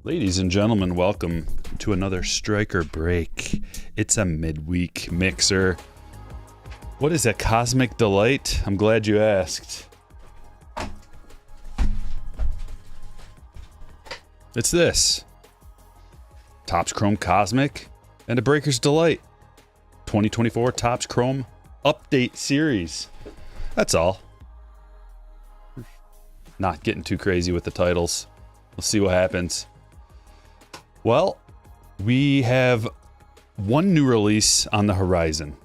Ladies and gentlemen, welcome to another Stryker break. It's a midweek mixer. What is a cosmic delight? I'm glad you asked. It's this. Topps Chrome Cosmic and a Breaker's Delight. 2024 Topps Chrome Update Series. That's all. Not getting too crazy with the titles. We'll see what happens. Well, we have one new release on the horizon.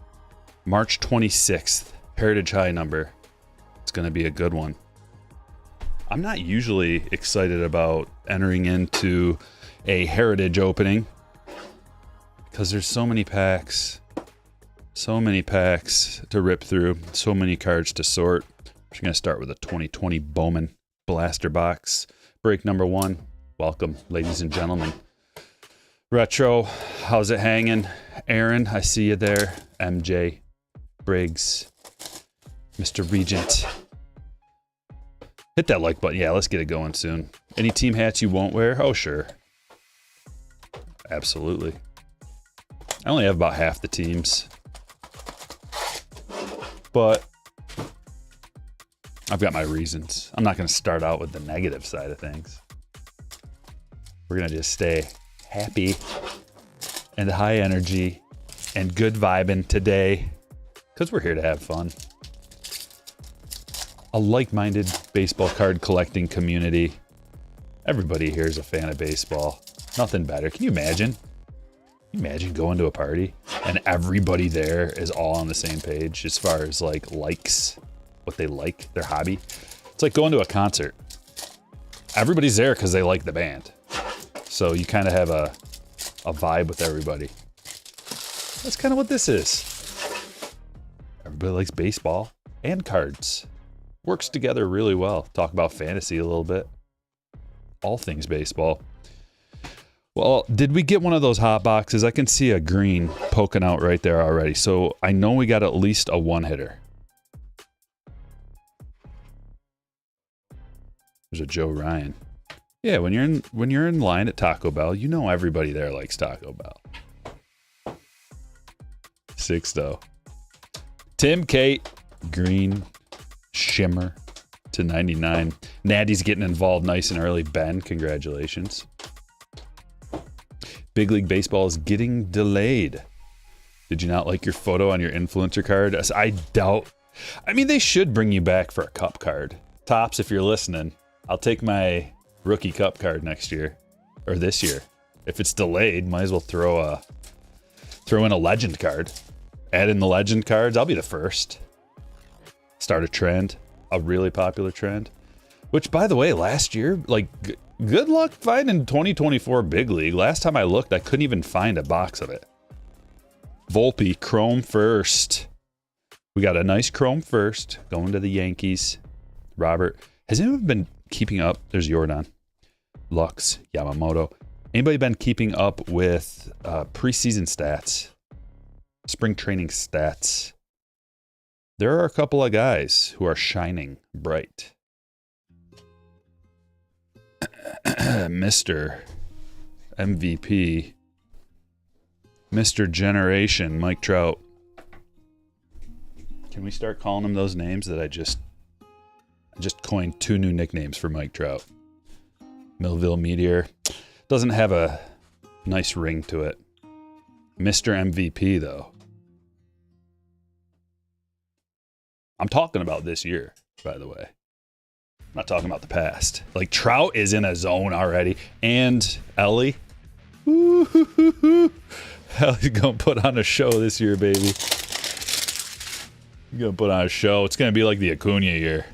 March 26th, Heritage High number. It's going to be a good one. I'm not usually excited about entering into a Heritage opening because there's so many packs to rip through, so many cards to sort. We're just going to start with a 2020 Bowman blaster box. Break number one. Welcome, ladies and gentlemen. Retro, how's it hanging? Aaron, I see you there. MJ, Briggs, Mr. Regent. Hit that like button. Yeah, let's get it going soon. Any team hats you won't wear? Oh, sure. Absolutely. I only have about half the teams. But I've got my reasons. I'm not going to start out with the negative side of things. We're going to just stay happy and high energy and good vibing today because we're here to have fun. A like-minded baseball card collecting community. Everybody here is a fan of baseball. Nothing better. Can you imagine? Can you imagine going to a party and everybody there is all on the same page as far as likes, what they like, their hobby? It's like going to a concert. Everybody's there because they like the band. So you kind of have a vibe with everybody. That's kind of what this is. Everybody likes baseball and cards. Works together really well. Talk about fantasy a little bit. All things baseball. Well, did we get one of those hot boxes? I can see a green poking out right there already. So I know we got at least a one-hitter. There's a Joe Ryan. Yeah, when you're in line at Taco Bell, you know everybody there likes Taco Bell. Sixto. Tim Kate, green shimmer to 99. Natty's getting involved nice and early. Ben, congratulations. Big League Baseball is getting delayed. Did you not like your photo on your influencer card? I doubt. I mean, they should bring you back for a cup card. Topps, if you're listening, I'll take my rookie cup card next year or this year. If it's delayed, might as well throw in a legend card. Add in the legend cards. I'll be the first. Start a trend, a really popular trend. Which, by the way, last year, good luck finding 2024 Big League. Last time I looked, I couldn't even find a box of it. Volpe, Chrome first. We got a nice Chrome first going to the Yankees. Robert, has anyone been keeping up? There's Jordan. Lux, Yamamoto. Anybody been keeping up with preseason stats? Spring training stats? There are a couple of guys who are shining bright. Mr. MVP. Mr. Generation, Mike Trout. Can we start calling him those names that I just coined two new nicknames for Mike Trout? Millville Meteor. Doesn't have a nice ring to it. Mr. MVP, though. I'm talking about this year, by the way. I'm not talking about the past. Trout is in a zone already. And Ellie. Ellie's going to put on a show this year, baby. He's going to put on a show. It's going to be like the Acuna year.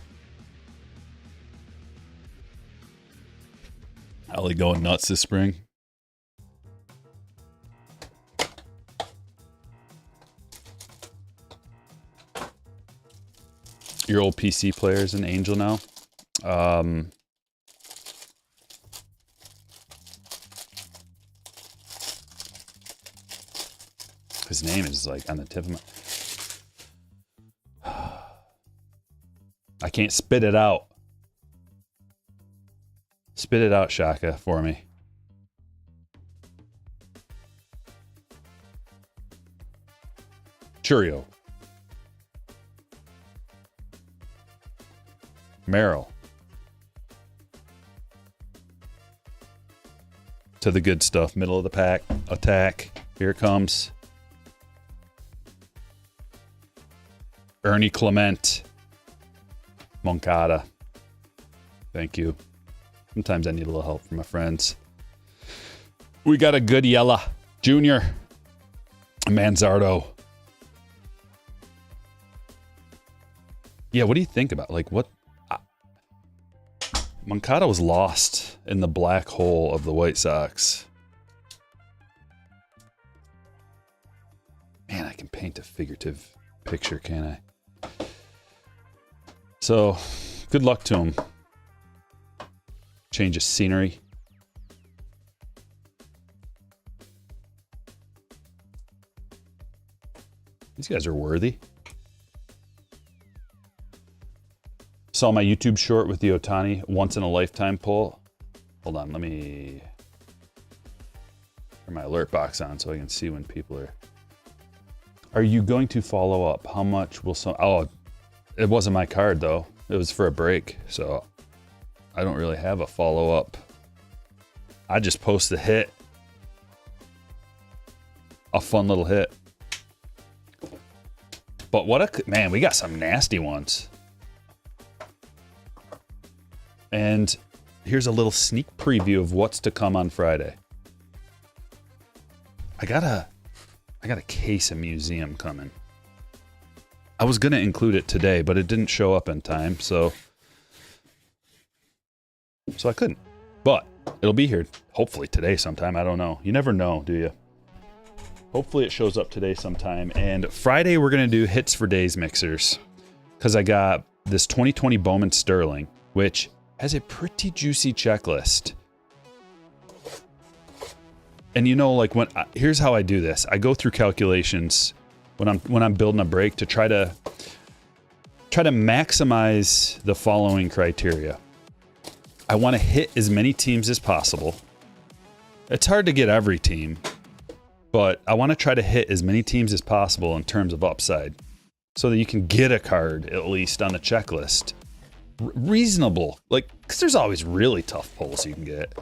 Ellie going nuts this spring. Your old PC player is an Angel now. His name is on the tip of my... I can't spit it out. Spit it out, Shaka, for me. Churio. Merrill. To the good stuff. Middle of the pack. Attack. Here it comes. Ernie Clement. Moncada. Thank you. Sometimes I need a little help from my friends. We got a good Yella. Junior. Manzardo. Yeah, what do you think about, like, what? Moncada was lost in the black hole of the White Sox. Man, I can paint a figurative picture, can't I? So, good luck to him. Change of scenery. These guys are worthy. Saw my YouTube short with the Ohtani once in a lifetime poll. Hold on, let me turn my alert box on so I can see when people are. Are you going to follow up? How much will some? Oh, it wasn't my card though. It was for a break, so I don't really have a follow up. I just post the hit. A fun little hit. But what a man, we got some nasty ones. And here's a little sneak preview of what's to come on Friday. I got a case of museum coming. I was gonna include it today, but it didn't show up in time, so I couldn't. But it'll be here hopefully today sometime. I don't know. You never know, do you? Hopefully it shows up today sometime. And Friday we're gonna do hits for days mixers, because I got this 2020 Bowman Sterling, which has a pretty juicy checklist. And you know, like here's how I do this. I go through calculations when I'm building a break to try to maximize the following criteria. I want to hit as many teams as possible. It's hard to get every team, but I want to try to hit as many teams as possible in terms of upside, so that you can get a card at least on the checklist. Reasonable, like, because there's always really tough pulls you can get,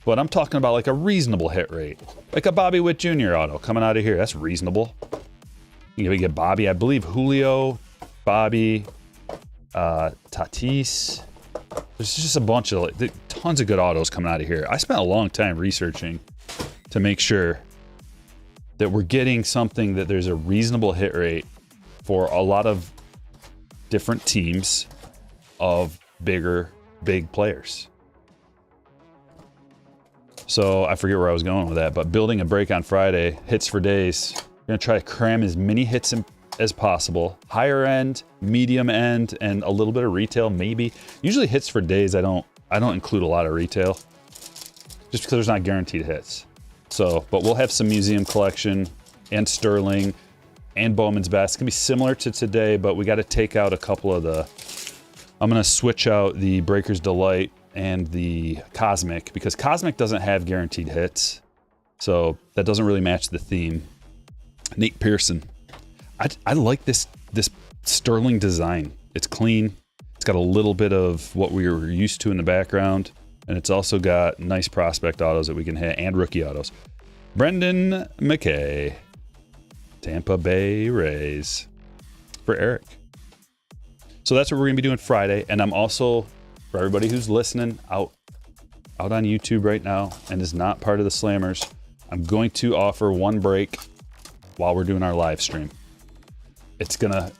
but I'm talking about like a reasonable hit rate, like a Bobby Witt Jr. auto coming out of here. That's reasonable. You know, get Bobby, I believe Julio, Bobby, Tatis. There's just a bunch of tons of good autos coming out of here. I spent a long time researching to make sure that we're getting something that there's a reasonable hit rate for a lot of different teams of big players. So I forget where I was going with that, but building a break on Friday, hits for days. We're gonna try to cram as many hits as possible. Higher end, medium end, and a little bit of retail, maybe. Usually hits for days, I don't include a lot of retail, just because there's not guaranteed hits. So, but we'll have some museum collection and Sterling and Bowman's Best. It's gonna be similar to today, but we got to take out a couple of the. I'm gonna switch out the Breaker's Delight and the Cosmic, because Cosmic doesn't have guaranteed hits, so that doesn't really match the theme. Nate Pearson. I like this Sterling design. It's clean. It's got a little bit of what we were used to in the background, and it's also got nice prospect autos that we can hit, and rookie autos. Brendan McKay. Tampa Bay Rays. For Eric. So that's what we're going to be doing Friday, and I'm also, for everybody who's listening out on YouTube right now and is not part of the Slammers, I'm going to offer one break while we're doing our live stream. It's gonna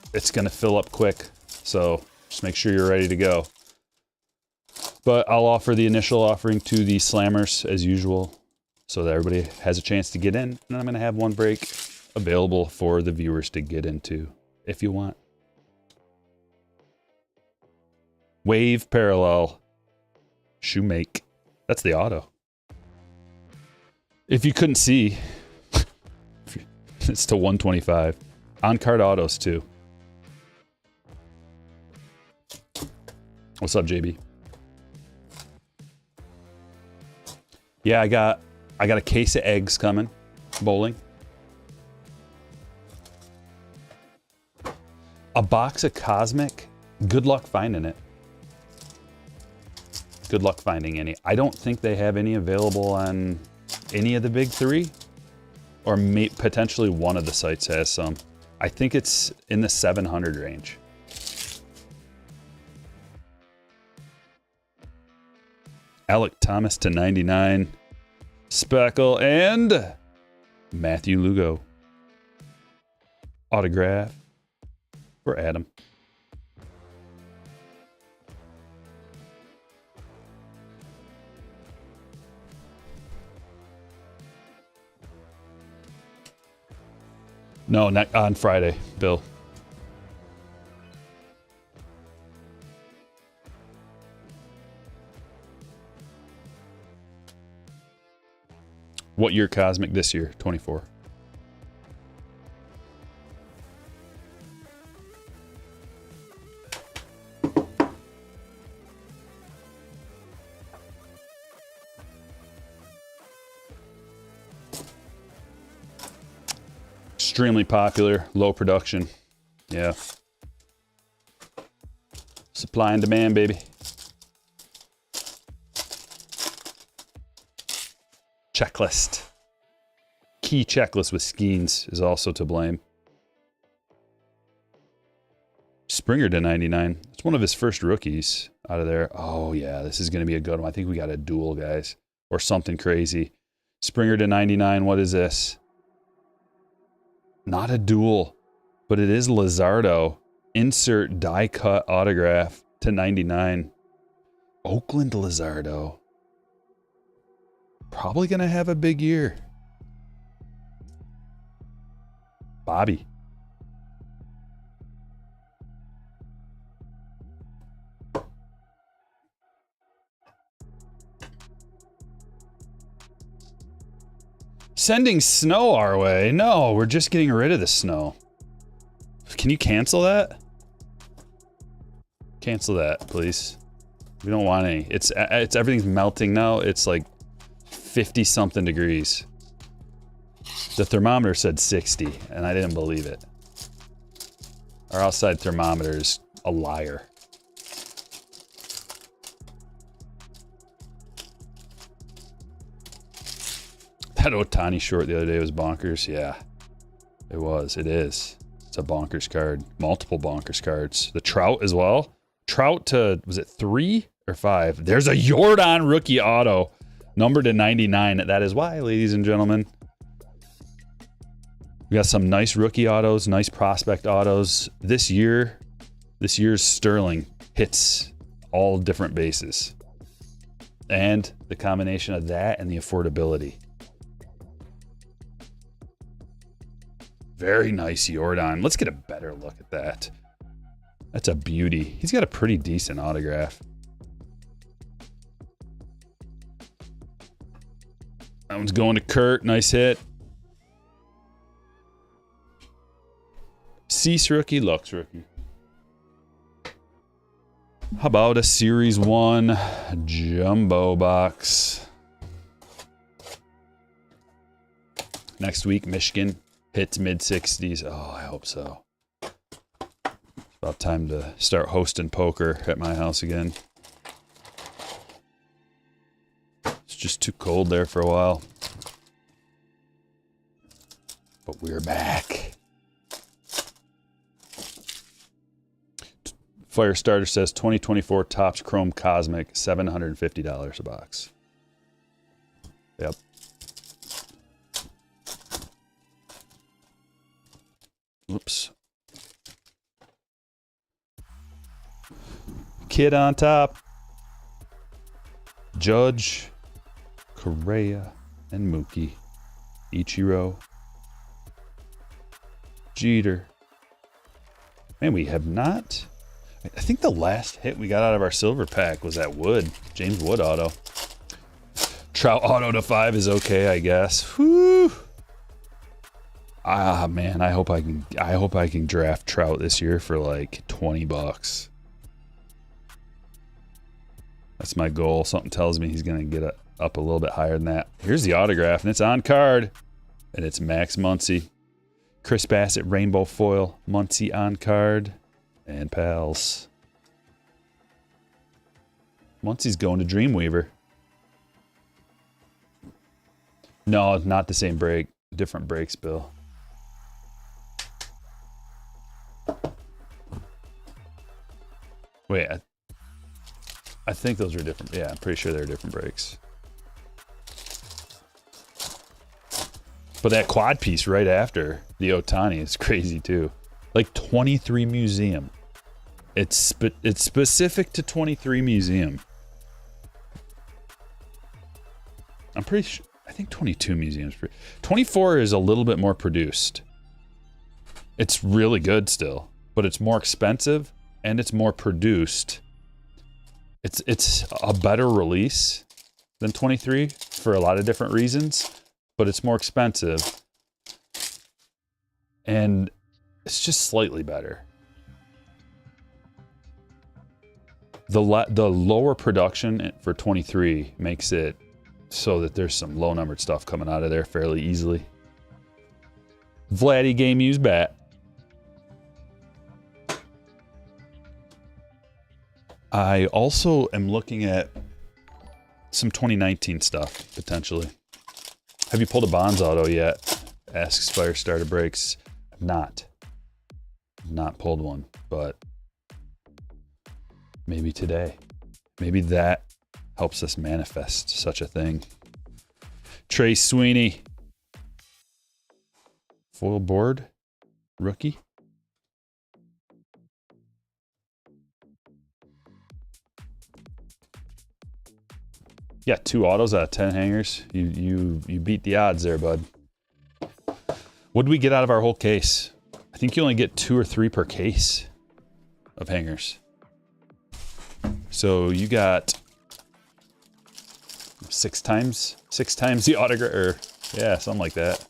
fill up quick, so just make sure you're ready to go. But I'll offer the initial offering to the Slammers as usual, so that everybody has a chance to get in, and then I'm gonna have one break available for the viewers to get into if you want. Wave Parallel. Shoemake. That's the auto. If you couldn't see, it's to 125. On-card autos too. What's up, JB? Yeah, I got a case of eggs coming. Bowling. A box of Cosmic, good luck finding it. Good luck finding any. I don't think they have any available on any of the big three, or potentially one of the sites has some. I think it's in the 700 range. Alec Thomas to 99. Speckle and Matthew Lugo. Autograph for Adam. No, not on Friday, Bill. What year Cosmic this year? 24. Extremely popular, low production. Yeah. Supply and demand, baby. Checklist. Key checklist with Skeens is also to blame. Springer to 99. It's one of his first rookies out of there. Oh, yeah, this is going to be a good one. I think we got a duel, guys, or something crazy. Springer to 99. What is this? Not a duel, but it is Lizardo. Insert die cut autograph to 99. Oakland Lizardo. Probably going to have a big year. Bobby. Sending snow our way. No, we're just getting rid of the snow. Can you cancel that? Cancel that, please. We don't want any. It's everything's melting now. It's like 50 something degrees. The thermometer said 60 and I didn't believe it. Our outside thermometer is a liar. That Ohtani short the other day was bonkers. Yeah, it was. It is. It's a bonkers card. Multiple bonkers cards. The Trout as well. Trout to, was it 3 or 5? There's a Jordan rookie auto. Numbered to 99. That is why, ladies and gentlemen. We got some nice rookie autos, nice prospect autos. This year's Sterling hits all different bases. And the combination of that and the affordability. Very nice Jordan. Let's get a better look at that. That's a beauty. He's got a pretty decent autograph. That one's going to Kurt. Nice hit. Cease rookie, Lux rookie. How about a Series 1 jumbo box? Next week, Michigan hits mid-60s. Oh, I hope so. It's about time to start hosting poker at my house again. It's just too cold there for a while. But we're back. Firestarter says 2024 Topps Chrome Cosmic, $750 a box. Yep. Whoops. Kid on top. Judge, Correa, and Mookie. Ichiro. Jeter. Man, we have not... I think the last hit we got out of our silver pack was that Wood. James Wood auto. Trout auto to 5 is okay, I guess. Whew. Ah, man, I hope I can draft Trout this year for like $20. That's my goal. Something tells me he's going to get up a little bit higher than that. Here's the autograph, and it's on card. And it's Max Muncy. Chris Bassett Rainbow Foil. Muncy on card. And pals. Once he's going to Dreamweaver. No, not the same break. Different breaks, Bill. Wait, I think those are different. Yeah, I'm pretty sure they're different breaks. But that quad piece right after the Otani is crazy too. Like 23 Museum. It's specific to 23 Museum. I'm pretty sure. I think 22 Museums. 24 is a little bit more produced. It's really good still, but it's more expensive and it's more produced. It's a better release than 23 for a lot of different reasons, but it's more expensive and it's just slightly better. The lower production for 23 makes it so that there's some low numbered stuff coming out of there fairly easily. Vladdy Game Used Bat. I also am looking at some 2019 stuff, potentially. Have you pulled a Bonds auto yet? Asks Firestarter Breaks. I've not. Not pulled one, but maybe today. Maybe that helps us manifest such a thing. Trey Sweeney. Foil board. Rookie. Yeah, 2 autos out of 10 hangers. You beat the odds there, bud. What did we get out of our whole case? I think you only get 2 or 3 per case of hangers. So you got 6 times the autograph, or yeah, something like that.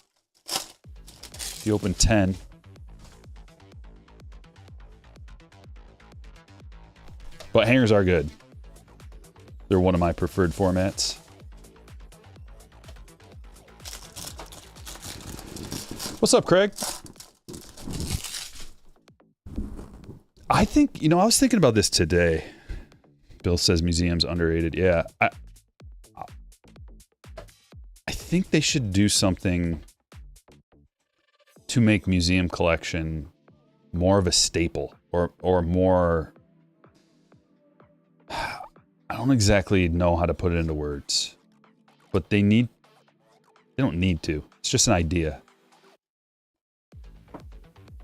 If you open 10. But hangers are good. They're one of my preferred formats. What's up, Craig? I think, I was thinking about this today. Bill says museum's underrated. Yeah, I think they should do something to make museum collection more of a staple or more. I don't exactly know how to put it into words, but they don't need to. It's just an idea.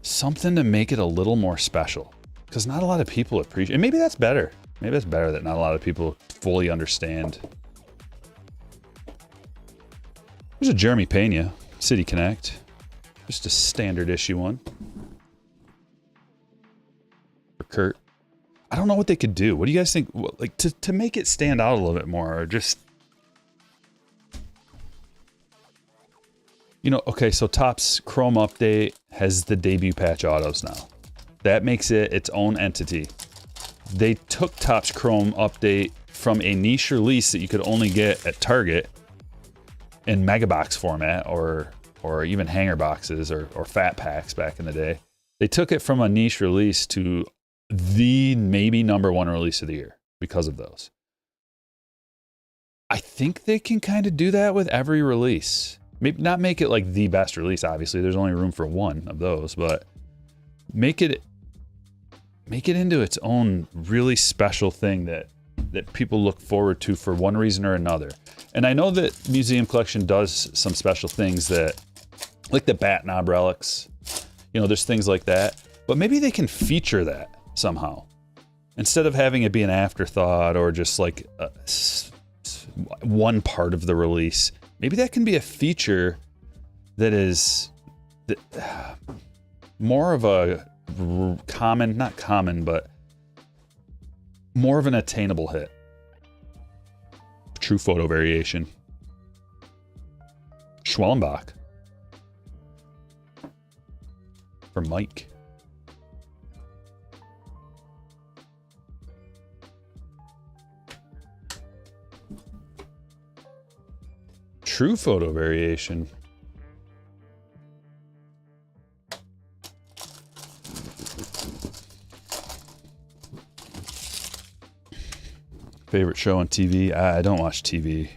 Something to make it a little more special, because not a lot of people appreciate, and maybe that's better. Maybe it's better that not a lot of people fully understand. There's a Jeremy Pena, City Connect. Just a standard issue one. For Kurt. I don't know what they could do. What do you guys think? Like to make it stand out a little bit more, or just, okay, so Topps Chrome Update has the debut patch autos now. That makes it its own entity. They took Topps Chrome Update from a niche release that you could only get at Target in mega box format or even hanger boxes or fat packs back in the day. They took it from a niche release to the maybe #1 release of the year because of those. I think they can kind of do that with every release. Maybe not make it like the best release, obviously. There's only room for one of those, but make it into its own really special thing that people look forward to for one reason or another. And I know that Museum Collection does some special things that, like the bat knob relics, there's things like that, but maybe they can feature that somehow instead of having it be an afterthought or just like one part of the release. Maybe that can be a feature that is more of a not common, but more of an attainable hit. True photo variation. Schwellenbach. For Mike. True photo variation. Favorite show on TV? I don't watch TV.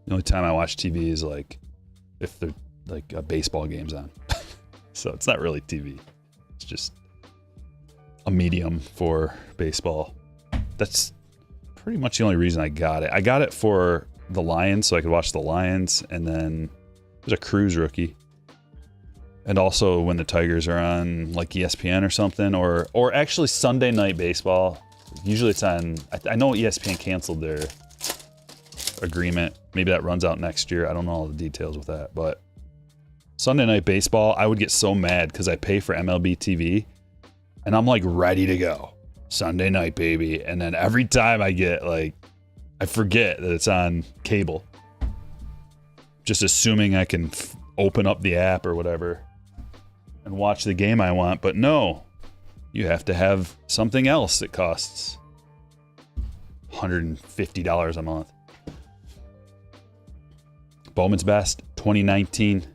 The only time I watch TV is like if they're like a baseball game's on. So it's not really TV. It's just a medium for baseball. That's pretty much the only reason I got it. I got it for the Lions so I could watch the Lions, and then there's a Cruise rookie. And also when the Tigers are on like ESPN or something, or actually Sunday Night Baseball. Usually it's on, I know ESPN canceled their agreement. Maybe that runs out next year. I don't know all the details with that, but Sunday Night Baseball, I would get so mad because I pay for MLB TV and I'm like ready to go. Sunday night, baby. And then every time I get like, I forget that it's on cable. Just assuming I can open up the app or whatever and watch the game I want. But no, you have to have something else that costs $150 a month. Bowman's Best, 2019.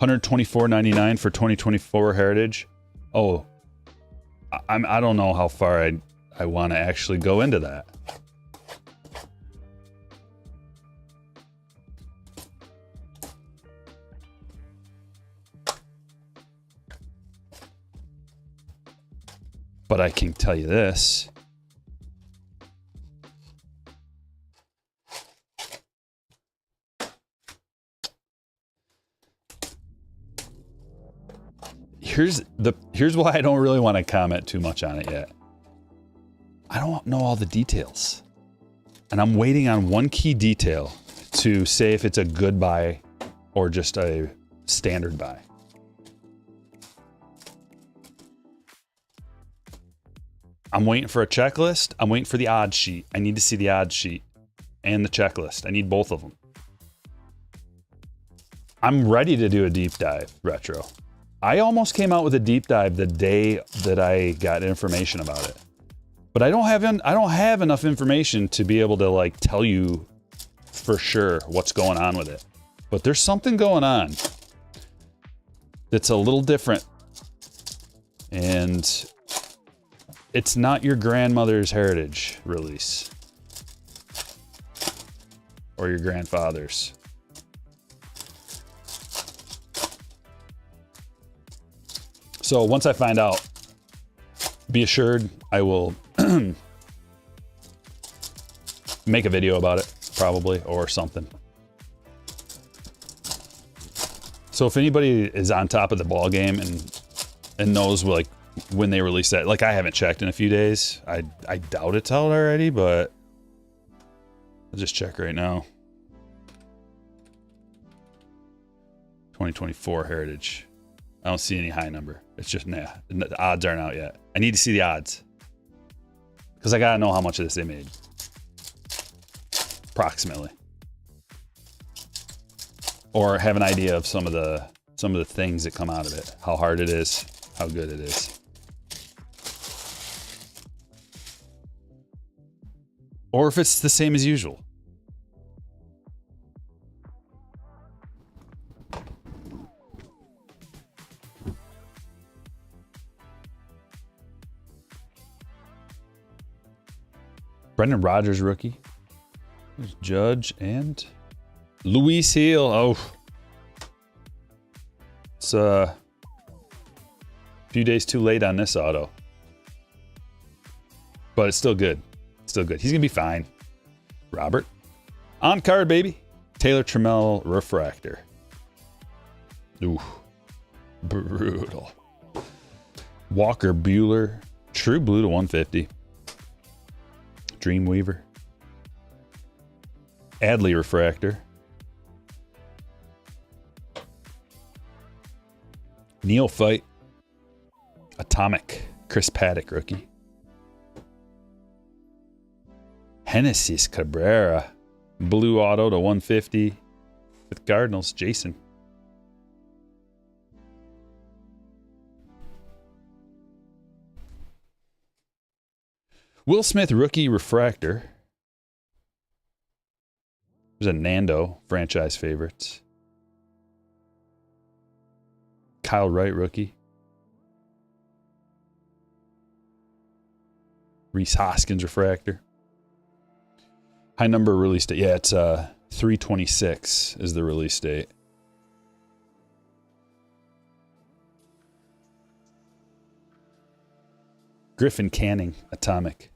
$124.99 for 2024 Heritage. Oh, I don't know how far I want to actually go into that. But I can tell you this. Here's why I don't really want to comment too much on it yet. I don't know all the details. And I'm waiting on one key detail to say if it's a good buy or just a standard buy. I'm waiting for a checklist. I'm waiting for the odds sheet. I need to see the odds sheet and the checklist. I need both of them. I'm ready to do a deep dive retro. I almost came out with a deep dive the day that I got information about it. But I don't have enough information to be able to like tell you for sure what's going on with it. But there's something going on that's a little different. And it's not your grandmother's Heritage release. Or your grandfather's. So once I find out, be assured I will make a video about it, probably, or something. So if anybody is on top of the ball game and knows like when they release that, like I haven't checked in a few days. I doubt it's out already, but I'll just check right now. 2024 Heritage. I don't see any high number. It's just, nah, the odds aren't out yet. I need to see the odds. Because I gotta know how much of this they made. Approximately. Or have an idea of some of the things that come out of it. How hard it is, how good it is. Or if it's the same as usual. Brendan Rodgers rookie. There's Judge and Luis Hill. Oh. It's a few days too late on this auto. But it's still good. Still good. He's going to be fine. Robert. On card, baby. Taylor Trammell refractor. Ooh. Brutal. Walker Buehler. True blue to 150. Dreamweaver. Adley refractor. Neophyte. Atomic. Chris Paddock rookie. Genesis Cabrera. Blue auto to 150 with Cardinals. Jason. Will Smith rookie refractor. There's a Nando franchise favorites. Kyle Wright, rookie. Reese Hoskins refractor. High number release date. Yeah, it's 3/26 is the release date. Griffin Canning, atomic.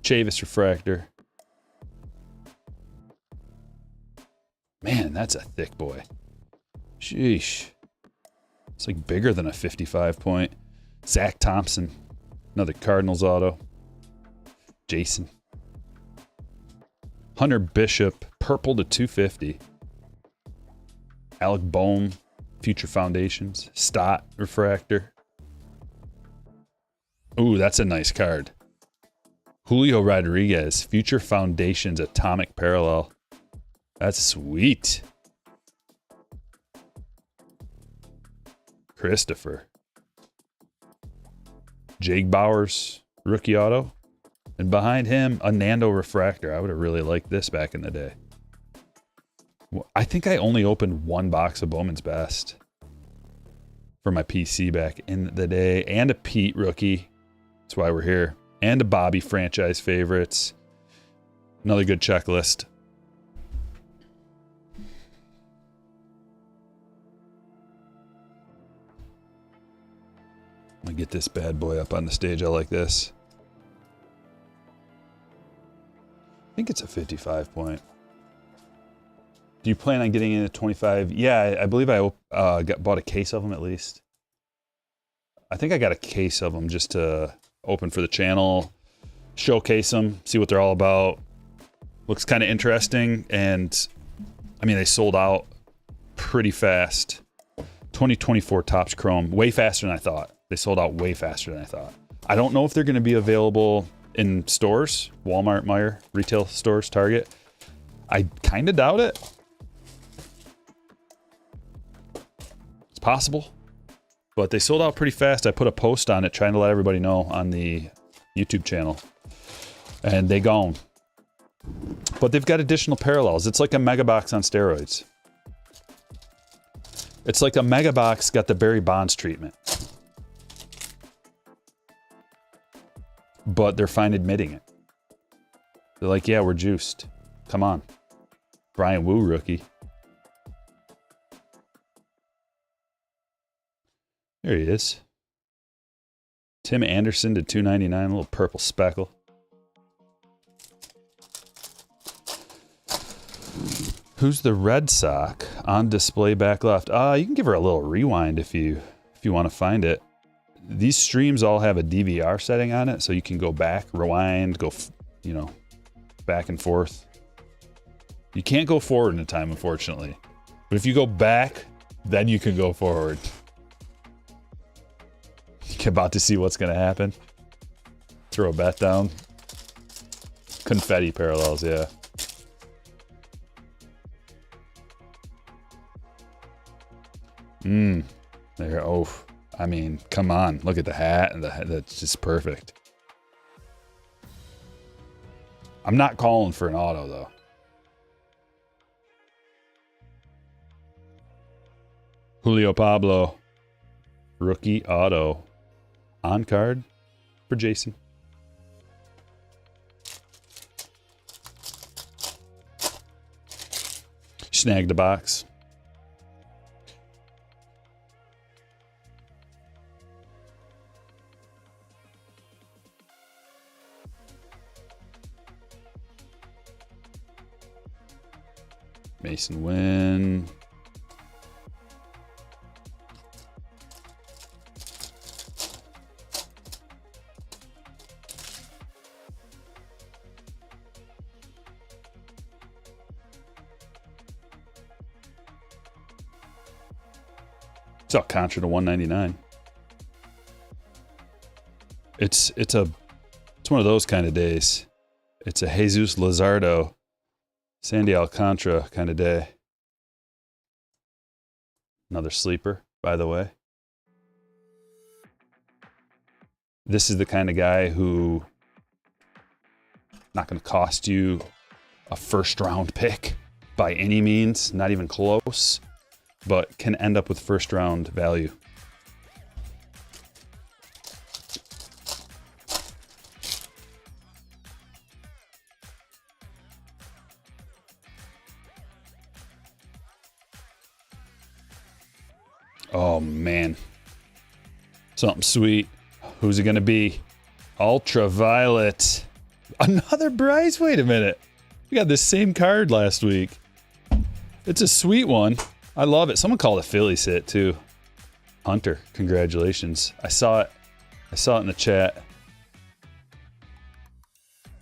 Chavis refractor. Man, that's a thick boy. Sheesh. It's like bigger than a 55 point. Zach Thompson, another Cardinals auto. Jason. Hunter Bishop, purple to 250. Alec Bohm, Future Foundations. Stott refractor. Ooh, that's a nice card. Julio Rodriguez, Future Foundations Atomic Parallel. That's sweet. Christopher. Jake Bowers, rookie auto. And behind him, a Nando refractor. I would have really liked this back in the day. I think I only opened one box of Bowman's Best for my PC back in the day. And a Pete rookie. That's why we're here. And a Bobby franchise favorites. Another good checklist. I'm gonna get this bad boy up on the stage. I like this. I think it's a 55 point. Do you plan on getting into 25? Yeah, I believe I bought a case of them at least. I think I got a case of them just to open for the channel, showcase them, see what they're all about. Looks kind of interesting, and I mean, they sold out pretty fast. 2024 Topps Chrome, way faster than I thought. They sold out way faster than I thought. I don't know if they're going to be available in stores, Walmart, Meijer, retail stores, Target. I kind of doubt it. It's possible, but they sold out pretty fast. I put a post on it trying to let everybody know on the YouTube channel, and they gone. But they've got additional parallels. It's like a mega box on steroids. It's like a mega box got the Barry Bonds treatment. But they're fine admitting it. They're like, yeah, we're juiced. Come on. Brian Wu rookie. There he is. Tim Anderson to 299, a little purple speckle. Who's the red sock on display back left? You can give her a little rewind if you want to find it. These streams all have a DVR setting on it, so you can go back, rewind, go, back and forth. You can't go forward in a time, unfortunately. But if you go back, then you can go forward. You're about to see what's going to happen. Throw a bet down. Confetti parallels, yeah. There. Oh, I mean, come on. Look at the hat, and that's just perfect. I'm not calling for an auto, though. Julio Pablo, rookie auto, on card for Jason. Snagged a box. Mason Wynn. It's Alcantara to 199. It's one of those kind of days. It's a Jesus Luzardo, Sandy Alcantara kind of day. Another sleeper, by the way. This is the kind of guy who not going to cost you a first round pick by any means, not even close. but can end up with first round value. Oh man, something sweet. Who's it gonna be? Ultraviolet. Another Bryce. Wait a minute. We got this same card last week. It's a sweet one. I love it. Someone called it Philly sit too. Hunter, congratulations. I saw it. I saw it in the chat.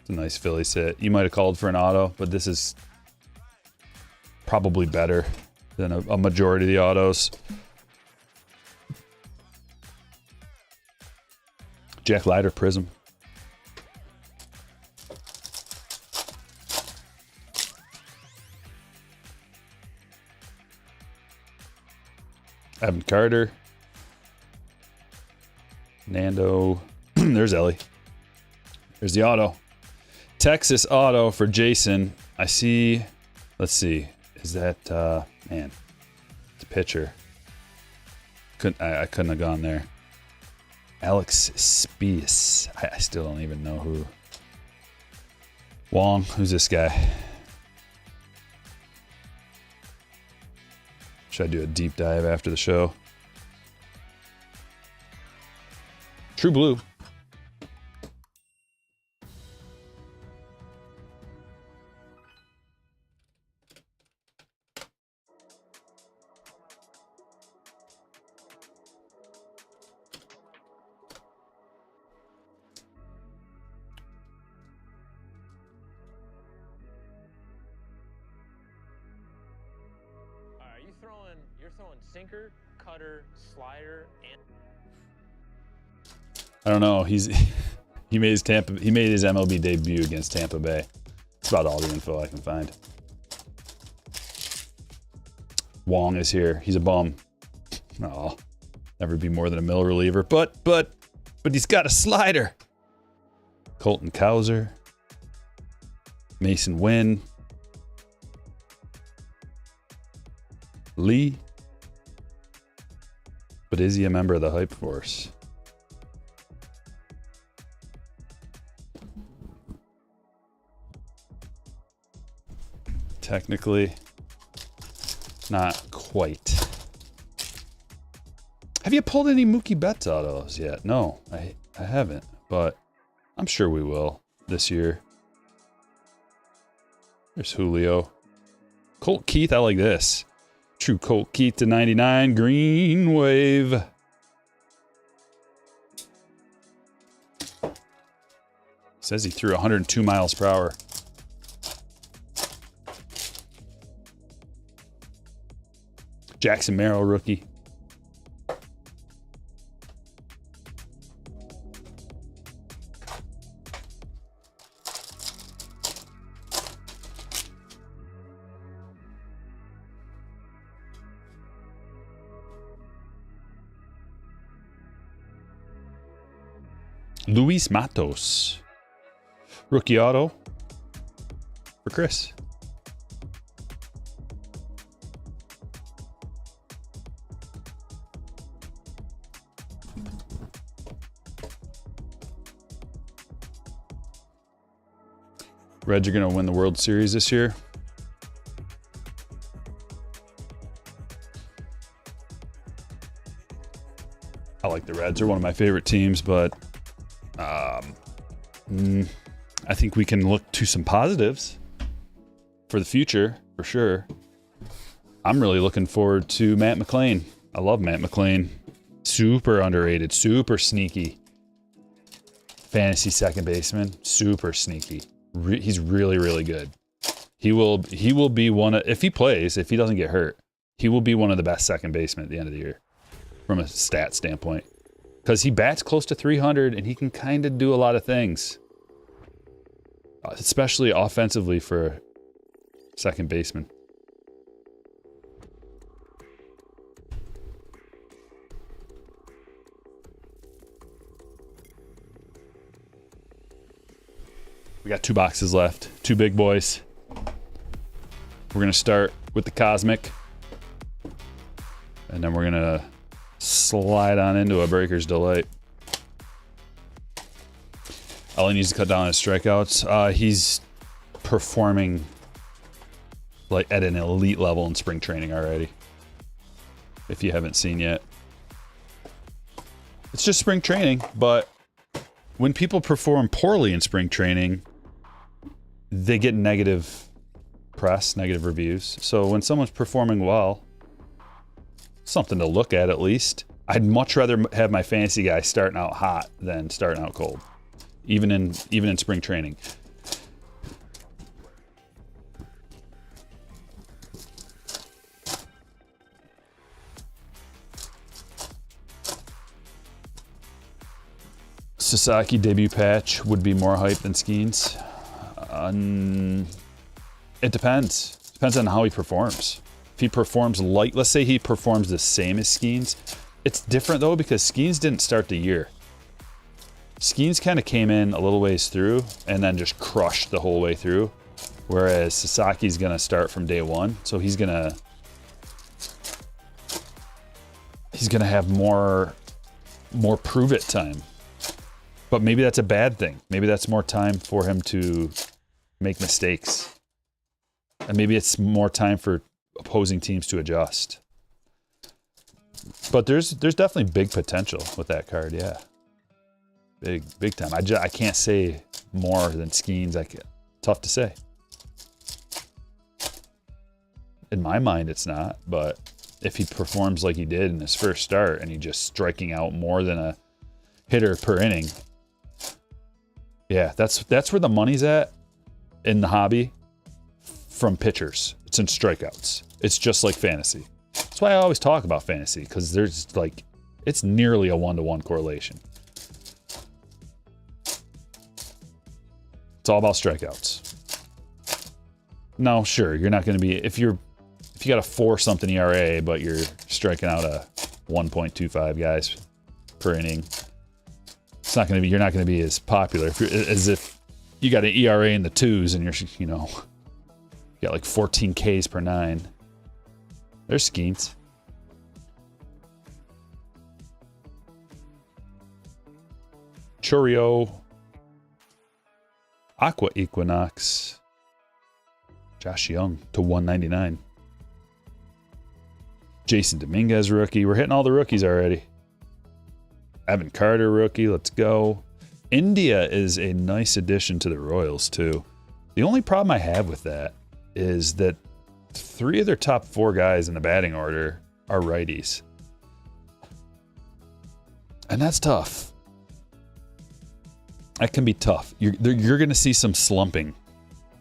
It's a nice Philly sit. You might have called for an auto, but this is probably better than a majority of the autos. Jack Leiter Prism. Evan Carter. Nando. There's Ellie. There's the auto. Texas auto for Jason. I see. Let's see. Is that man? It's a pitcher. I couldn't have gone there. Alex Spies. I still don't even know who. Wong. Who's this guy? Should I do a deep dive after the show? True Blue. You're throwing sinker, cutter, slider, and I don't know. He made his MLB debut against Tampa Bay. That's about all the info I can find. Wong is here. He's a bum. Oh, never be more than a mill reliever. But he's got a slider. Colton Cowser, Mason Wynn, Lee. But is he a member of the Hype Force? Technically, not quite. Have you pulled any Mookie Betts autos yet? No, I haven't, but I'm sure we will this year. There's Julio. Colt Keith, I like this. True Colt Keith to 99, green wave. Says he threw 102 miles per hour. Jackson Merrill, rookie. Luis Matos. Rookie auto for Chris. Reds are going to win the World Series this year. I like the Reds. They're one of my favorite teams, but I think we can look to some positives for the future, for sure. I'm really looking forward to Matt McLain. I love Matt McLain. Super underrated, super sneaky. Fantasy second baseman, super sneaky. He's really, really good. He will be one of, if he plays, if he doesn't get hurt, he will be one of the best second basemen at the end of the year from a stat standpoint. Because he bats close to 300 and he can kind of do a lot of things. Especially offensively for a second baseman. We got 2 boxes left, 2 big boys. We're going to start with the Cosmic. And then we're going to slide on into a Breaker's Delight. All he needs to cut down his strikeouts. He's performing like at an elite level in spring training already. If you haven't seen yet. It's just spring training, but when people perform poorly in spring training, they get negative press, negative reviews. So when someone's performing well, something to look at least. I'd much rather have my fantasy guy starting out hot than starting out cold, even in spring training. Sasaki debut patch would be more hype than Skeens. It depends. Depends on how he performs. If he performs like, let's say he performs the same as Skeens. It's different though because Skeens didn't start the year. Skeens kind of came in a little ways through and then just crushed the whole way through. Whereas Sasaki's gonna start from day one, so he's gonna have more prove it time. But maybe that's a bad thing. Maybe that's more time for him to make mistakes. And maybe it's more time for opposing teams to adjust. But there's definitely big potential with that card, yeah. Big time. I can't say more than Skeens. Tough to say. In my mind, it's not. But if he performs like he did in his first start and he's just striking out more than a hitter per inning, yeah, that's where the money's at in the hobby from pitchers. It's in strikeouts. It's just like fantasy. That's why I always talk about fantasy, because there's like, it's nearly a 1-to-1 correlation. It's all about strikeouts. No, sure, you're not going to be, if you got a 4-something ERA, but you're striking out a 1.25 guys per inning, it's not going to be, you're not going to be as popular as if you got an ERA in the 2s and you're, you know, you got like 14 Ks per 9. There's Skeens. Chorio. Aqua Equinox. Josh Young to 199. Jason Dominguez rookie. We're hitting all the rookies already. Evan Carter rookie. Let's go. India is a nice addition to the Royals too. The only problem I have with that is that 3 of their top 4 guys in the batting order are righties. And that's tough. That can be tough. You're going to see some slumping.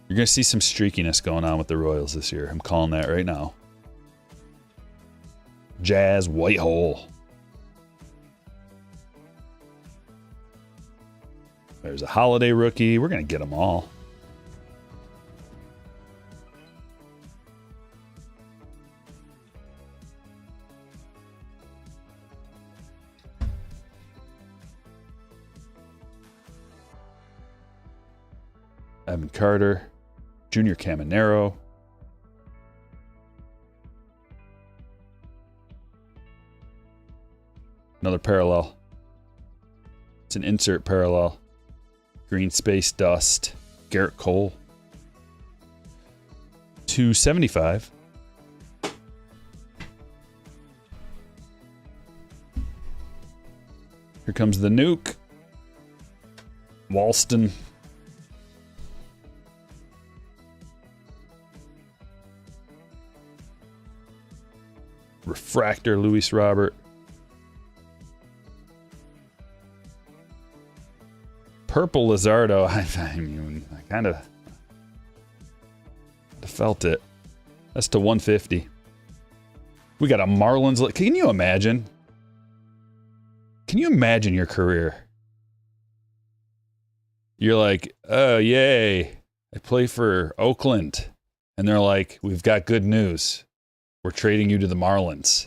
You're going to see some streakiness going on with the Royals this year. I'm calling that right now. Jazz Whitehole. There's a Holiday rookie. We're going to get them all. Evan Carter, Junior Caminero. Another parallel. It's an insert parallel. Green Space Dust. Garrett Cole. 275. Here comes the nuke. Walston. Refractor, Luis Robert. Purple Lizardo. I mean, I kind of felt it. That's to 150. We got a Marlins. Can you imagine? Can you imagine your career? You're like, oh, yay. I play for Oakland. And they're like, we've got good news. We're trading you to the Marlins.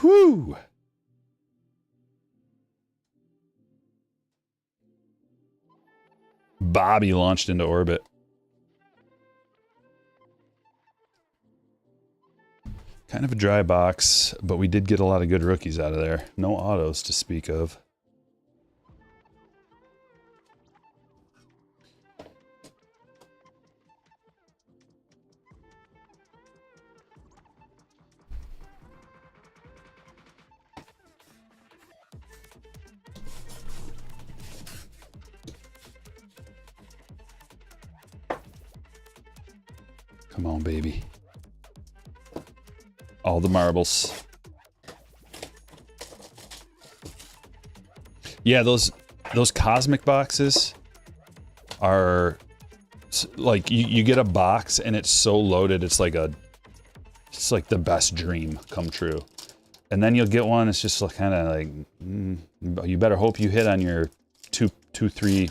Whew. Bobby launched into orbit. Kind of a dry box, but we did get a lot of good rookies out of there. No autos to speak of. Come on, baby. All the marbles. Yeah, those cosmic boxes are like you get a box and it's so loaded it's like the best dream come true. And then you'll get one, it's just kind of like you better hope you hit on your two, three.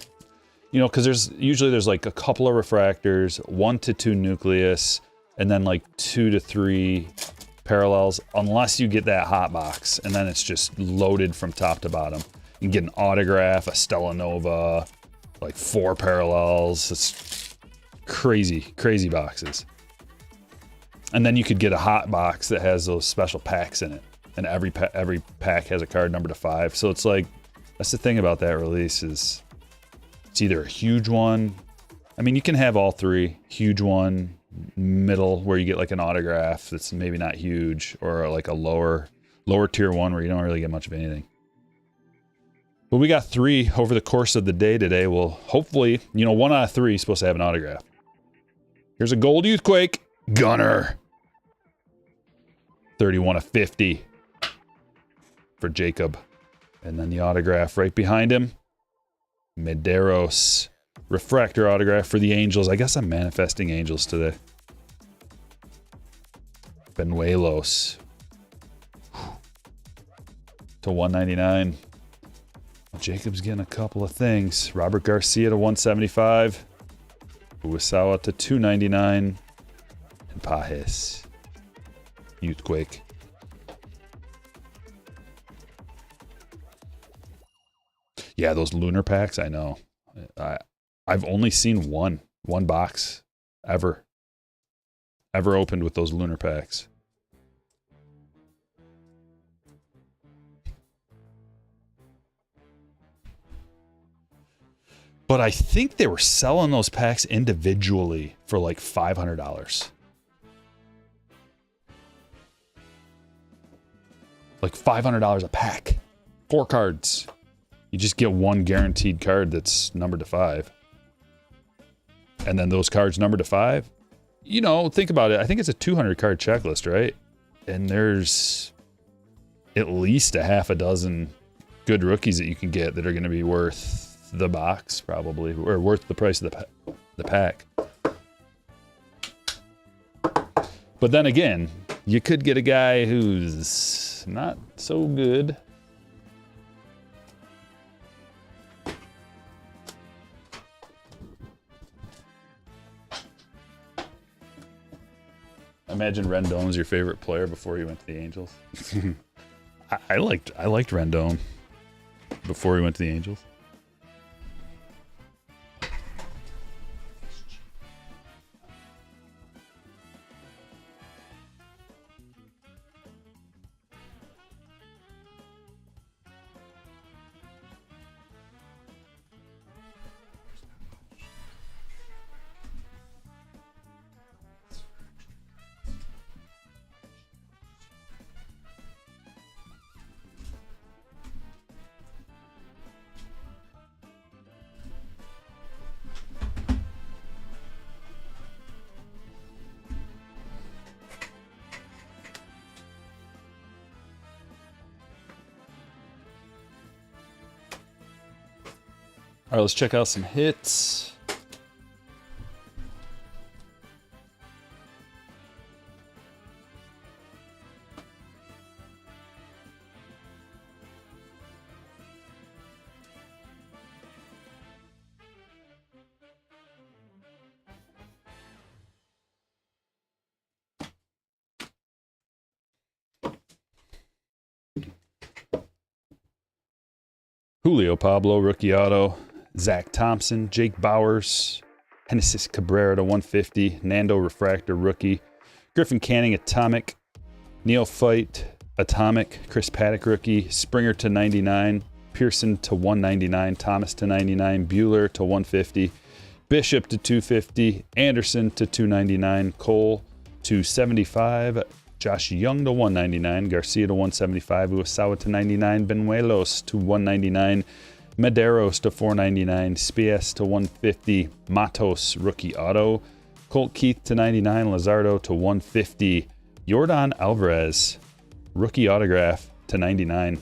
You know, because there's like a couple of refractors, 1 to 2 nucleus, and then like 2 to 3 parallels, unless you get that hot box, and then it's just loaded from top to bottom. You can get an autograph, a Stella Nova, like 4 parallels. It's crazy, crazy boxes. And then you could get a hot box that has those special packs in it, and every pack has a card number to 5. So it's like, that's the thing about that release is, it's either a huge one. I mean, you can have all 3. Huge one, middle, where you get like an autograph that's maybe not huge, or like a lower tier one where you don't really get much of anything. But we got 3 over the course of the day today. Well, hopefully, 1 out of 3 is supposed to have an autograph. Here's a gold Youthquake. Gunner. 31 of 50 for Jacob. And then the autograph right behind him. Medeiros. Refractor autograph for the Angels. I guess I'm manifesting Angels today. Benuelos. To 199. Jacob's getting a couple of things. Robert Garcia to 175. Uwasawa to 299. And Pajes. Youthquake. Yeah, those lunar packs, I know. I've only seen one box ever opened with those lunar packs. But I think they were selling those packs individually for like $500. Like $500 a pack. 4 cards. You just get one guaranteed card that's numbered to 5. And then those cards numbered to 5. Think about it. I think it's a 200 card checklist, right? And there's at least a half a dozen good rookies that you can get that are going to be worth the box, probably, or worth the price of the pack. But then again, you could get a guy who's not so good. Imagine Rendon's your favorite player before he went to the Angels. I liked Rendon before he went to the Angels. All right, let's check out some hits. Julio Pablo, rookie auto. Zach Thompson, Jake Bowers, Genesis Cabrera to 150, Nando Refractor rookie, Griffin Canning Atomic, Neophyte, Atomic, Chris Paddock rookie, Springer to 99, Pearson to 199, Thomas to 99, Bueller to 150, Bishop to 250, Anderson to 299, Cole to 75, Josh Young to 199, Garcia to 175, Uesawa to 99, Benuelos to 199, Medeiros to 499, Spies to 150, Matos rookie auto, Colt Keith to 99, Lazardo to 150, Yordan Alvarez rookie autograph to 99,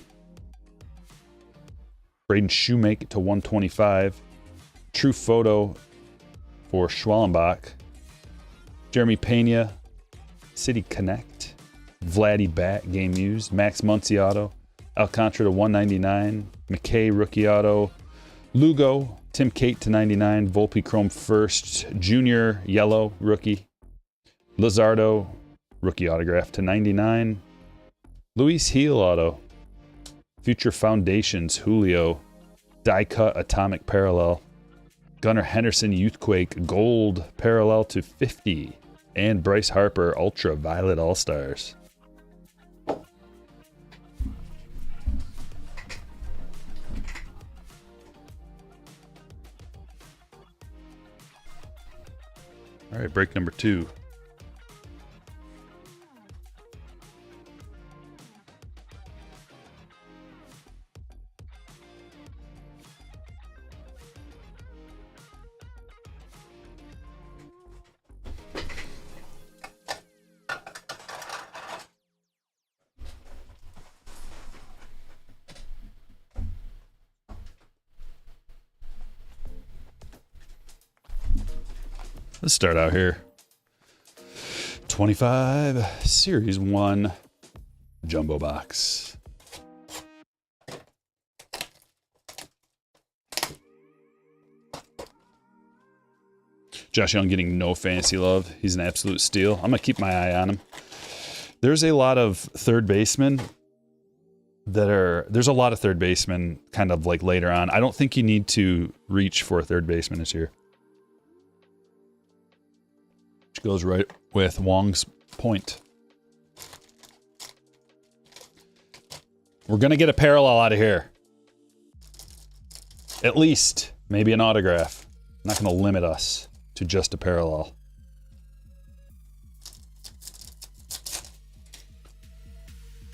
Braden Shoemake to 125, True Photo for Schwallenbach, Jeremy Pena, City Connect, Vladdy Bat game used, Max Muncy auto, Alcantara to 199, McKay rookie auto, Lugo, Tim Cate to 99, Volpe Chrome first, Junior yellow rookie, Lazardo rookie autograph to 99, Luis Heel auto, Future Foundations Julio, die cut atomic parallel, Gunnar Henderson Youthquake gold parallel to 50, and Bryce Harper ultraviolet all-stars. All right, break number 2. Let's start out here. 25 Series 1 Jumbo Box. Josh Young getting no fantasy love. He's an absolute steal. I'm going to keep my eye on him. There's a lot of third basemen there's a lot of third basemen kind of like later on. I don't think you need to reach for a third baseman this year. Which goes right with Wong's point. We're going to get a parallel out of here. At least, maybe an autograph. I'm not going to limit us to just a parallel.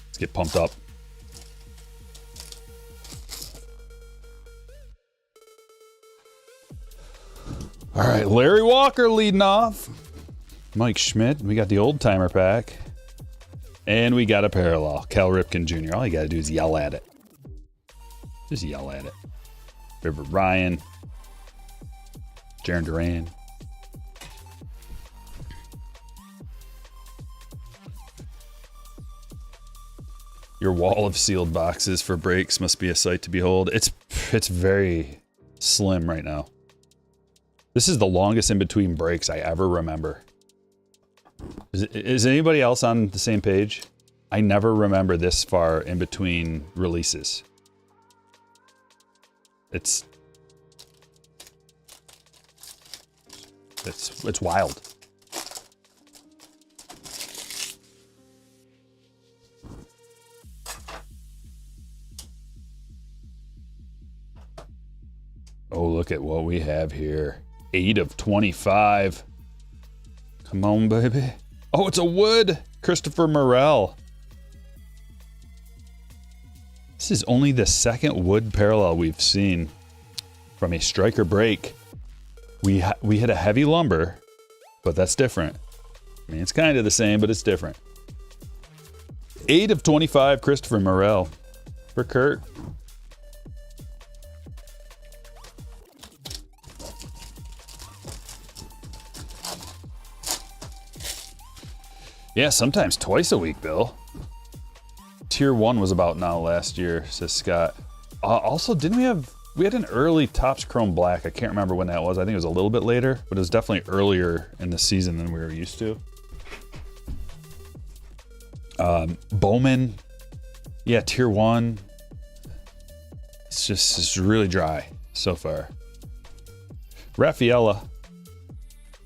Let's get pumped up. All right, Larry Walker leading off. Mike Schmidt, we got the old timer pack. And we got a parallel. Cal Ripken Jr. All you got to do is yell at it. Just yell at it. River Ryan. Jaron Duran. Your wall of sealed boxes for breaks must be a sight to behold. It's very slim right now. This is the longest in between breaks I ever remember. Is anybody else on the same page? I never remember this far in between releases. It's wild. Oh, look at what we have here. 8 of 25. Come on, baby. Oh, it's a wood. Christopher Morel. This is only the second wood parallel we've seen from a Stryker break. We hit a heavy lumber, but that's different. I mean, it's kind of the same, but it's different. 8 of 25, Christopher Morel for Kurt. Yeah, sometimes twice a week, Bill. Tier 1 was about now last year, says Scott. Also, didn't we had an early Topps Chrome Black. I can't remember when that was. I think it was a little bit later, but it was definitely earlier in the season than we were used to. Bowman. Yeah, Tier 1. It's really dry so far. Rafaela.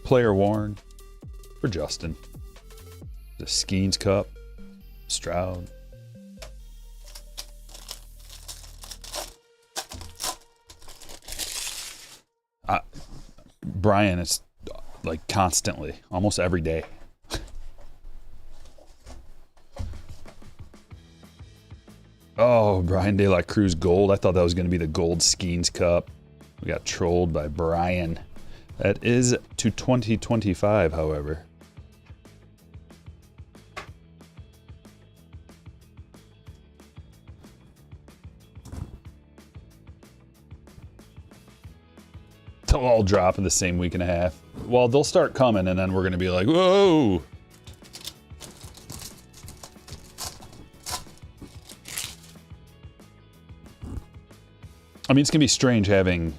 Player worn for Justin. The Skeens Cup. Stroud. Brian, it's like constantly, almost every day. Oh, Brian De La Cruz gold. I thought that was going to be the gold Skeens Cup. We got trolled by Brian. That is to 2025, however. They'll all drop in the same week and a half. Well, they'll start coming, and then we're going to be like, whoa. I mean, it's going to be strange having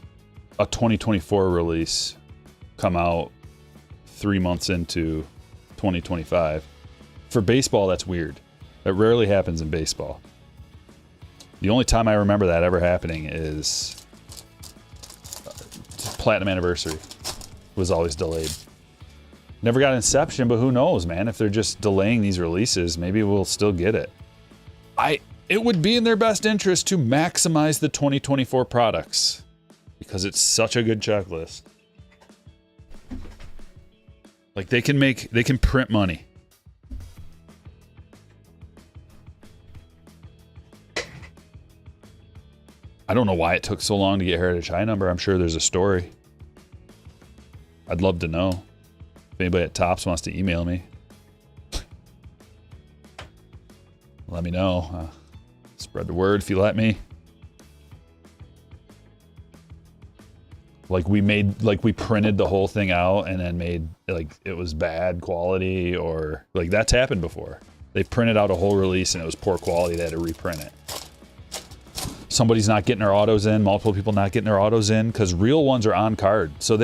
a 2024 release come out 3 months into 2025. For baseball, that's weird. That rarely happens in baseball. The only time I remember that ever happening is Platinum Anniversary was always delayed. Never got Inception, but who knows, man? If they're just delaying these releases, maybe we'll still get it. It would be in their best interest to maximize the 2024 products because it's such a good checklist. Like they can print money. I don't know why it took so long to get Heritage High number. I'm sure there's a story. I'd love to know. If anybody at Topps wants to email me, let me know. Spread the word if you let me. Like we printed the whole thing out and then made like it was bad quality, or like that's happened before. They printed out a whole release and it was poor quality. They had to reprint it. Somebody's not getting their autos in, multiple people not getting their autos in, because real ones are on card. So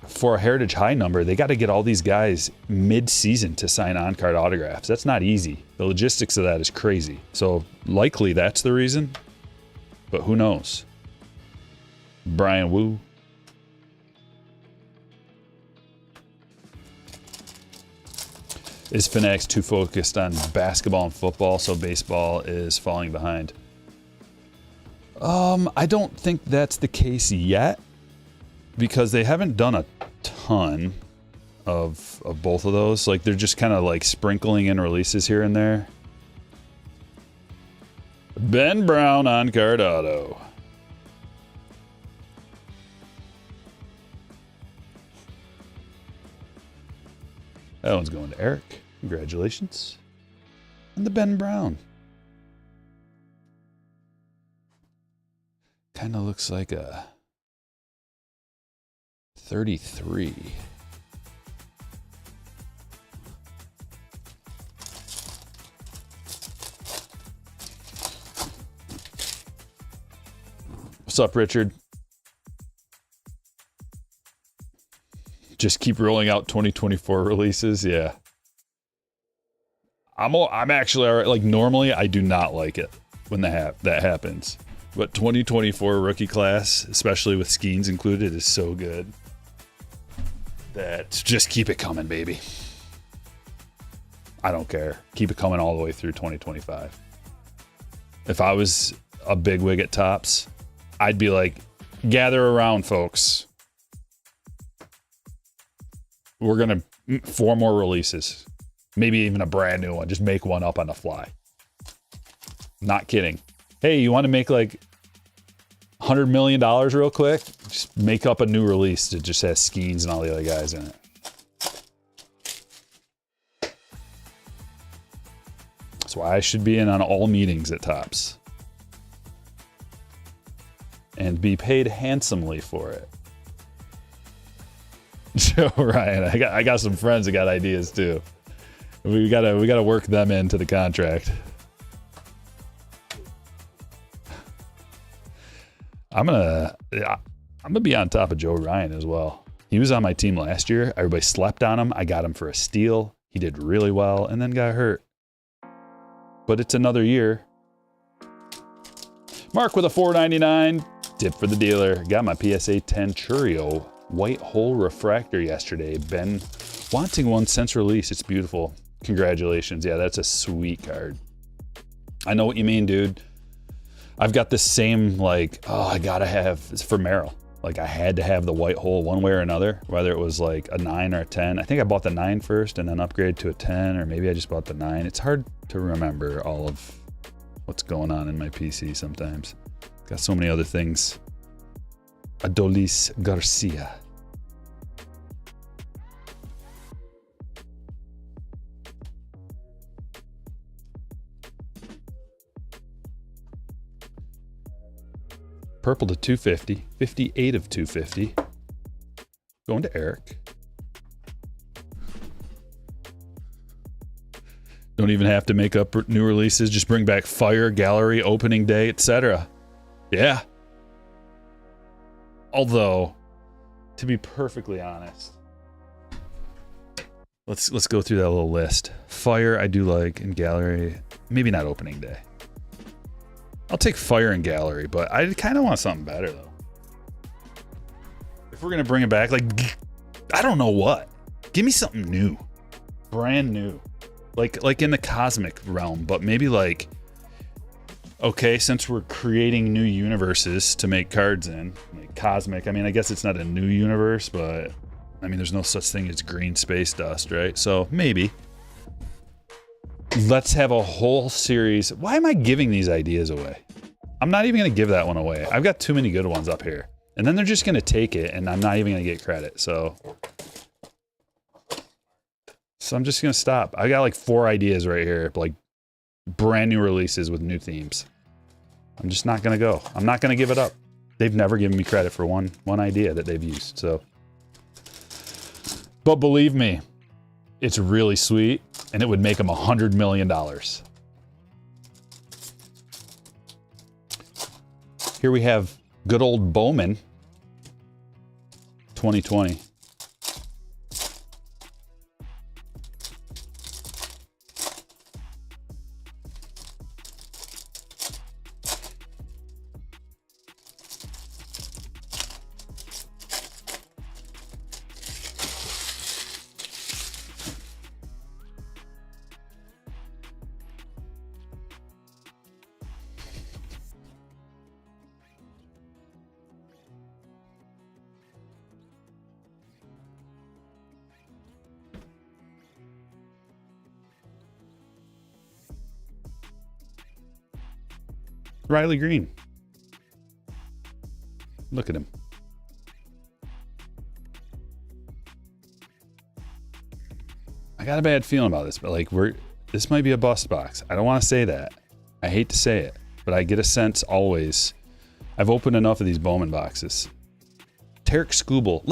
for a Heritage High number, they got to get all these guys mid-season to sign on-card autographs. That's not easy. The logistics of that is crazy. So likely that's the reason, but who knows? Brian Wu. Is Fanatics too focused on basketball and football, so baseball is falling behind? I don't think that's the case yet, because they haven't done a ton of both of those. Like they're just kind of like sprinkling in releases here and there. Ben Brown on card auto. That one's going to Eric. Congratulations. And the Ben Brown. Kind of looks like a 33. What's up, Richard? Just keep rolling out 2024 releases. Yeah. I'm actually all right. Like normally I do not like it when that happens. But 2024 rookie class, especially with Skeens included, is so good that just keep it coming, baby. I don't care. Keep it coming all the way through 2025. If I was a bigwig at Topps, I'd be like, gather around, folks. We're going to 4 more releases. Maybe even a brand new one. Just make one up on the fly. Not kidding. Hey, you want to make like $100 million real quick? Just make up a new release that just has Skeens and all the other guys in it. That's why I should be in on all meetings at Topps. And be paid handsomely for it. So Ryan, I got some friends that got ideas too. We gotta work them into the contract. I'm gonna be on top of Joe Ryan as well. He was on my team last year. Everybody slept on him. I got him for a steal. He did really well and then got hurt. But it's another year. Mark with a $4.99. Tip for the dealer. Got my PSA 10 Churio white hole refractor yesterday. Been wanting one since release. It's beautiful. Congratulations. Yeah, that's a sweet card. I know what you mean, dude. I've got the same, like, oh, I gotta have, it's for Merrill. Like, I had to have the white hole one way or another, whether it was like a 9 or a 10. I think I bought the 9 first and then upgraded to a 10, or maybe I just bought the 9. It's hard to remember all of what's going on in my PC sometimes. Got so many other things. Adolis Garcia. Purple to 250, 58 of 250. Going to Eric. Don't even have to make up new releases. Just bring back Fire, Gallery, Opening Day, etc. Yeah. Although, to be perfectly honest, let's go through that little list. Fire, I do like, and Gallery, maybe not Opening Day. I'll take Fire and Gallery, but I kind of want something better, though. If we're going to bring it back, like, I don't know what. Give me something new. Brand new. Like in the cosmic realm, but maybe like, okay, since we're creating new universes to make cards in, like cosmic, I mean, I guess it's not a new universe, but, I mean, there's no such thing as green space dust, right? So, maybe. Let's have a whole series. Why am I giving these ideas away? I'm not even going to give that one away. I've got too many good ones up here. And then they're just going to take it, and I'm not even going to get credit. So I'm just going to stop. I got like 4 ideas right here, like brand new releases with new themes. I'm just not going to go. I'm not going to give it up. They've never given me credit for one idea that they've used. So, but believe me, it's really sweet, and it would make them $100 million. Here we have good old Bowman, 2020. Riley Green. Look at him. I got a bad feeling about this, but like this might be a bust box. I don't want to say that. I hate to say it, but I get a sense always. I've opened enough of these Bowman boxes. Tarek Skubal.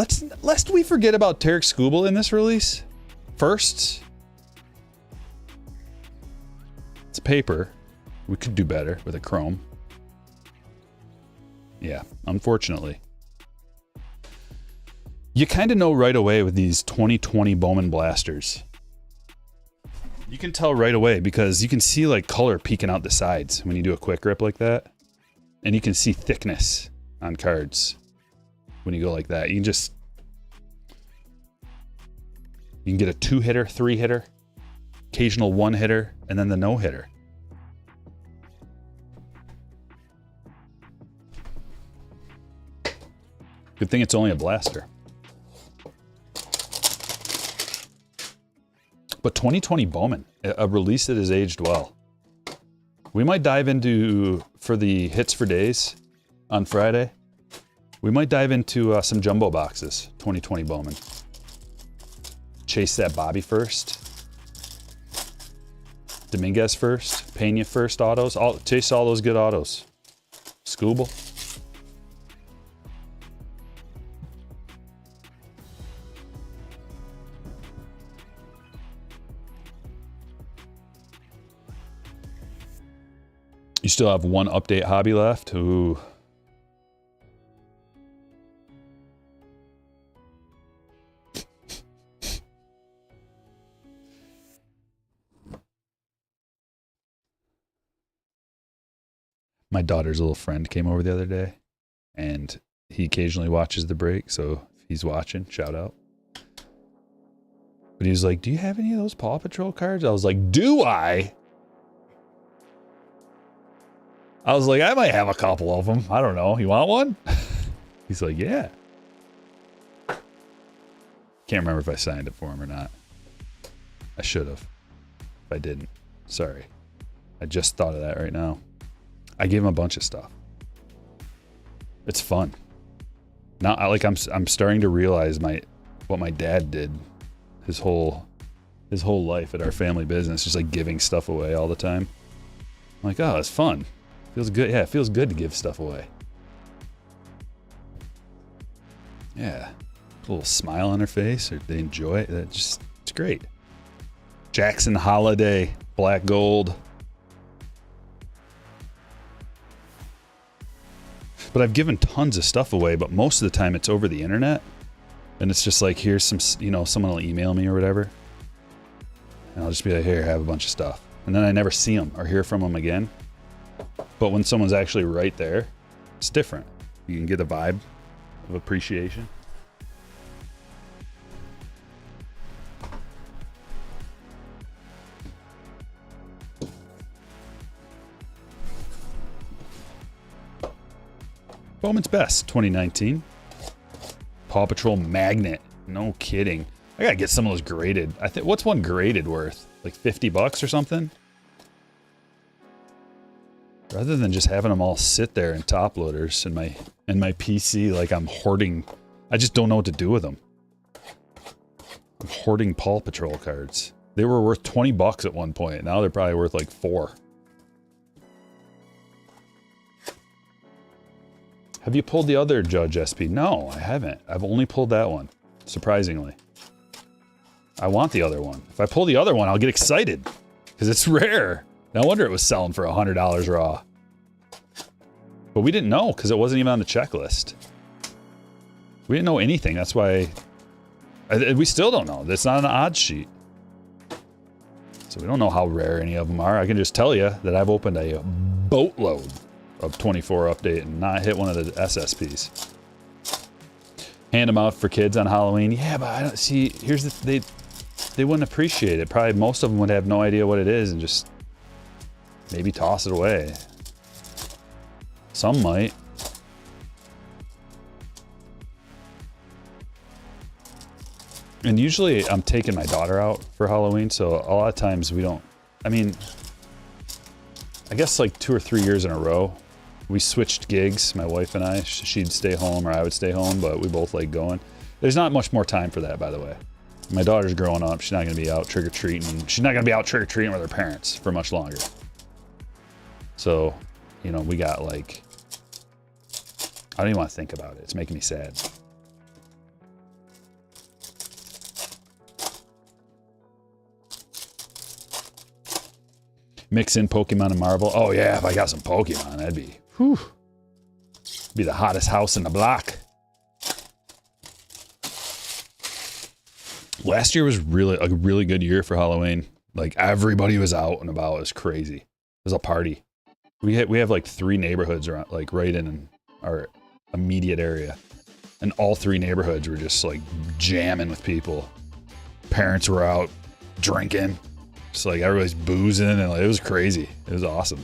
Lest we forget about Tarek Skubal in this release. First, it's paper. We could do better with a chrome. Yeah, unfortunately. You kind of know right away with these 2020 Bowman blasters. You can tell right away because you can see like color peeking out the sides when you do a quick rip like that. And you can see thickness on cards when you go like that. You can get a 2-hitter, 3-hitter, occasional 1-hitter, and then the no-hitter. Good thing it's only a blaster. But 2020 Bowman, a release that has aged well. We might dive into, for the hits for days on Friday, we might dive into some jumbo boxes, 2020 Bowman. Chase that Bobby first. Dominguez first. Pena first autos. Chase all those good autos. Skubal. You still have one update hobby left. Ooh. My daughter's little friend came over the other day, and he occasionally watches the break, so if he's watching, shout out. But he was like, do you have any of those Paw Patrol cards? I was like, do I? I was like, I might have a couple of them. I don't know. You want one? He's like, yeah. Can't remember if I signed it for him or not. I should have. If I didn't. Sorry. I just thought of that right now. I gave him a bunch of stuff. It's fun. Now, like I'm starting to realize what my dad did his whole life at our family business, just like giving stuff away all the time. I'm like, oh, it's fun. Feels good. Yeah, it feels good to give stuff away. Yeah. A little smile on their face, or they enjoy it. It's great. Jackson Holiday, black gold. But I've given tons of stuff away, but most of the time it's over the internet. And it's just like, here's some, someone will email me or whatever. And I'll just be like, here, have a bunch of stuff. And then I never see them or hear from them again. But when someone's actually right there, it's different. You can get a vibe of appreciation. Bowman's Best 2019. Paw Patrol Magnet. No kidding. I gotta get some of those graded. I think, what's one graded worth? Like $50 or something? Rather than just having them all sit there in top loaders in my PC like I'm hoarding. I just don't know what to do with them. I'm hoarding Paw Patrol cards. They were worth $20 at one point. Now they're probably worth like $4. Have you pulled the other Judge SP? No, I haven't. I've only pulled that one, surprisingly. I want the other one. If I pull the other one, I'll get excited, because it's rare. No wonder it was selling for $100 raw. But we didn't know, because it wasn't even on the checklist. We didn't know anything. That's why... we still don't know. It's not an odds sheet. So we don't know how rare any of them are. I can just tell you that I've opened a boatload of 24 update and not hit one of the SSPs. Hand them out for kids on Halloween. Yeah, but I don't see. Here's the they wouldn't appreciate it. Probably most of them would have no idea what it is and just maybe toss it away. Some might. And usually I'm taking my daughter out for Halloween, so a lot of times we don't. I mean, I guess like 2 or 3 years in a row. We switched gigs, my wife and I. She'd stay home or I would stay home, but we both like going. There's not much more time for that, by the way. My daughter's growing up. She's not going to be out trick-or-treating. She's not going to be out trick-or-treating with her parents for much longer. So, we got like... I don't even want to think about it. It's making me sad. Mix in Pokemon and Marvel. Oh yeah, if I got some Pokemon, that'd be... Whew. Be the hottest house in the block. Last year was really a really good year for Halloween. Like everybody was out and about. It was crazy. It was a party. We have like 3 neighborhoods around, like right in our immediate area, and all 3 neighborhoods were just like jamming with people. Parents were out drinking. Just like everybody's boozing, and like, it was crazy. It was awesome.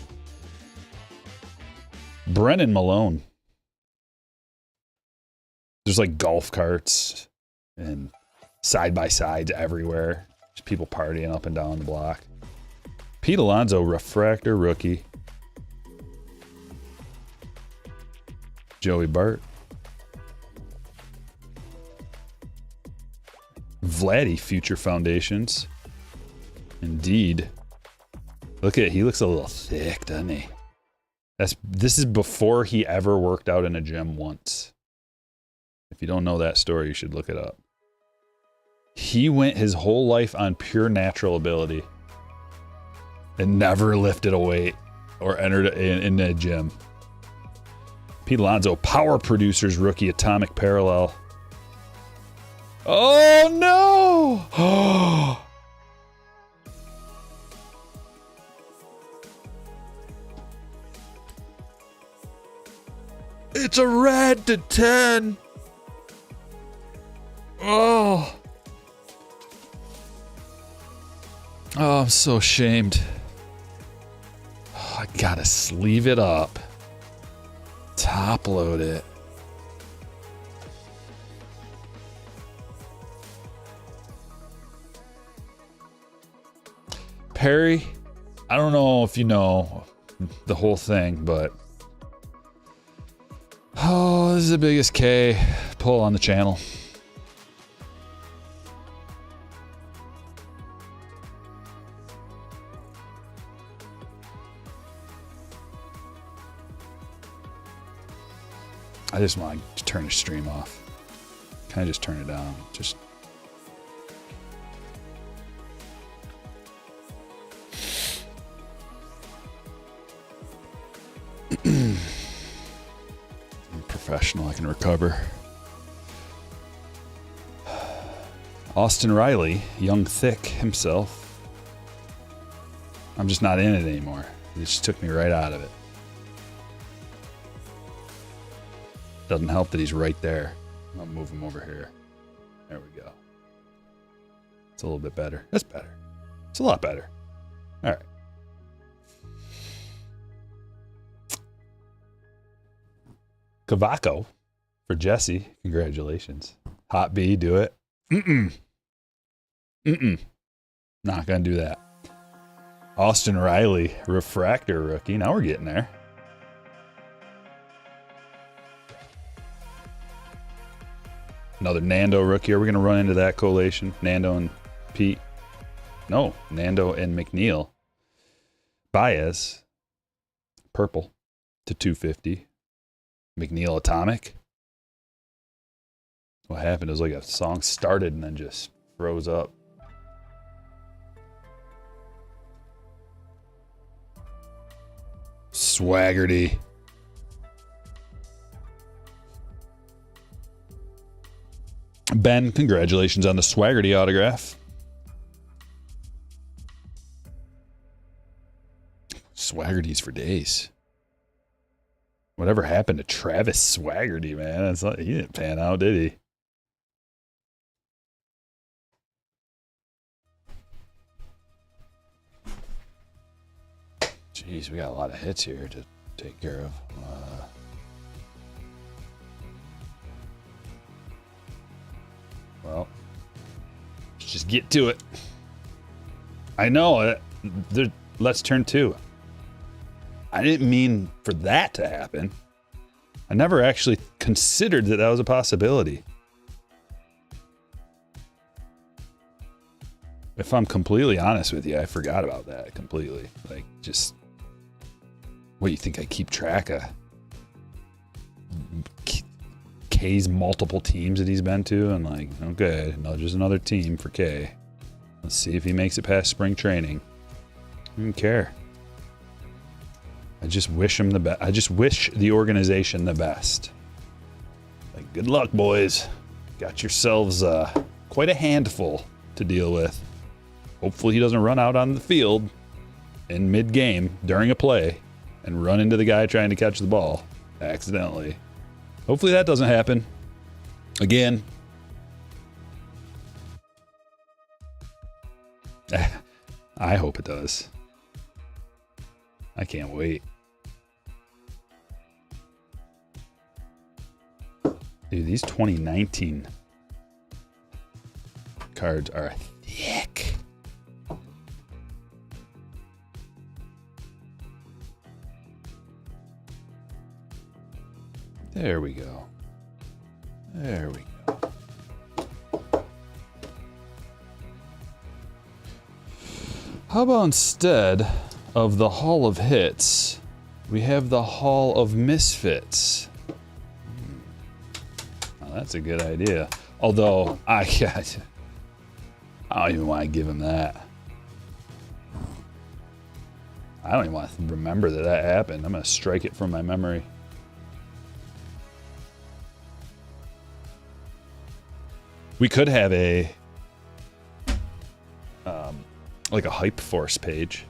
Brennan Malone. There's like golf carts and side-by-sides everywhere. Just people partying up and down the block. Pete Alonso, refractor rookie. Joey Bart. Vladdy, Future Foundations. Indeed. He looks a little thick, doesn't he? This is before he ever worked out in a gym once. If you don't know that story, you should look it up. He went his whole life on pure natural ability and never lifted a weight or entered in a gym. Pete Alonso, Power Producers rookie, Atomic Parallel. Oh no! It's a red to 10. Oh. Oh, I'm so ashamed. Oh, I gotta sleeve it up. Top load it. Perry, I don't know if you know the whole thing, but oh, this is the biggest K pull on the channel. I just want to turn the stream off. Can I just turn it down? Just I'm professional, I can recover. Austin Riley, young thick himself. I'm just not in it anymore. It just took me right out of it. Doesn't help that he's right there. I'll move him over here. There we go. It's a little bit better. That's better. It's a lot better. All right. Cavaco for Jesse. Congratulations. Hot B, do it. Not gonna do that. Austin Riley, refractor rookie. Now we're getting there. Another Nando rookie. Are we gonna run into that collation? Nando and Pete? No, Nando and McNeil. Baez, purple to 250. McNeil Atomic. What happened? It was like a song started and then just froze up. Swaggerty. Ben, congratulations on the Swaggerty autograph. Swaggerty's for days. Whatever happened to Travis Swaggerty, man? It's like, he didn't pan out, did he? Jeez, we got a lot of hits here to take care of. Well, let's just get to it. I know. Let's turn 2. I didn't mean for that to happen. I never actually considered that was a possibility. If I'm completely honest with you, I forgot about that completely. Like, just, what, you think I keep track of K's multiple teams that he's been to? And like, okay, no, just another team for K. Let's see if he makes it past spring training. I don't care. I just wish him the best. I just wish the organization the best. Like, good luck, boys. Got yourselves quite a handful to deal with. Hopefully he doesn't run out on the field in mid-game during a play and run into the guy trying to catch the ball accidentally. Hopefully that doesn't happen. Again. I hope it does. I can't wait. Dude, these 2019 cards are thick. There we go. There we go. How about instead of the Hall of Hits, we have the Hall of Misfits? Well, that's a good idea. Although, I don't even want to give him that. I don't even want to remember that happened. I'm going to strike it from my memory. We could have a like a Hype Force page,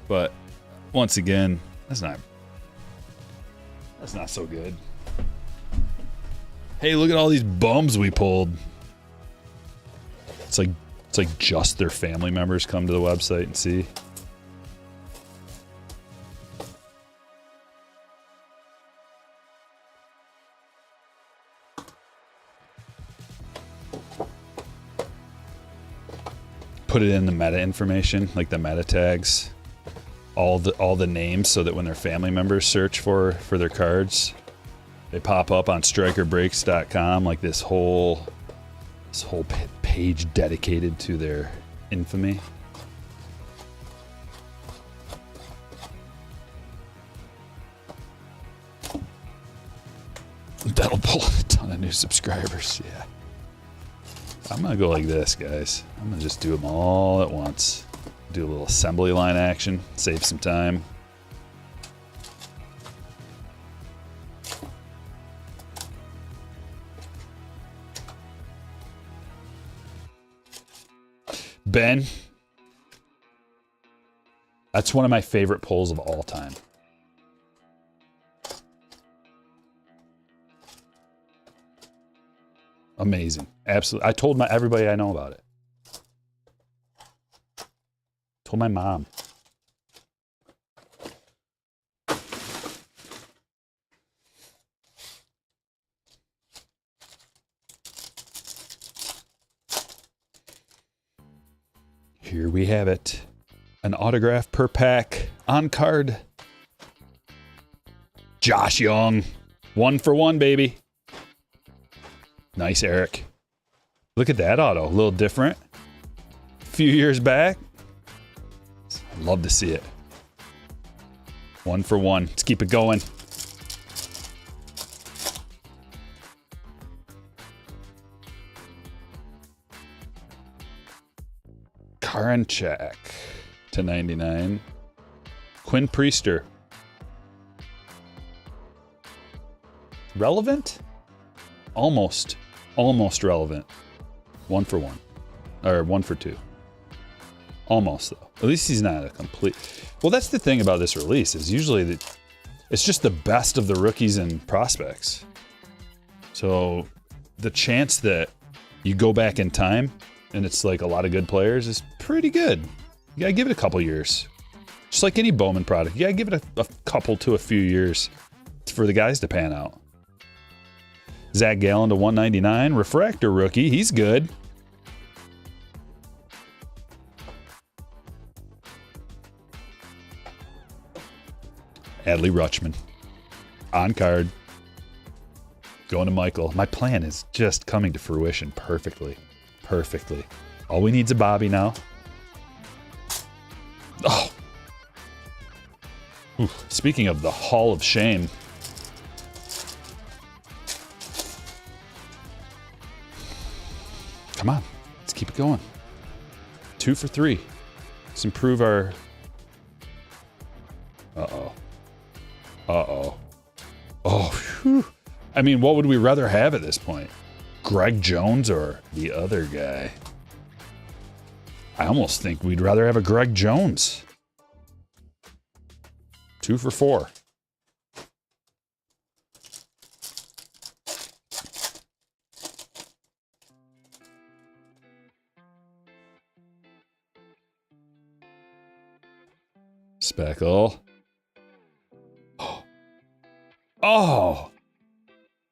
but once again, that's not so good. Hey, look at all these bums we pulled. It's It's like just their family members come to the website and see. Put it in the meta information, like the meta tags, all the names, so that when their family members search for their cards, they pop up on StrykerBreaks.com, like this whole page dedicated to their infamy. That'll pull a ton of new subscribers, yeah. I'm gonna go like this, guys. I'm gonna just do them all at once. Do a little assembly line action, save some time. Ben, that's one of my favorite pulls of all time. Amazing. Absolutely. I told everybody I know about it. Told my mom. Here we have it. An autograph per pack on card. Josh Young. 1 for 1, baby. Nice, Eric. Look at that auto. A little different. A few years back. I'd love to see it. 1 for 1. Let's keep it going. Karinchak to 99. Quinn Priester. Relevant? Almost relevant. 1 for 1. Or 1 for 2. Almost, though. At least he's not a complete... Well, that's the thing about this release, is usually it's just the best of the rookies and prospects. So the chance that you go back in time and it's like a lot of good players is pretty good. You gotta give it a couple years. Just like any Bowman product, you gotta give it a couple to a few years for the guys to pan out. Zach Gallen to 199. Refractor rookie. He's good. Adley Rutschman. On card. Going to Michael. My plan is just coming to fruition perfectly. Perfectly. All we need is a Bobby now. Oh. Ooh. Speaking of the Hall of Shame. Come on, let's keep it going. 2 for 3. Let's improve our... Uh-oh. Uh-oh. Oh, whew. I mean, what would we rather have at this point? Greg Jones or the other guy? I almost think we'd rather have a Greg Jones. 2 for 4. Speckle. Oh.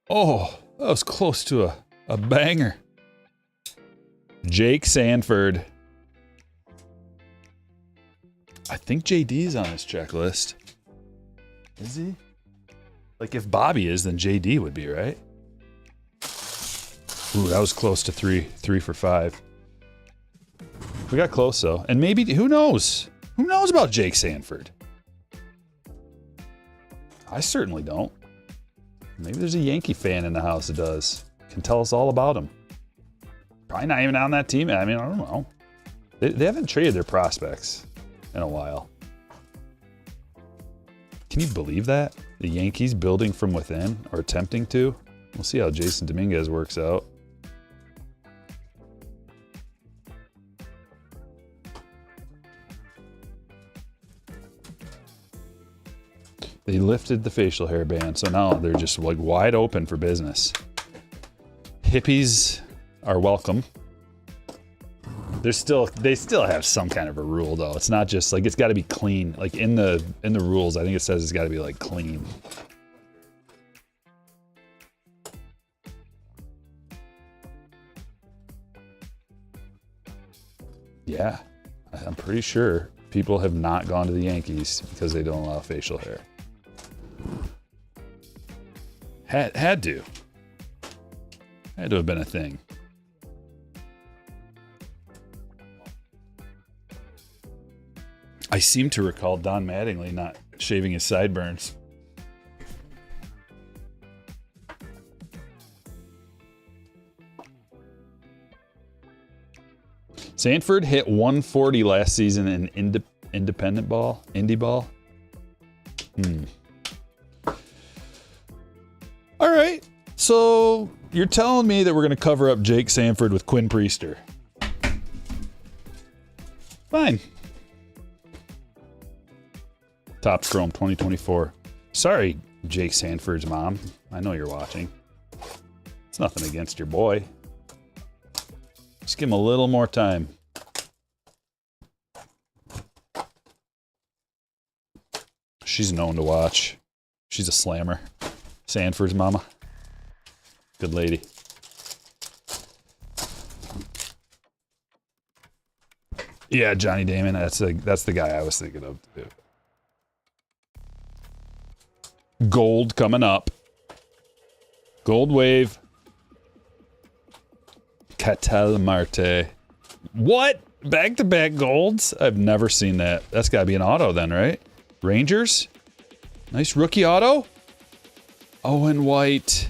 Oh, that was close to a banger. Jake Sanford. I think JD's on this checklist. Is he? Like if Bobby is, then JD would be, right? Ooh, that was close to 3 for 5. We got close though. And maybe, who knows? Who knows about Jake Sanford? I certainly don't. Maybe there's a Yankee fan in the house that does. Can tell us all about him. Probably not even on that team. I mean, I don't know. They haven't traded their prospects in a while. Can you believe that? The Yankees building from within, or attempting to? We'll see how Jason Dominguez works out. They lifted the facial hair ban, so now they're just like wide open for business. Hippies are welcome. they still have some kind of a rule though. It's not just like it's got to be clean. Like in the rules, I think it says it's got to be like clean. Yeah, I'm pretty sure people have not gone to the Yankees because they don't allow facial hair. Had to have been a thing. I seem to recall Don Mattingly not shaving his sideburns. Sanford hit 140 last season in independent ball, indie ball. All right, so you're telling me that we're going to cover up Jake Sanford with Quinn Priester. Fine. Top Chrome 2024. Sorry, Jake Sanford's mom. I know you're watching. It's nothing against your boy. Just give him a little more time. She's known to watch. She's a slammer. Sanford's mama. Good lady. Yeah, Johnny Damon. That's the guy I was thinking of too. Gold coming up. Gold wave. Cattell Marte. What? Back-to-back golds? I've never seen that. That's got to be an auto then, right? Rangers? Nice rookie auto. Owen White.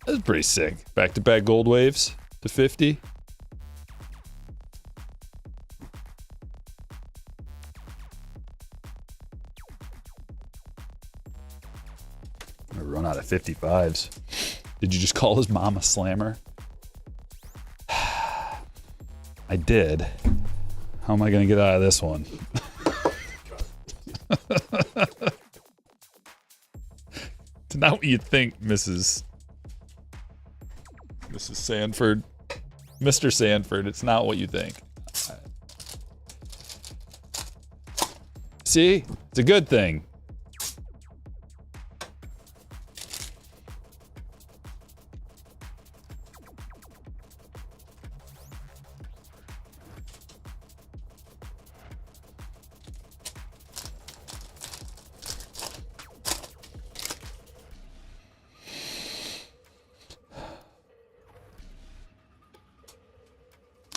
That's pretty sick. Back-to-back gold waves to 50. Run out of 55s. Did you just call his mom a slammer? I did. How am I going to get out of this one? It's not what you'd think, Mrs. Sanford. Mr. Sanford, it's not what you think. See? It's a good thing.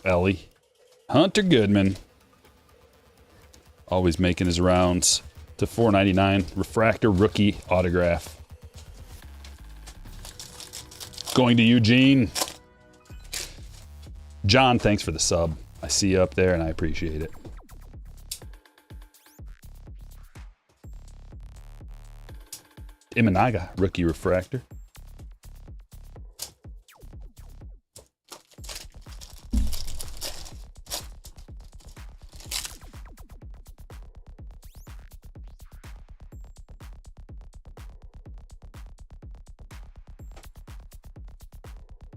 Ellie. Hunter Goodman. Always making his rounds to 499. Refractor rookie autograph. Going to Eugene. John, thanks for the sub. I see you up there and I appreciate it. Imanaga, rookie refractor.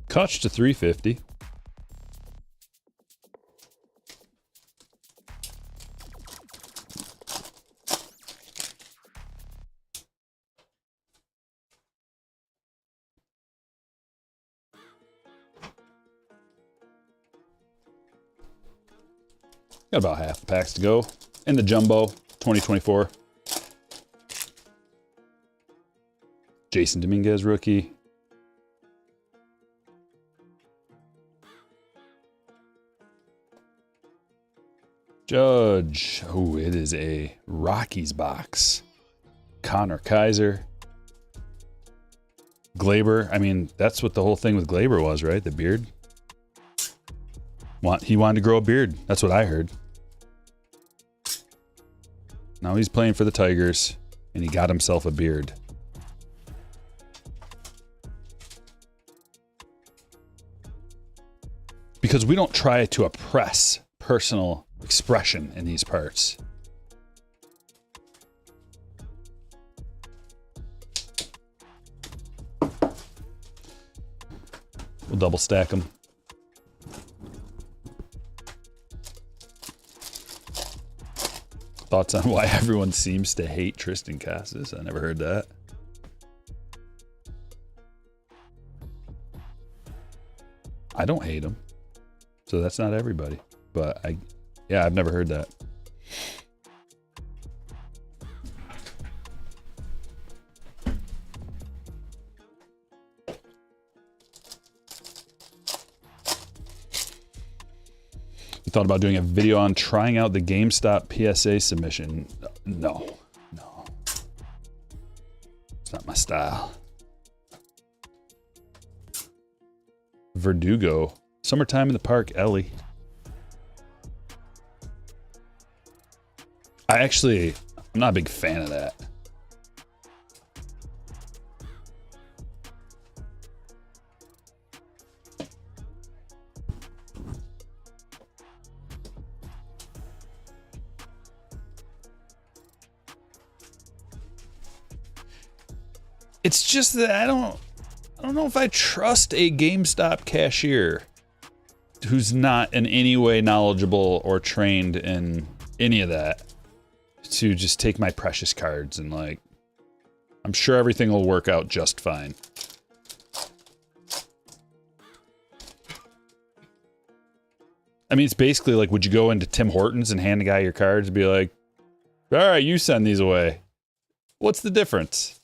Kutch to 350. Got about half the packs to go. In the Jumbo 2024. Jason Dominguez rookie. Judge. Oh, it is a Rockies box. Connor Kaiser. Glaber. I mean, that's what the whole thing with Glaber was, right? The beard. He wanted to grow a beard. That's what I heard. Now he's playing for the Tigers, and he got himself a beard. Because we don't try to oppress personal expression in these parts. We'll double stack them. Thoughts on why everyone seems to hate Tristan Casas? I never heard that. I don't hate him. So that's not everybody. But yeah, I've never heard that. You thought about doing a video on trying out the GameStop PSA submission? No. It's not my style. Verdugo. Summertime in the park, Ellie. I'm not a big fan of that. It's just that I don't know if I trust a GameStop cashier who's not in any way knowledgeable or trained in any of that to just take my precious cards and like, I'm sure everything will work out just fine. I mean, it's basically like, would you go into Tim Hortons and hand the guy your cards and be like, all right, you send these away. What's the difference?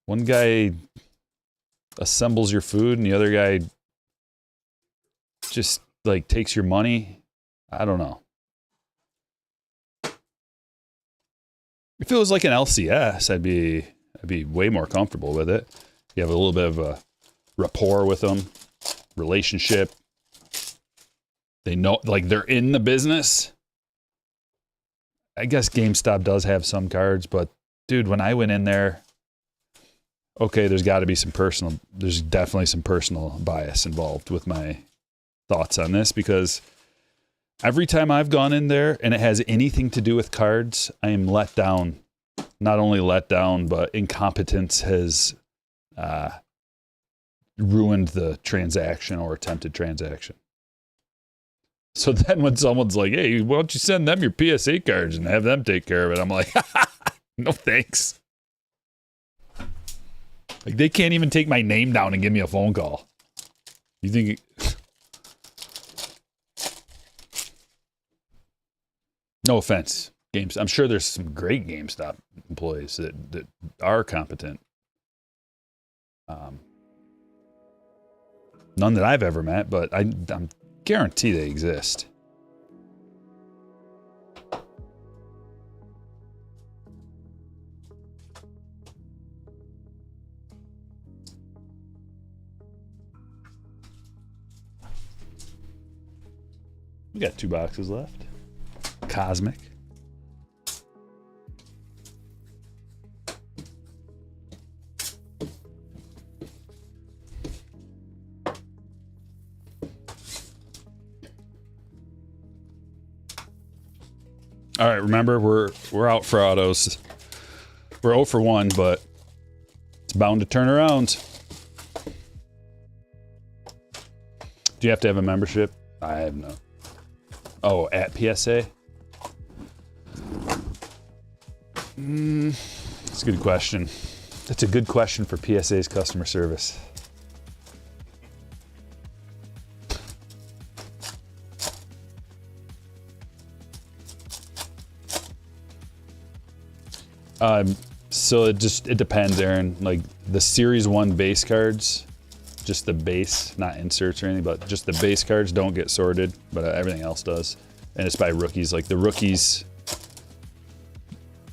One guy assembles your food and the other guy just like takes your money. I don't know. If it was like an LCS, I'd be way more comfortable with it. You have a little bit of a rapport with them, relationship. They know, like, they're in the business. I guess GameStop does have some cards, but dude, when I went in there, okay, there's definitely some personal bias involved with my thoughts on this, because every time I've gone in there and it has anything to do with cards, I am let down. Not only let down, but incompetence has ruined the transaction or attempted transaction. So then when someone's like, hey, why don't you send them your PSA cards and have them take care of it? I'm like, no thanks. Like, they can't even take my name down and give me a phone call. You think... No offense, games. I'm sure there's some great GameStop employees that are competent. None that I've ever met, but I'm guarantee they exist. We got 2 boxes left. Cosmic. All right, remember, we're out for autos. We're 0 for 1, but it's bound to turn around. Do you have to have a membership? I have no. Oh, at PSA? That's a good question. That's a good question for PSA's customer service. So it depends, Aaron. Like the Series 1 base cards, just the base, not inserts or anything, but just the base cards don't get sorted, but everything else does. And it's by rookies. Like the rookies,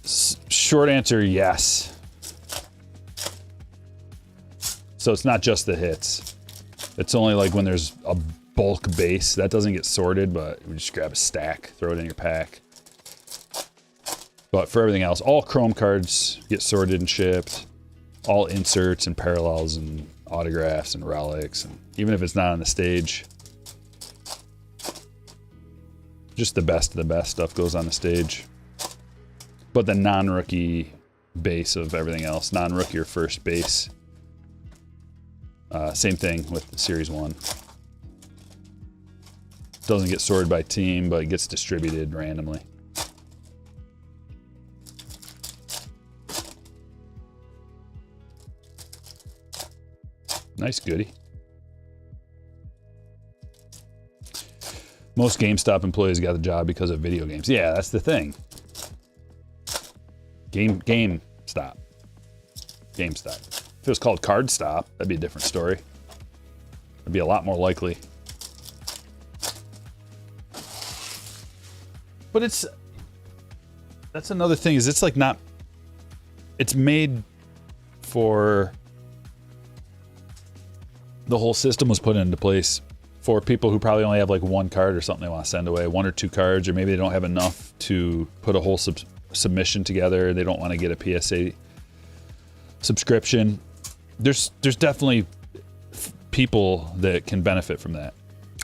short answer, yes. So it's not just the hits. It's only like when there's a bulk base that doesn't get sorted, but you just grab a stack, throw it in your pack. But for everything else, all Chrome cards get sorted and shipped. All inserts and parallels and autographs and relics, and even if it's not on the stage, just the best of the best stuff goes on the stage. But the non-rookie base of everything else, non-rookie or first base, Same thing with the Series 1. Doesn't get sorted by team, but it gets distributed randomly. Nice goodie. Most GameStop employees got the job because of video games. Yeah, that's the thing. GameStop. GameStop. If it was called CardStop, that'd be a different story. It'd be a lot more likely. But that's another thing, is it's like not, it's made for, the whole system was put into place for people who probably only have like one card or something they want to send away, 1 or 2 cards, or maybe they don't have enough to put a whole submission together. They don't want to get a PSA subscription. There's definitely people that can benefit from that.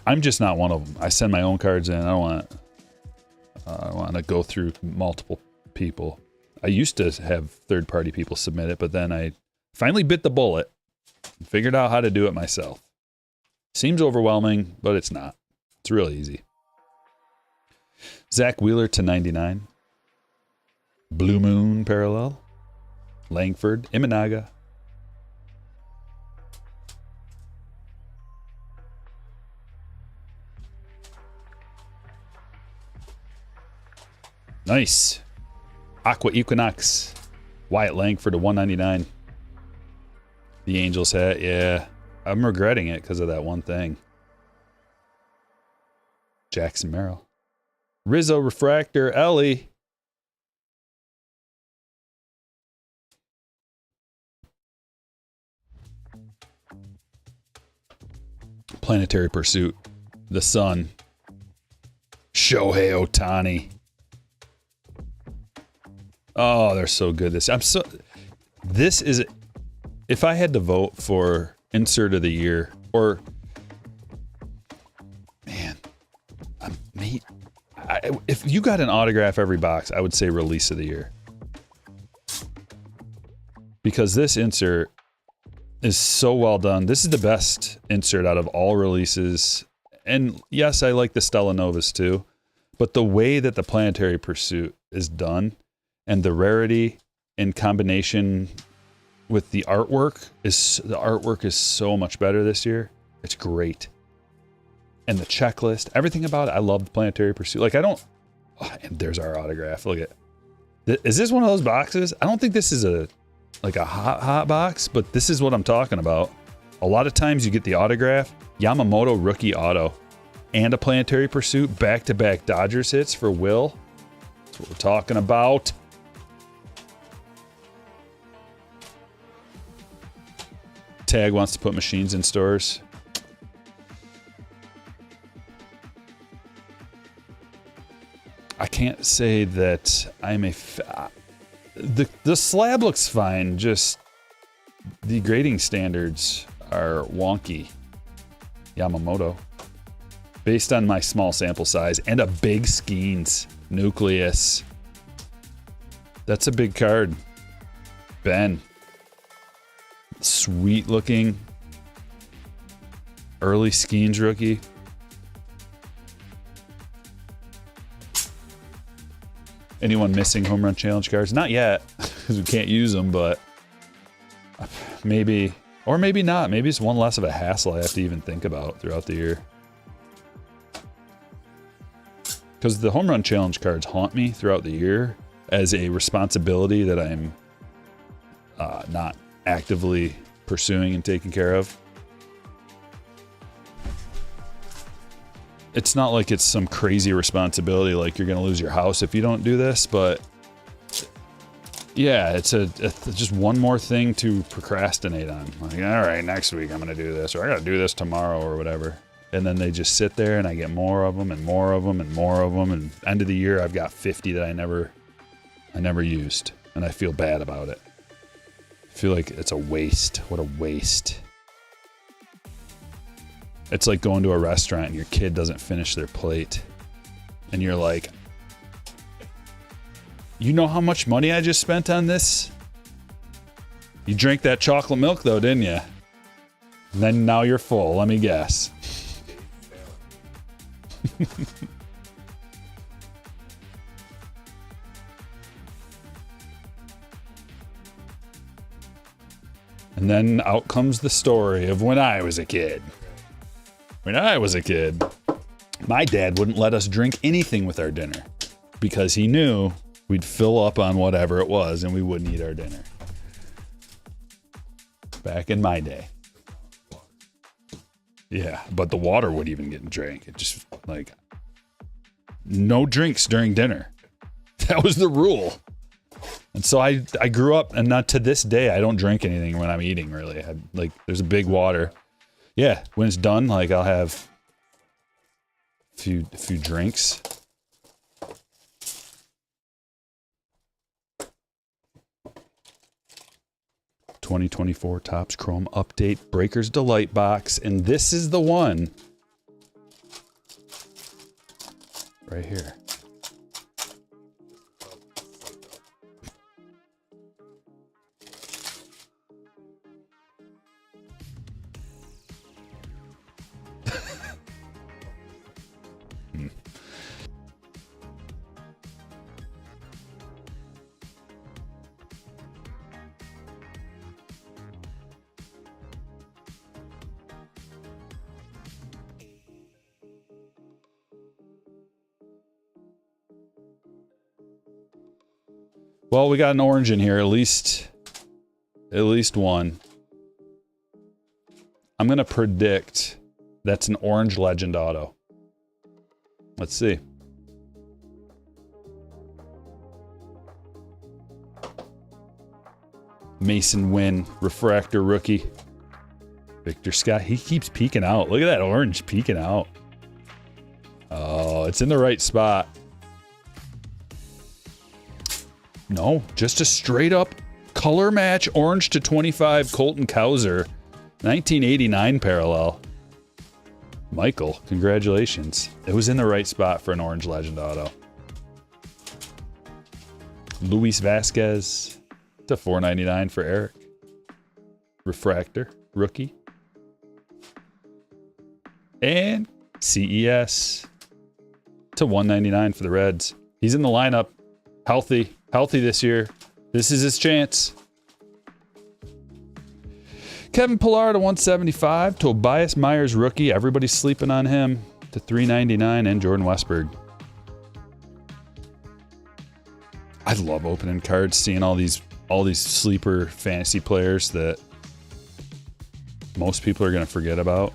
I'm just not one of them. I send my own cards in. I don't want to go through multiple people. I used to have third-party people submit it, but then I finally bit the bullet and figured out how to do it myself. Seems overwhelming, but it's not. It's real easy. Zach Wheeler to 99. Blue Moon parallel. Langford, Imanaga. Nice. Aqua Equinox. Wyatt Langford to 199. The Angels hat, yeah. I'm regretting it because of that one thing. Jackson Merrill. Rizzo Refractor, Ellie. Planetary Pursuit. The Sun. Shohei Ohtani. Oh, they're so good. This is, if I had to vote for insert of the year, or man, if you got an autograph every box, I would say release of the year, because this insert is so well done. This is the best insert out of all releases, and yes, I like the Stella Novas too, but the way that the Planetary Pursuit is done and the rarity in combination with the artwork is so much better this year. It's great. And the checklist, everything about it, I love the Planetary Pursuit. Like, and there's our autograph. Look at, is this one of those boxes? I don't think this is a hot box, but this is what I'm talking about. A lot of times you get the autograph, Yamamoto rookie auto, and a Planetary Pursuit, back-to-back Dodgers hits for Will. That's what we're talking about. Tag wants to put machines in stores. I can't say that I'm a the slab looks fine, just the grading standards are wonky. Yamamoto. Based on my small sample size and a big Skeens nucleus. That's a big card. Ben. Sweet looking early Skeens rookie. Anyone missing home run challenge cards? Not yet, because we can't use them, but maybe, or maybe not. Maybe it's one less of a hassle I have to even think about throughout the year. Because the home run challenge cards haunt me throughout the year as a responsibility that I'm not actively pursuing and taking care of. It's not like it's some crazy responsibility like you're gonna lose your house if you don't do this, but yeah, it's just one more thing to procrastinate on. Like, all right, next week I'm gonna do this, or I gotta do this tomorrow, or whatever. And then they just sit there, and I get more of them, and more of them, and more of them, and end of the year I've got 50 that I never used, and I feel bad about it. I feel like it's a waste. What a waste. It's like going to a restaurant and your kid doesn't finish their plate. And you're like, you know how much money I just spent on this? You drank that chocolate milk though, didn't you? And then now you're full, let me guess. And then out comes the story of when I was a kid. When I was a kid, my dad wouldn't let us drink anything with our dinner because he knew we'd fill up on whatever it was and we wouldn't eat our dinner. Back in my day. Yeah, but the water would even get drank. It just, like, no drinks during dinner. That was the rule. And so I grew up, and not to this day, I don't drink anything when I'm eating, really. Like, there's a big water. Yeah, when it's done, like, I'll have a few drinks. ...2024 Topps Chrome Update Breakers Delight Box, and this is the one right here. Well, we got an orange in here, at least one. I'm gonna predict that's an orange legend auto. Let's see. Mason Wynn, refractor rookie. Victor Scott, he keeps peeking out. Look at that orange peeking out. Oh, it's in the right spot. No, just a straight up color match orange to 25 Colton Cowser, 1989 parallel. Michael, congratulations. It was in the right spot for an orange legend auto. Luis Vasquez to 499 for Eric. Refractor, rookie. And CES to 199 for the Reds. He's in the lineup, healthy this year. This is his chance. Kevin Pillar to 175. Tobias Myers rookie. Everybody's sleeping on him to 399, and Jordan Westberg. I love opening cards, seeing all these sleeper fantasy players that most people are going to forget about.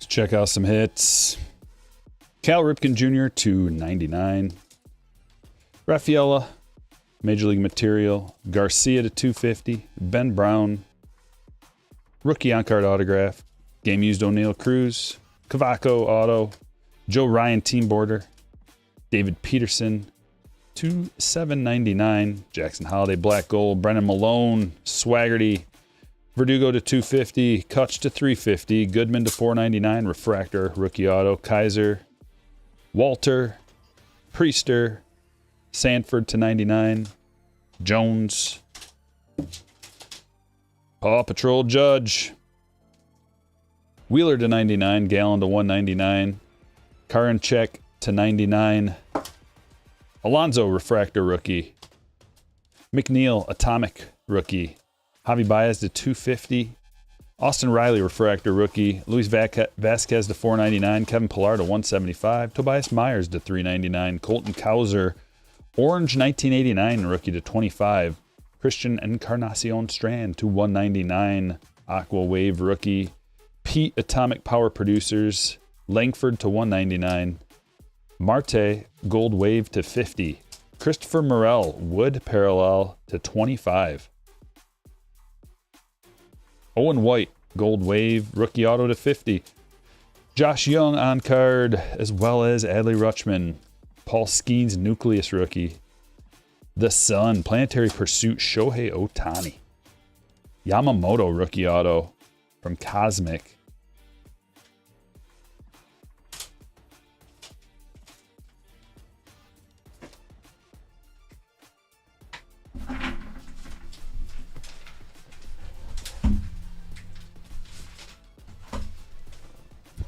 Check out some hits. Cal Ripken Jr. to 99. Rafaela Major League Material, Garcia to 250, Ben Brown, rookie on-card autograph, game used O'Neal Cruz, Cavaco auto, Joe Ryan team border, David Peterson to 799, Jackson Holiday black gold, Brennan Malone, Swaggerty, Verdugo to 250, Kutch to 350, Goodman to 499, refractor, rookie auto, Kaiser, Walter, Priester, Sanford to 99, Jones, Paw Patrol Judge, Wheeler to 99, Gallon to 199, Karinchak to 99, Alonso refractor rookie, McNeil atomic rookie, Javi Baez to 250, Austin Riley refractor rookie, Luis Vasquez to 499, Kevin Pillar to 175, Tobias Myers to 399, Colton Cowser, Orange 1989 rookie to 25, Christian Encarnacion Strand to 199, Aqua Wave rookie, Pete Atomic Power Producers, Langford to 199, Marte Gold Wave to 50, Christopher Morel Wood Parallel to 25, Owen White Gold Wave Rookie Auto to 50, Josh Young on card, as well as Adley Rutschman, Paul Skeens Nucleus rookie, The Sun Planetary Pursuit Shohei Ohtani, Yamamoto rookie auto from Cosmic,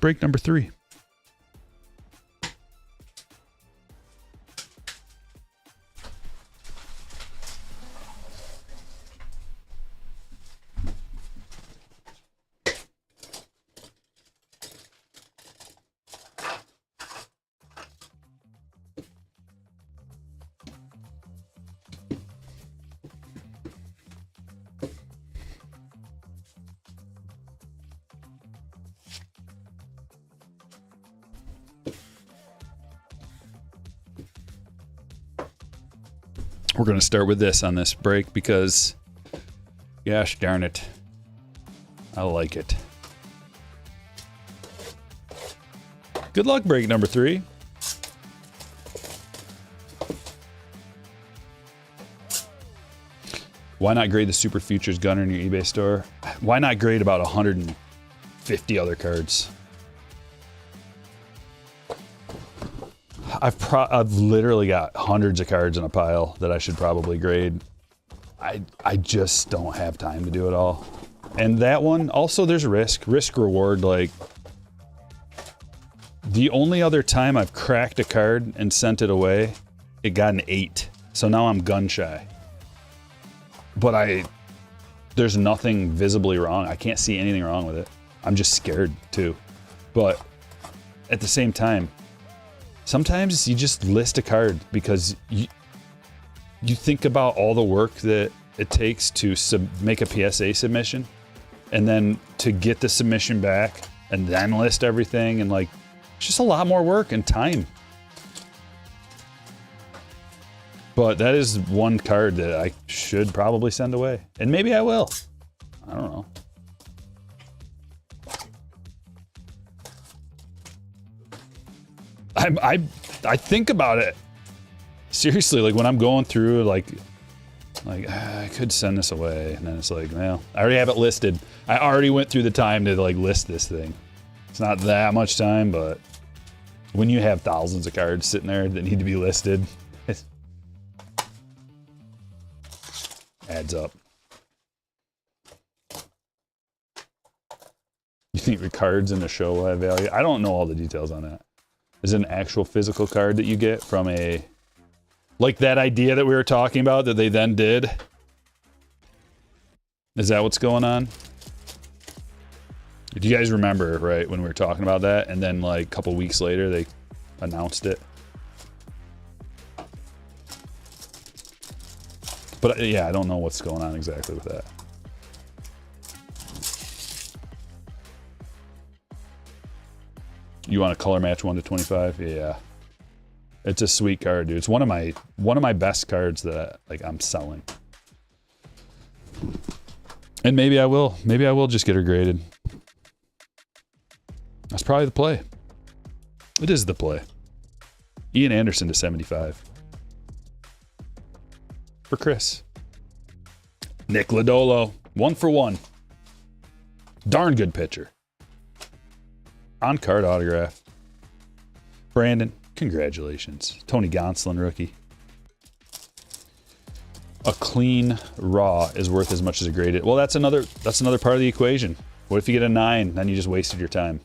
break number 3. We're going to start with this on this break because, gosh darn it, I like it. Good luck, break number 3. Why not grade the Super Futures Gunner in your eBay store? Why not grade about 150 other cards? I've literally got hundreds of cards in a pile that I should probably grade. I just don't have time to do it all. And that one, also there's risk reward. Like, the only other time I've cracked a card and sent it away, it got an 8. So now I'm gun shy. But there's nothing visibly wrong. I can't see anything wrong with it. I'm just scared too. But at the same time, sometimes you just list a card because you think about all the work that it takes to make a PSA submission, and then to get the submission back and then list everything, and like, it's just a lot more work and time. But that is one card that I should probably send away, and maybe I will. I don't know. I think about it seriously, like when I'm going through, like I could send this away, and then it's like, well, I already have it listed. I already went through the time to like list this thing. It's not that much time, but when you have thousands of cards sitting there that need to be listed, it adds up. You think the cards in the show will have value? I don't know all the details on that. Is it an actual physical card that you get from a, like that idea that we were talking about that they then did? Is that what's going on? Do you guys remember, right, when we were talking about that, and then like a couple weeks later they announced it? But yeah, I don't know what's going on exactly with that. You want a color match 1 to 25? Yeah. It's a sweet card, dude. It's one of my best cards that I'm selling. And maybe I will just get her graded. That's probably the play. It is the play. Ian Anderson to 75. For Chris. Nick Lodolo, 1 for 1. Darn good pitcher. On card autograph. Brandon, congratulations. Tony Gonsolin, rookie. A clean raw is worth as much as a graded. Well, that's another part of the equation. What if you get a 9, then you just wasted your time?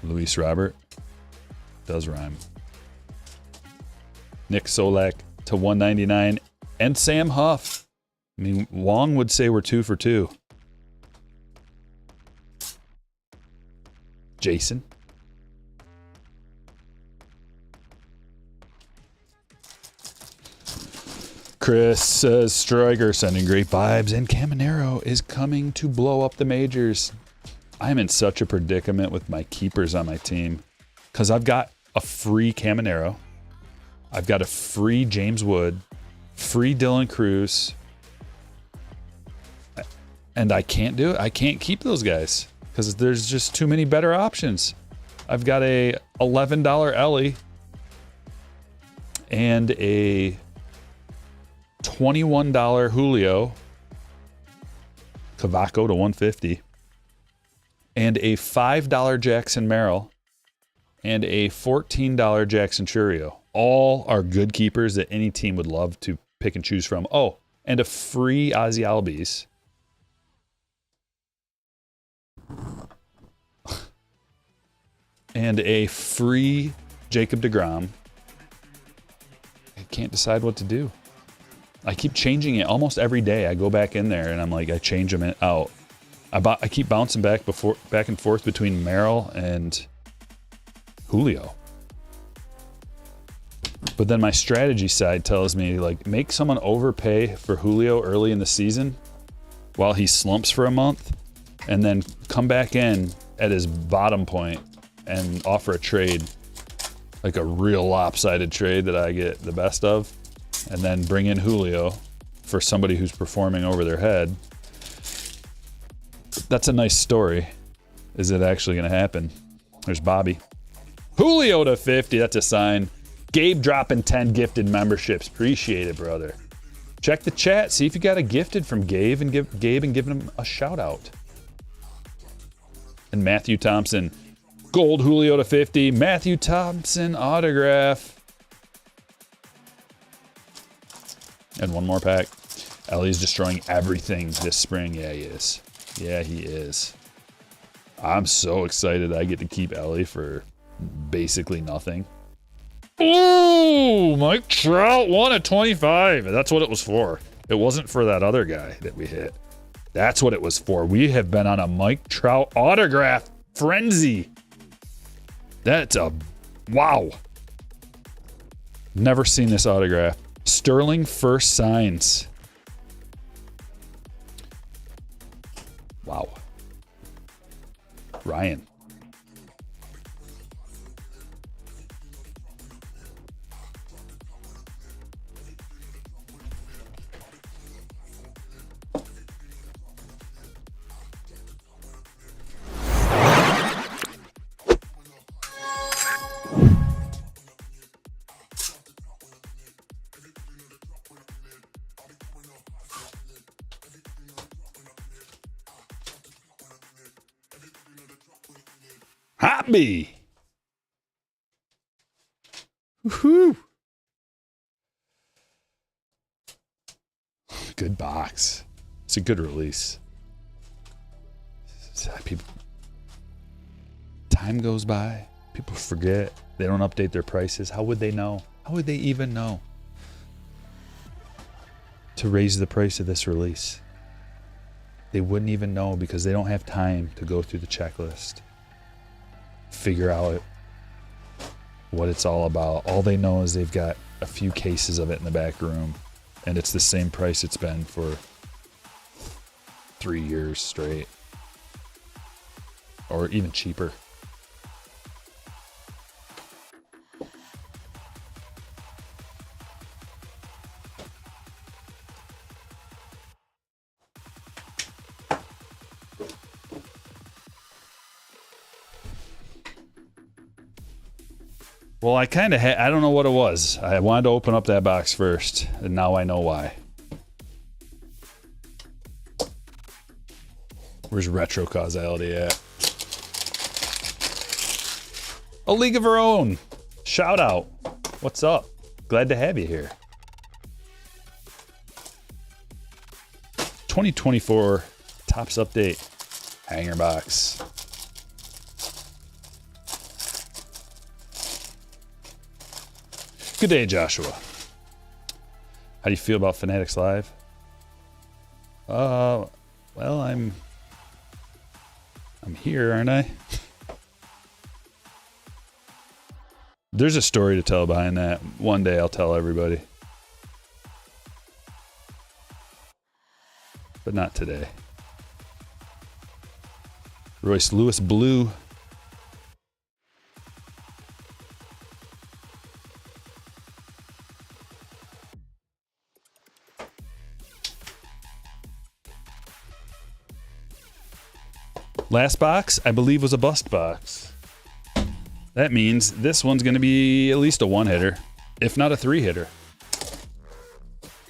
Luis Robert. Does rhyme. Nick Solak to 199. And Sam Huff. I mean, Wong would say we're 2 for 2. Jason. Chris says Stryker sending great vibes, and Caminero is coming to blow up the majors. I'm in such a predicament with my keepers on my team because I've got a free Caminero. I've got a free James Wood, free Dylan Cruz, and I can't do it. I can't keep those guys because there's just too many better options. I've got a $11 Ellie and a $21 Julio, Cavaco to 150, and a $5 Jackson Merrill, and a $14 Jackson Churio. All are good keepers that any team would love to pick and choose from. Oh, and a free Ozzy Albies. And a free Jacob deGrom. I can't decide what to do. I keep changing it almost every day. I go back in there and I'm like, I change them out. I keep bouncing back and forth between Merrill and Julio. But then my strategy side tells me, like, make someone overpay for Julio early in the season while he slumps for a month, and then come back in at his bottom point and offer a trade, like a real lopsided trade that I get the best of, and then bring in Julio for somebody who's performing over their head. That's a nice story. Is it actually going to happen? There's Bobby. Julio to 50. That's a sign. Gabe dropping 10 gifted memberships. Appreciate it, brother. Check the chat. See if you got a gifted from Gabe and give him a shout out. And Matthew Thompson. Gold Julio to 50. Matthew Thompson autograph. And one more pack. Ellie's destroying everything this spring. Yeah, he is. Yeah, he is. I'm so excited I get to keep Ellie for basically nothing. Ooh, Mike Trout, 1 of 25. That's what it was for. It wasn't for that other guy that we hit. That's what it was for. We have been on a Mike Trout autograph frenzy. That's a wow. Never seen this autograph. Sterling first signs. Wow. Ryan. Happy. Woohoo. Good box. It's a good release. People, time goes by. People forget. They don't update their prices. How would they know? How would they even know to raise the price of this release? They wouldn't even know because they don't have time to go through the checklist, figure out what it's all about. All they know is they've got a few cases of it in the back room, and it's the same price it's been for 3 years straight, or even cheaper. Well, I kind of I don't know what it was. I wanted to open up that box first, and now I know why. Where's retro causality at? A League of Our Own. Shout out. What's up? Glad to have you here. 2024 Topps Update hanger box. Good day, Joshua. How do you feel about Fanatics Live? Well, I'm here, aren't I? There's a story to tell behind that. One day I'll tell everybody. But not today. Royce Lewis Blue. Last box, I believe, was a bust box. That means this one's going to be at least a one-hitter, if not a three-hitter.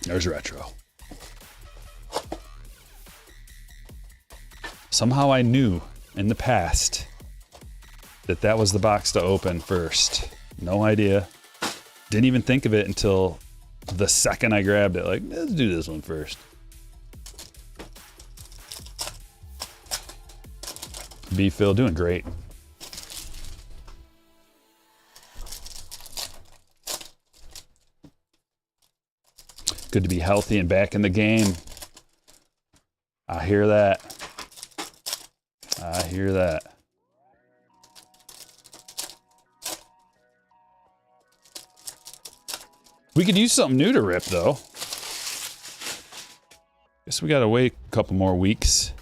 There's retro. Somehow I knew in the past that that was the box to open first. No idea. Didn't even think of it until the second I grabbed it. Like, let's do this one first. B Phil doing great. Good to be healthy and back in the game. I hear that. I hear that. We could use something new to rip, though. Guess we gotta wait a couple more weeks.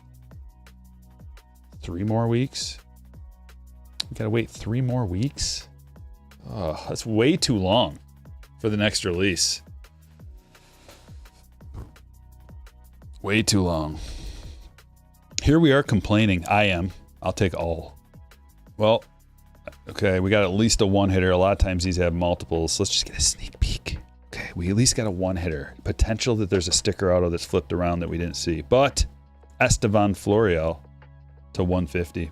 3 more weeks? We gotta wait 3 more weeks? Oh, that's way too long for the next release. Way too long. Here we are complaining. I am. I'll take all. Well, okay, we got at least a one-hitter. A lot of times these have multiples. So let's just get a sneak peek. Okay, we at least got a one-hitter. Potential that there's a sticker auto that's flipped around that we didn't see. But Estevan Florial to 150.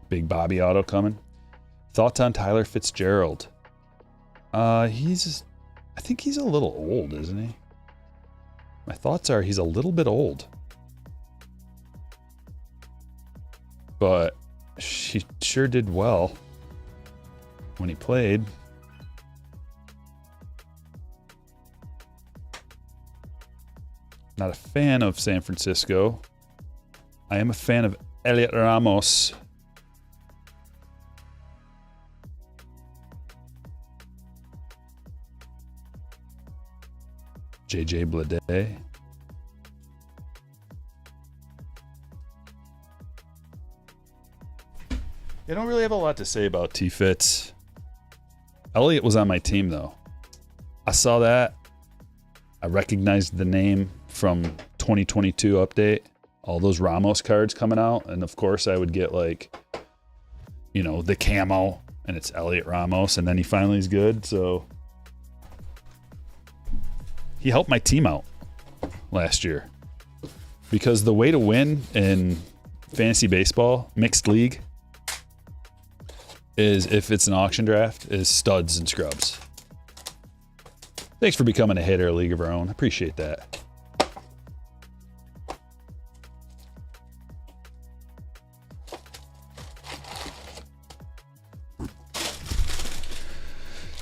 Big Bobby auto coming. Thoughts on Tyler Fitzgerald? I think he's a little old, isn't he? My thoughts are he's a little bit old. But she sure did well when he played. Not a fan of San Francisco. I am a fan of Elliot Ramos. JJ Bleday. I don't really have a lot to say about T-Fitz. Elliot was on my team, though. I saw that. I recognized the name from 2022 update. All those Ramos cards coming out. And, of course, I would get, like, you know, the camo. And it's Elliot Ramos. And then he finally is good, so... He helped my team out last year. Because the way to win in fantasy baseball, mixed league, is if it's an auction draft, is studs and scrubs. Thanks for becoming a hitter, League of Our Own. Appreciate that.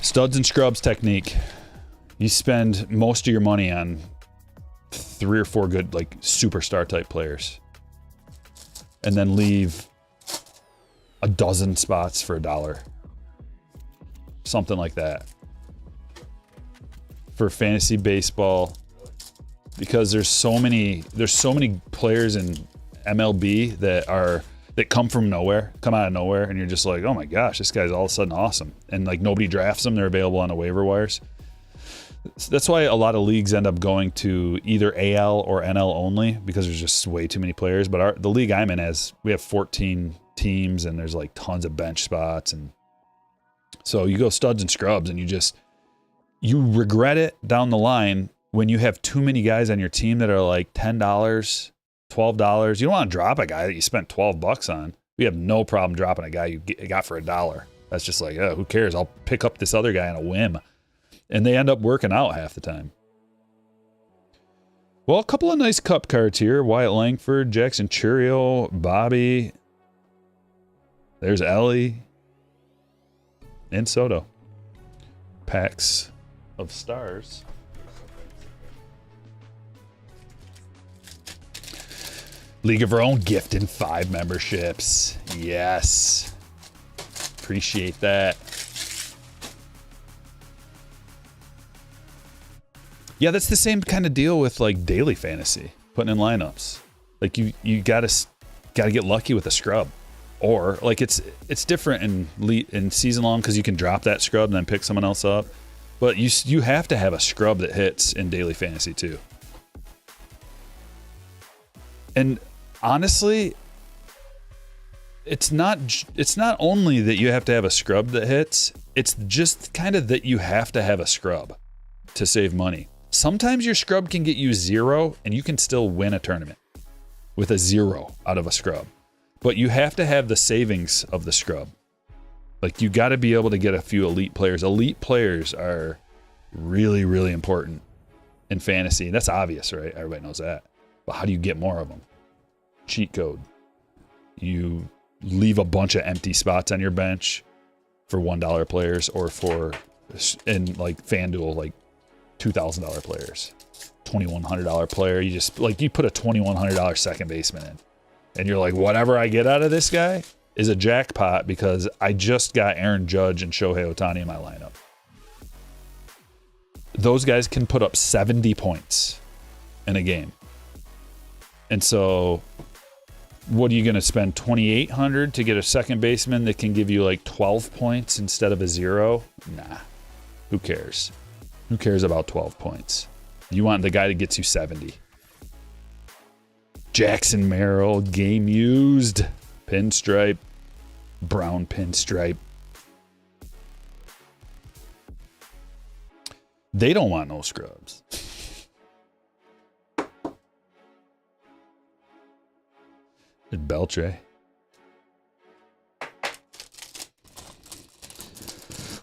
Studs and scrubs technique. You spend most of your money on 3 or 4 good, like, superstar type players. And then leave a dozen spots for $1. Something like that. For fantasy baseball, because there's so many players in MLB that come from nowhere, come out of nowhere, and you're just like, oh my gosh, this guy's all of a sudden awesome. And like nobody drafts them, they're available on the waiver wires. That's why a lot of leagues end up going to either AL or NL only, because there's just way too many players. But the league I'm in we have 14 teams, and there's like tons of bench spots, and So you go studs and scrubs, and you regret it down the line when you have too many guys on your team that are like $10, $12. You don't want to drop a guy that you spent $12 on. We have no problem dropping a guy you got for $1. That's just like, oh, who cares? I'll pick up this other guy on a whim. And they end up working out half the time. Well, a couple of nice cup cards here. Wyatt Langford, Jackson Churio, Bobby. There's Ellie. And Soto. Packs of stars. League of Our Own gifting 5 memberships. Yes. Appreciate that. Yeah, that's the same kind of deal with like daily fantasy, putting in lineups. Like you gotta get lucky with a scrub, or like it's different in season long because you can drop that scrub and then pick someone else up. But you have to have a scrub that hits in daily fantasy too. And honestly, it's not only that you have to have a scrub that hits. It's just kind of that you have to have a scrub to save money. Sometimes your scrub can get you 0 and you can still win a tournament with a 0 out of a scrub. But you have to have the savings of the scrub. Like you got to be able to get a few elite players. Elite players are really, really important in fantasy. That's obvious, right? Everybody knows that. But how do you get more of them? Cheat code. You leave a bunch of empty spots on your bench for $1 players, or for, in like FanDuel, like $2,000 players, $2,100 player. You just like, you put a $2,100 second baseman in, and you're like, whatever I get out of this guy is a jackpot because I just got Aaron Judge and Shohei Ohtani in my lineup. Those guys can put up 70 points in a game. And so what are you going to spend $2,800 to get a second baseman that can give you like 12 points instead of a 0? Nah. Who cares? Who cares about 12 points? You want the guy that gets you 70. Jackson Merrill, game used. Pinstripe. Brown pinstripe. They don't want no scrubs. Beltre.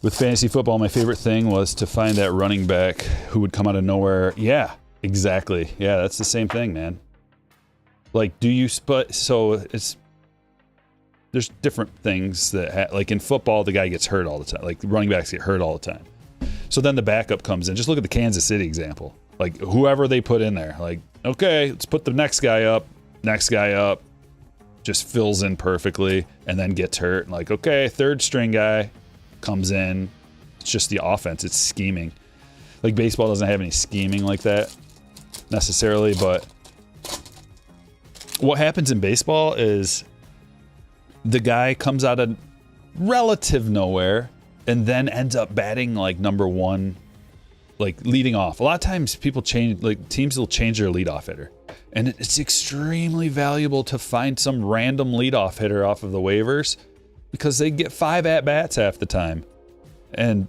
With fantasy football, my favorite thing was to find that running back who would come out of nowhere. Yeah, exactly. Yeah, that's the same thing, man. Like, there's different things that, like in football, the guy gets hurt all the time. Like running backs get hurt all the time. So then the backup comes in. Just look at the Kansas City example. Like whoever they put in there, like, okay, let's put the next guy up, just fills in perfectly and then gets hurt. And like, okay, third string guy comes in. It's just the offense. It's scheming. Like baseball doesn't have any scheming like that necessarily, but what happens in baseball is the guy comes out of relative nowhere and then ends up batting like number 1, like leading off. A lot of times people change, like teams will change their leadoff hitter. And it's extremely valuable to find some random leadoff hitter off of the waivers because they get 5 at-bats half the time. And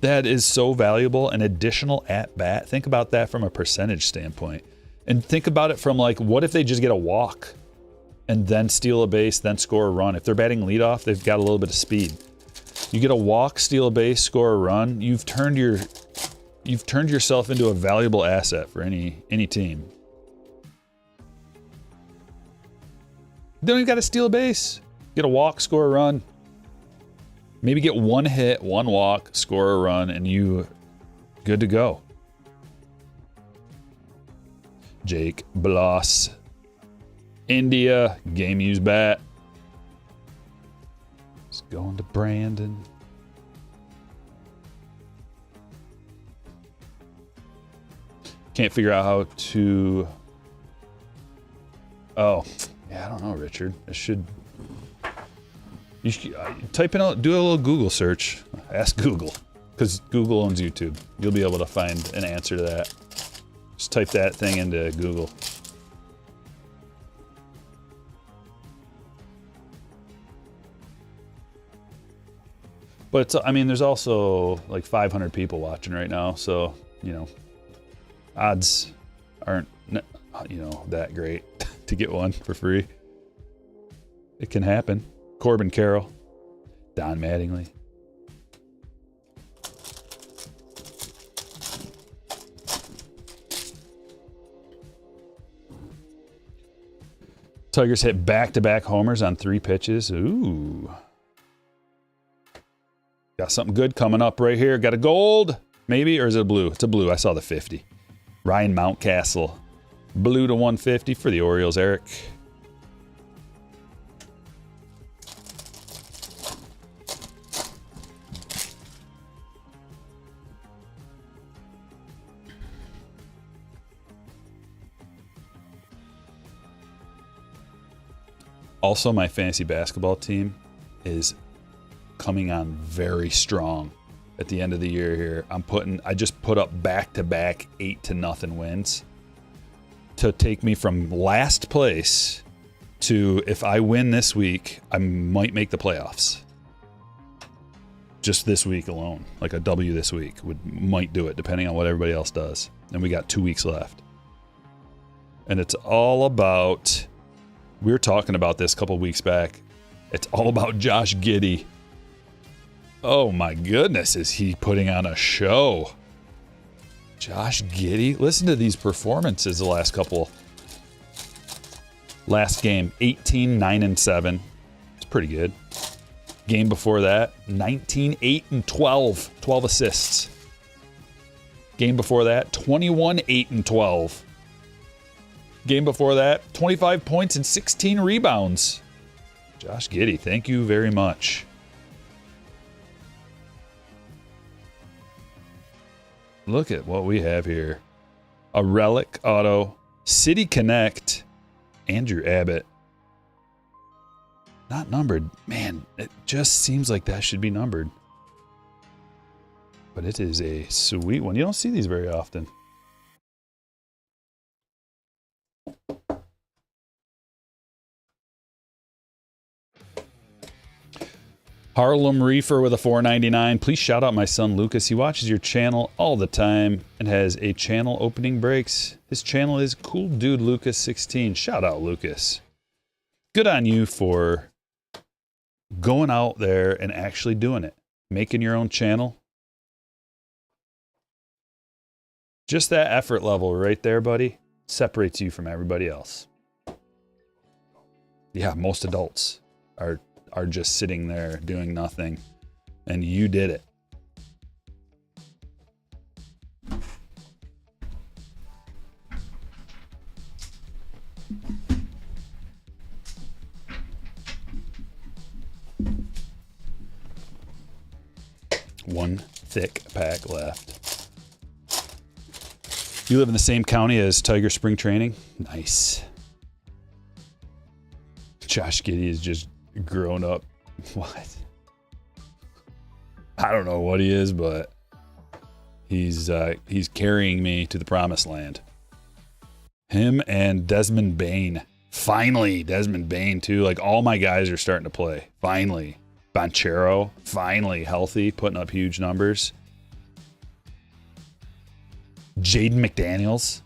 that is so valuable, an additional at-bat. Think about that from a percentage standpoint. And think about it from like, what if they just get a walk and then steal a base, then score a run? If they're batting leadoff, they've got a little bit of speed. You get a walk, steal a base, score a run, you've turned yourself into a valuable asset for any team. You don't even got to steal a base. Get a walk, score a run. Maybe get 1 hit, 1 walk, score a run, and you good to go. Jake Bloss. India, game used bat. It's going to Brandon. Can't figure out how to... Oh, yeah, I don't know, Richard. You should type in, do a little Google search. Ask Google, because Google owns YouTube. You'll be able to find an answer to that. Just type that thing into Google. But it's, I mean, there's also like 500 people watching right now, so you know, odds aren't that great to get one for free. It can happen. Corbin Carroll, Don Mattingly. Tigers hit back-to-back homers on 3 pitches. Ooh. Got something good coming up right here. Got a gold, maybe, or is it a blue? It's a blue. I saw the 50. Ryan Mountcastle. Blue to 150 for the Orioles, Eric. Also, my fantasy basketball team is coming on very strong at the end of the year here. I just put up back-to-back 8-0 wins to take me from last place to, if I win this week, I might make the playoffs. Just this week alone. Like a W this week might do it, depending on what everybody else does. And we got 2 weeks left. And it's all about... We were talking about this a couple weeks back. It's all about Josh Giddey. Oh my goodness, is he putting on a show? Josh Giddey. Listen to these performances the last couple. Last game, 18, 9, and 7. It's pretty good. Game before that, 19, 8, and 12. 12 assists. Game before that, 21, 8, and 12. Game before that, 25 points and 16 rebounds. Josh Giddey, thank you very much. Look at what we have here. A relic auto. City Connect. Andrew Abbott. Not numbered. Man, it just seems like that should be numbered. But it is a sweet one. You don't see these very often. Harlem Reefer with a $4.99. Please shout out my son Lucas. He watches your channel all the time and has a channel opening breaks. His channel is Cool Dude Lucas 16. Shout out Lucas. Good on you for going out there and actually doing it. Making your own channel. Just that effort level right there, buddy, separates you from everybody else. Yeah, most adults are just sitting there doing nothing, and you did it. One thick pack left. You live in the same county as Tiger Spring Training? Nice. Josh Giddey is just grown up. What? I don't know what he is, but he's carrying me to the promised land. Him and Desmond Bain. Finally, Desmond Bain too. Like, all my guys are starting to play. Finally. Banchero, finally healthy, putting up huge numbers. Jaden McDaniels,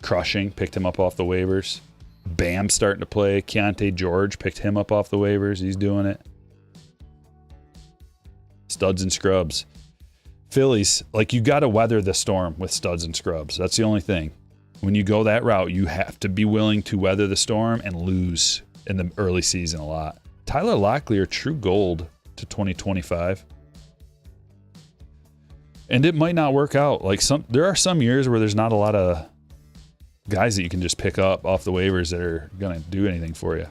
crushing, picked him up off the waivers. Bam starting to play. Keontae George picked him up off the waivers. He's doing it. Studs and scrubs. Phillies, like, you got to weather the storm with studs and scrubs. That's the only thing. When you go that route, you have to be willing to weather the storm and lose in the early season a lot. Tyler Locklear, true gold to 2025. And it might not work out. Like, there are some years where there's not a lot of guys that you can just pick up off the waivers that are going to do anything for you.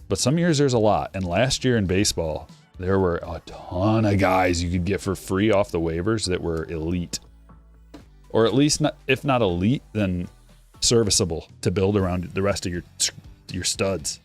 But some years there's a lot. And last year in baseball, there were a ton of guys you could get for free off the waivers that were elite. Or at least, not, if not elite, then serviceable to build around the rest of your studs.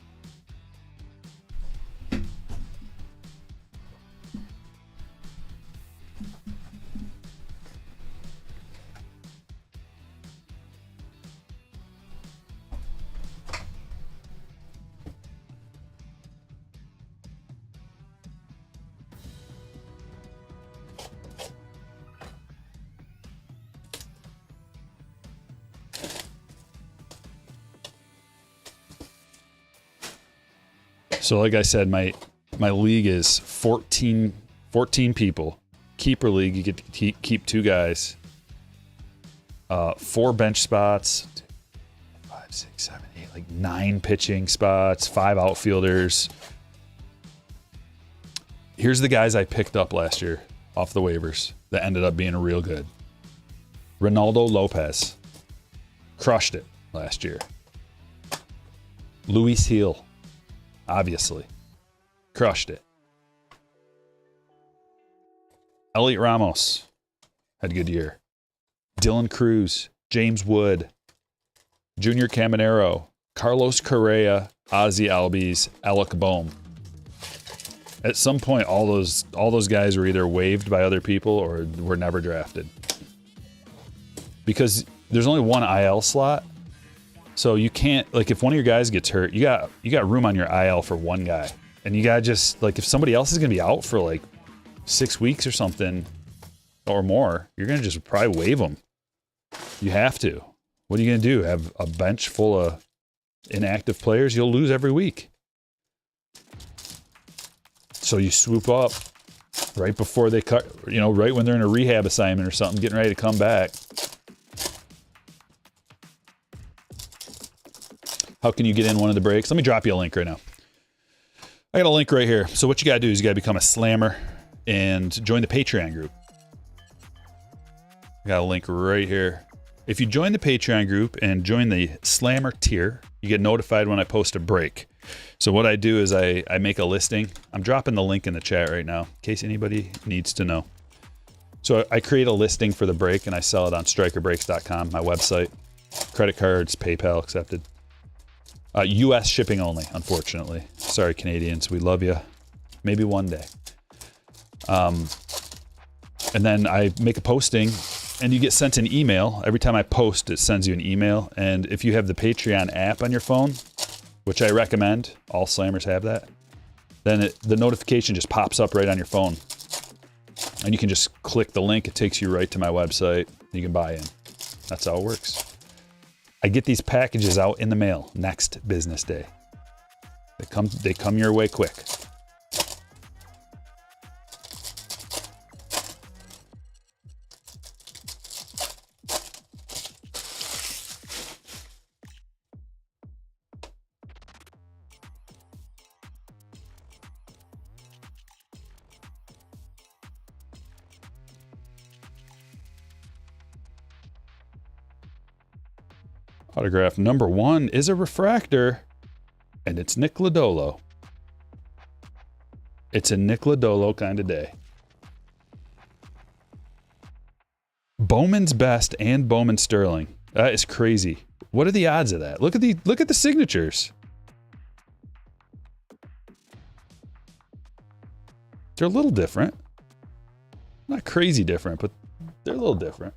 So like I said, my league is 14 people. Keeper league, you get to keep 2 guys. 4 bench spots. 5, 6, 7, 8, like 9 pitching spots, 5 outfielders. Here's the guys I picked up last year off the waivers that ended up being real good. Ronaldo Lopez. Crushed it last year. Luis Heel. Obviously. Crushed it. Elliot Ramos. Had a good year. Dylan Cruz. James Wood. Junior Caminero. Carlos Correa. Ozzy Albies. Alec Bohm. At some point, all those guys were either waived by other people or were never drafted. Because there's only one IL slot, so you can't, like, if one of your guys gets hurt, you got room on your IL for one guy, and you got just, like, if somebody else is gonna be out for like 6 weeks or something or more, you're gonna just probably waive them. You have to. What are you gonna do? Have a bench full of inactive players? You'll lose every week. So you swoop up right before they cut, right when they're in a rehab assignment or something, getting ready to come back. How can you get in one of the breaks? Let me drop you a link right now. I got a link right here. So what you got to do is you got to become a slammer and join the Patreon group. I got a link right here. If you join the Patreon group and join the slammer tier, you get notified when I post a break. So what I do is I make a listing. I'm dropping the link in the chat right now in case anybody needs to know. So I create a listing for the break and I sell it on strykerbreaks.com, my website. Credit cards, PayPal accepted. US shipping only, unfortunately. Sorry, Canadians, we love you. Maybe one day. And then I make a posting and you get sent an email. Every time I post, it sends you an email. And if you have the Patreon app on your phone, which I recommend, all slammers have that, then the notification just pops up right on your phone. And you can just click the link. It takes you right to my website. You can buy in. That's how it works. I get these packages out in the mail next business day. They come your way quick. Autograph number 1 is a refractor, and it's Nick Lodolo. It's a Nick Lodolo kind of day. Bowman's best and Bowman Sterling. That is crazy. What are the odds of that? Look at the signatures. They're a little different. Not crazy different, but they're a little different.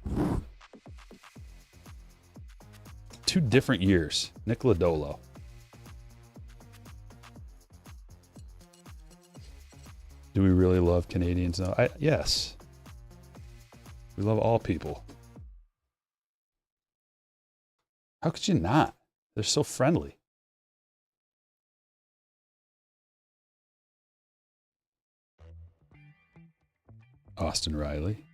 2 different years. Nick Lodolo. Do we really love Canadians though? Yes. We love all people. How could you not? They're so friendly. Austin Riley.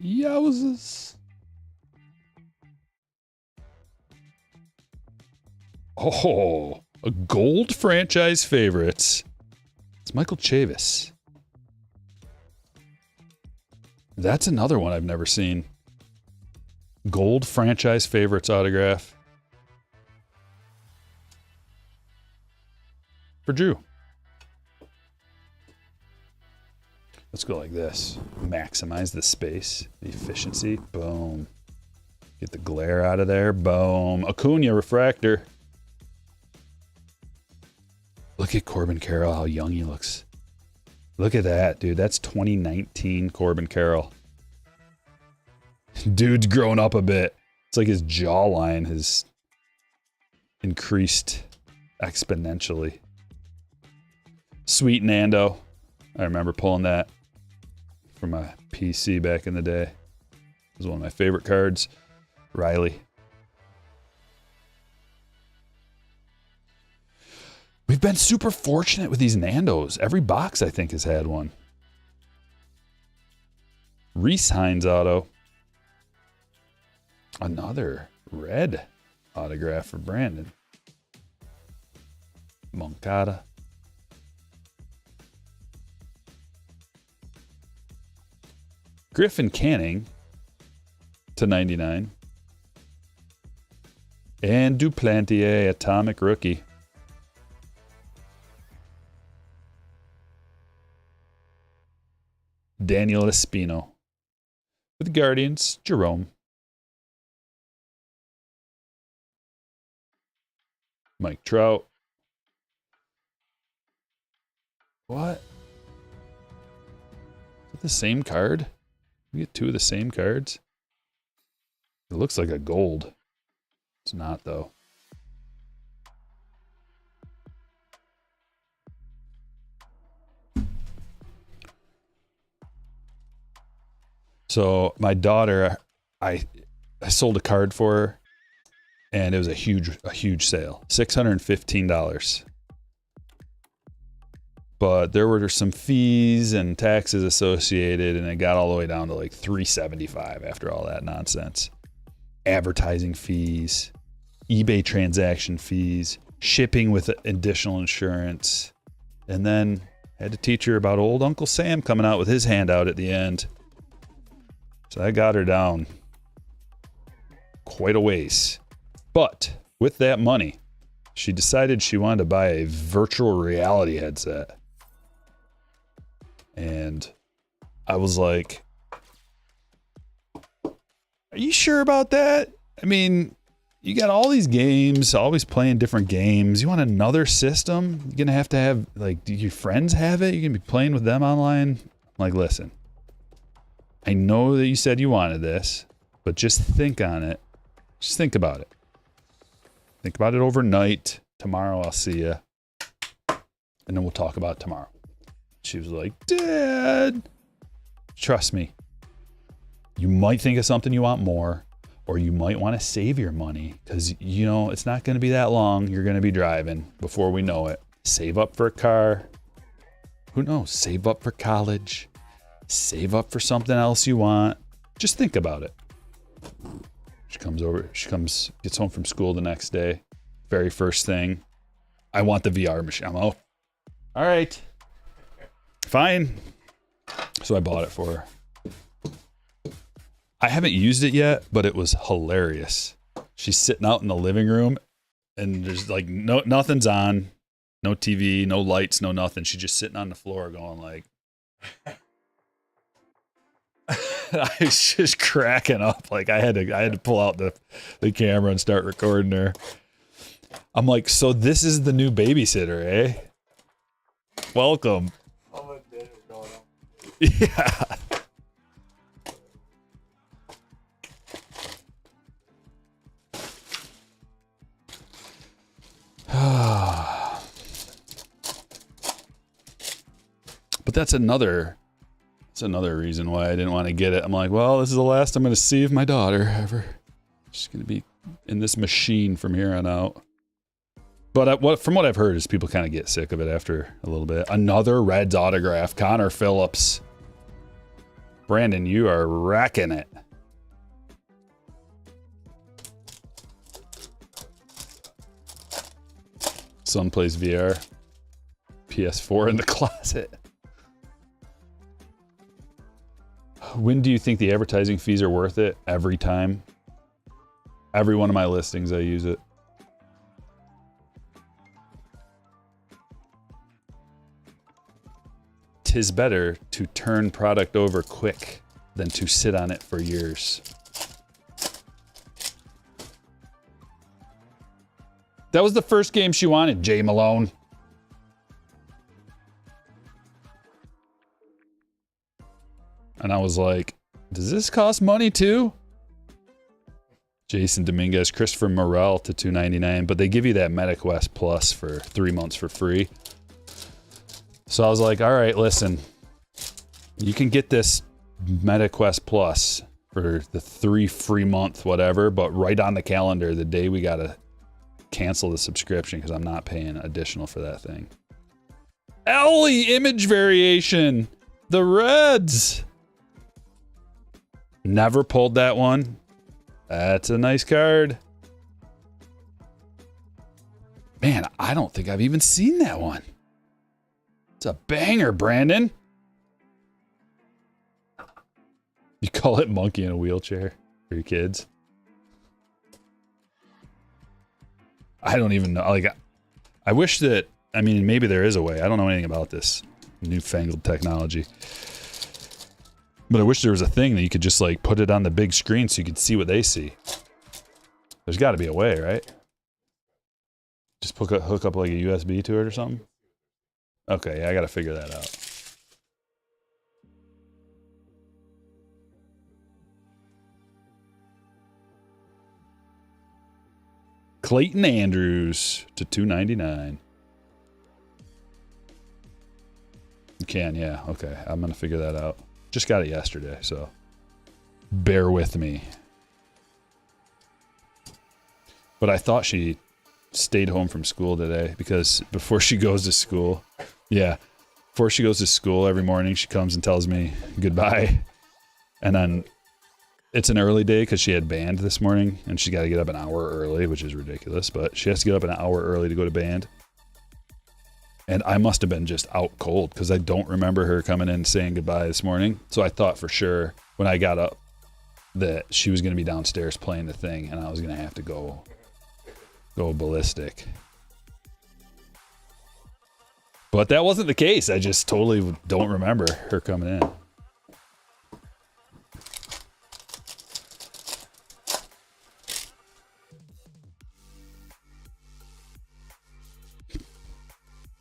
Yowzers. Oh, a gold franchise favorites. It's Michael Chavis. That's another one I've never seen. Gold franchise favorites autograph. For Drew. Let's go like this. Maximize the space, the efficiency. Boom. Get the glare out of there. Boom. Acuna refractor. Look at Corbin Carroll, how young he looks. Look at that, dude. That's 2019 Corbin Carroll. Dude's grown up a bit. It's like his jawline has increased exponentially. Sweet Nando. I remember pulling that from my PC back in the day. It was one of my favorite cards. Riley. We've been super fortunate with these Nandos. Every box, I think, has had one. Reese Hines auto. Another red autograph for Brandon. Moncada. Griffin Canning /99. And Duplantier, atomic rookie. Daniel Espino. For the Guardians, Jerome. Mike Trout. What? Is it the same card? We get two of the same cards? It looks like a gold. It's not, though. So my daughter, I sold a card for her, and it was a huge sale, $615. But there were some fees and taxes associated, and it got all the way down to like $375 after all that nonsense. Advertising fees, eBay transaction fees, shipping with additional insurance, and then had to teach her about old Uncle Sam coming out with his handout at the end. So I got her down quite a ways. But with that money, she decided she wanted to buy a virtual reality headset. And I was like, are you sure about that? I mean, you got all these games, always playing different games. You want another system? You're going to have, like, do your friends have it? You're going to be playing with them online? I'm like, listen, I know that you said you wanted this, but just think on it. Just think about it. Think about it overnight. Tomorrow I'll see you. And then we'll talk about it tomorrow. She was like, Dad, trust me. You might think of something you want more, or you might want to save your money because, you know, it's not going to be that long. You're going to be driving before we know it. Save up for a car. Who knows? Save up for college. Save up for something else you want. Just think about it. She gets home from school the next day. Very first thing, I want the VR machine. I'm all right. Fine. So I bought it for her. I haven't used it yet, but it was hilarious. She's sitting out in the living room and there's like nothing's on. No TV, no lights, no nothing. She's just sitting on the floor going like I was just cracking up. Like I had to pull out the camera and start recording her. I'm like, so this is the new babysitter, eh? Welcome. Yeah. But that's another reason why I didn't want to get it. I'm like, well, this is the last I'm going to see of my daughter ever. She's going to be in this machine from here on out. But from what I've heard is people kind of get sick of it after a little bit. Another Reds autograph, Connor Phillips. Brandon, you are wrecking it. Son plays VR. PS4 in the closet. When do you think the advertising fees are worth it? Every time. Every one of my listings, I use it. Tis better to turn product over quick than to sit on it for years. That was the first game she wanted, Jay Malone. And I was like, does this cost money too? Jason Dominguez, Christopher Morel to $2.99, but they give you that MetaQuest Plus for 3 months for free. So I was like, all right, listen, you can get this MetaQuest Plus for the 3 free month, whatever, but right on the calendar, the day we gotta cancel the subscription because I'm not paying additional for that thing. Ellie image variation. The Reds. Never pulled that one. That's a nice card. Man, I don't think I've even seen that one. It's a banger, Brandon. You call it monkey in a wheelchair for your kids? I don't even know. Like, I wish that, I mean, maybe there is a way. I don't know anything about this newfangled technology. But I wish there was a thing that you could just like put it on the big screen so you could see what they see. There's got to be a way, right? Just hook up like a USB to it or something? Okay, yeah, I got to figure that out. Clayton Andrews to $2.99. You can, yeah. Okay, I'm going to figure that out. Just got it yesterday, so bear with me. But I thought she stayed home from school today because before she goes to school, before she goes to school every morning, she comes and tells me goodbye. And then it's an early day because she had band this morning and she got to get up an hour early, which is ridiculous, but she has to get up an hour early to go to band. And I must have been just out cold because I don't remember her coming in and saying goodbye this morning. So I thought for sure when I got up that she was going to be downstairs playing the thing and I was going to have to go ballistic. But that wasn't the case. I just totally don't remember her coming in.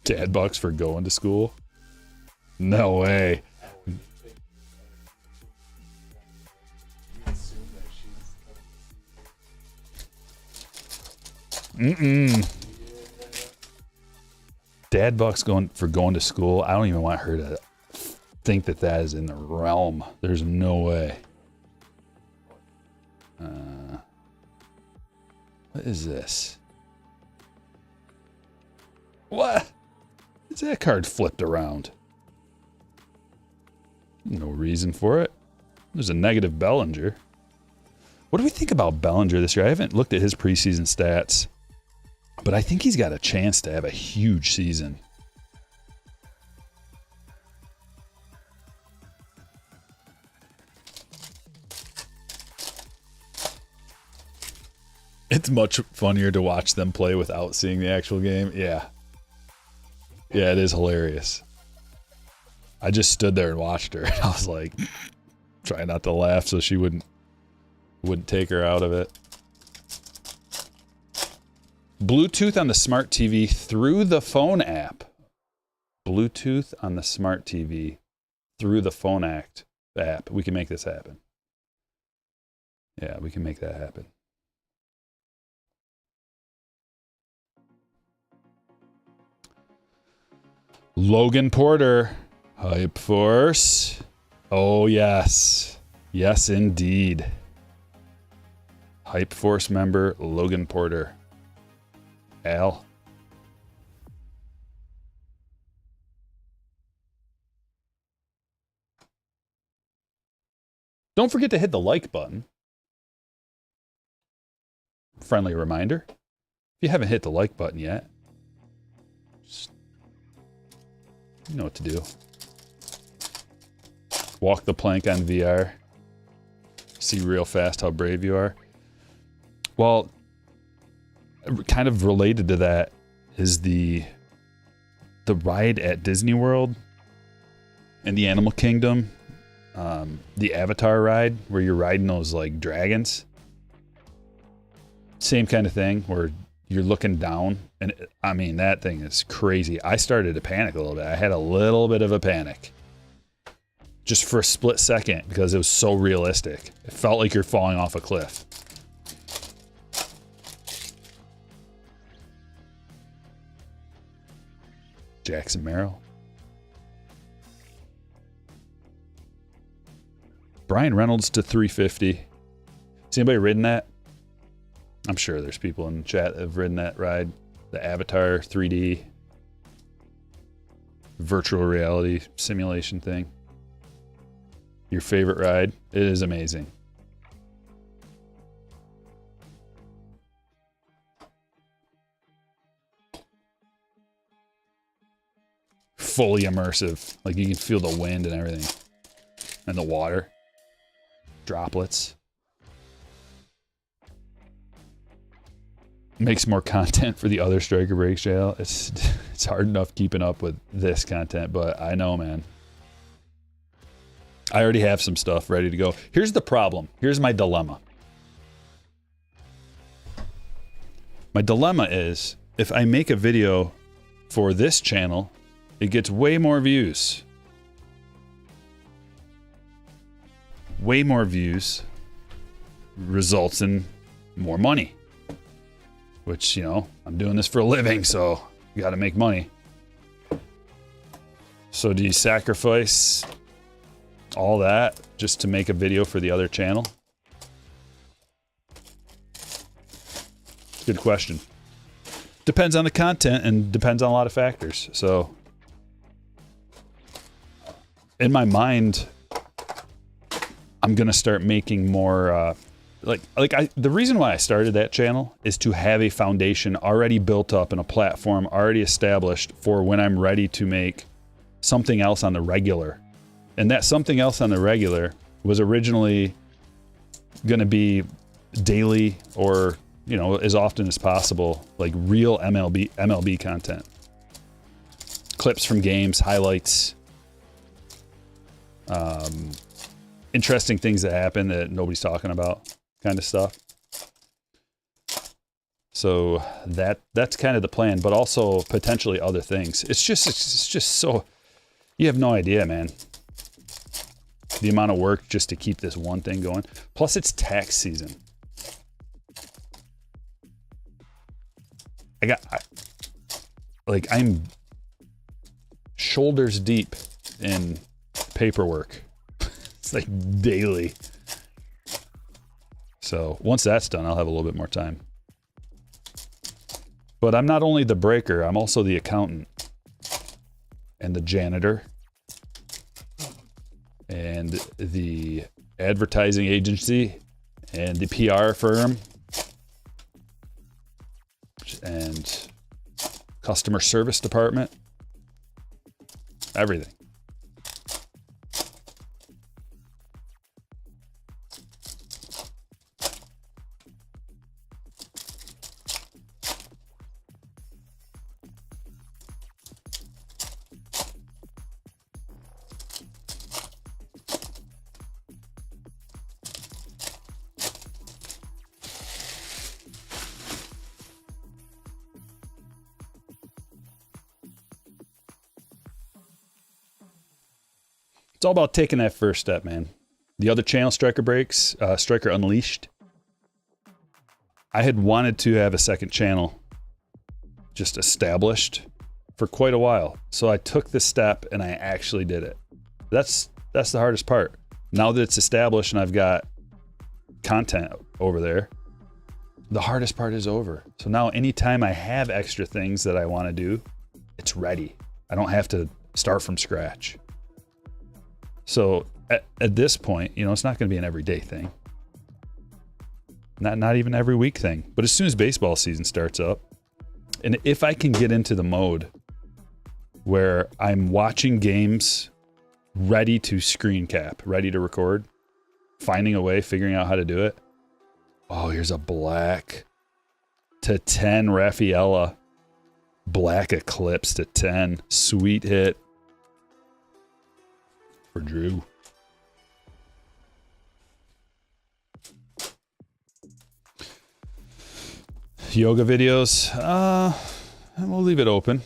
Dad bucks for going to school? No way. Dad bucks going to school. I don't even want her to think that that is in the realm. There's no way. What is this? What? Is that card flipped around? No reason for it. There's a negative Bellinger. What do we think about Bellinger this year? I haven't looked at his preseason stats, but I think he's got a chance to have a huge season. It's much funnier to watch them play without seeing the actual game. Yeah. Yeah, it is hilarious. I just stood there and watched her. And I was like, trying not to laugh so she wouldn't take her out of it. Bluetooth on the smart TV through the phone app. Bluetooth on the smart TV through the phone app. We can make this happen. Yeah, we can make that happen. Logan Porter, Hype Force. Oh, yes. Yes, indeed. Hype Force member, Logan Porter. Al. Don't forget to hit the like button. Friendly reminder. If you haven't hit the like button yet, you know what to do. Walk the plank on VR. See real fast how brave you are. Well, kind of related to that is the ride at Disney World in the Animal Kingdom. The Avatar ride where you're riding those like dragons. Same kind of thing where you're looking down, and I mean, that thing is crazy. I started to panic a little bit. I had a little bit of a panic. Just for a split second because it was so realistic. It felt like you're falling off a cliff. Jackson Merrill. Brian Reynolds to 350. Has anybody ridden that? I'm sure there's people in the chat that have ridden that ride. The Avatar 3D virtual reality simulation thing. Your favorite ride? It is amazing. Fully immersive. Like you can feel the wind and everything. And the water. Droplets. Makes more content for the other Stryker Breaks channel. It's hard enough keeping up with this content, but I know, man. I already have some stuff ready to go. Here's the problem. Here's my dilemma. My dilemma is, if I make a video for this channel, it gets way more views. Way more views results in more money. Which, you know, I'm doing this for a living, so you gotta make money. So do you sacrifice all that just to make a video for the other channel? Good question. Depends on the content and depends on a lot of factors. So in my mind, I'm gonna start making more the reason why I started that channel is to have a foundation already built up and a platform already established for when I'm ready to make something else on the regular. And that something else on the regular was originally going to be daily or, you know, as often as possible, like real MLB content. Clips from games, highlights, interesting things that happen that nobody's talking about, kind of stuff. So that's kind of the plan, but also potentially other things. It's just so, you have no idea, man. The amount of work just to keep this one thing going. Plus it's tax season. I'm shoulders deep in paperwork. It's like daily. So once that's done, I'll have a little bit more time. But I'm not only the breaker, I'm also the accountant and the janitor and the advertising agency and the PR firm and customer service department, everything. It's all about taking that first step, man. The other channel, Stryker Breaks, Stryker Unleashed. I had wanted to have a second channel just established for quite a while. So I took this step and I actually did it. That's the hardest part. Now that it's established and I've got content over there, the hardest part is over. So now anytime I have extra things that I want to do, it's ready. I don't have to start from scratch. So at this point, you know, it's not going to be an everyday thing. Not even every week thing. But as soon as baseball season starts up, and if I can get into the mode where I'm watching games ready to screen cap, ready to record, finding a way, figuring out how to do it. Oh, here's a black to 10 Rafaela. Black Eclipse to 10. Sweet hit. For Drew. Yoga videos. We'll leave it open.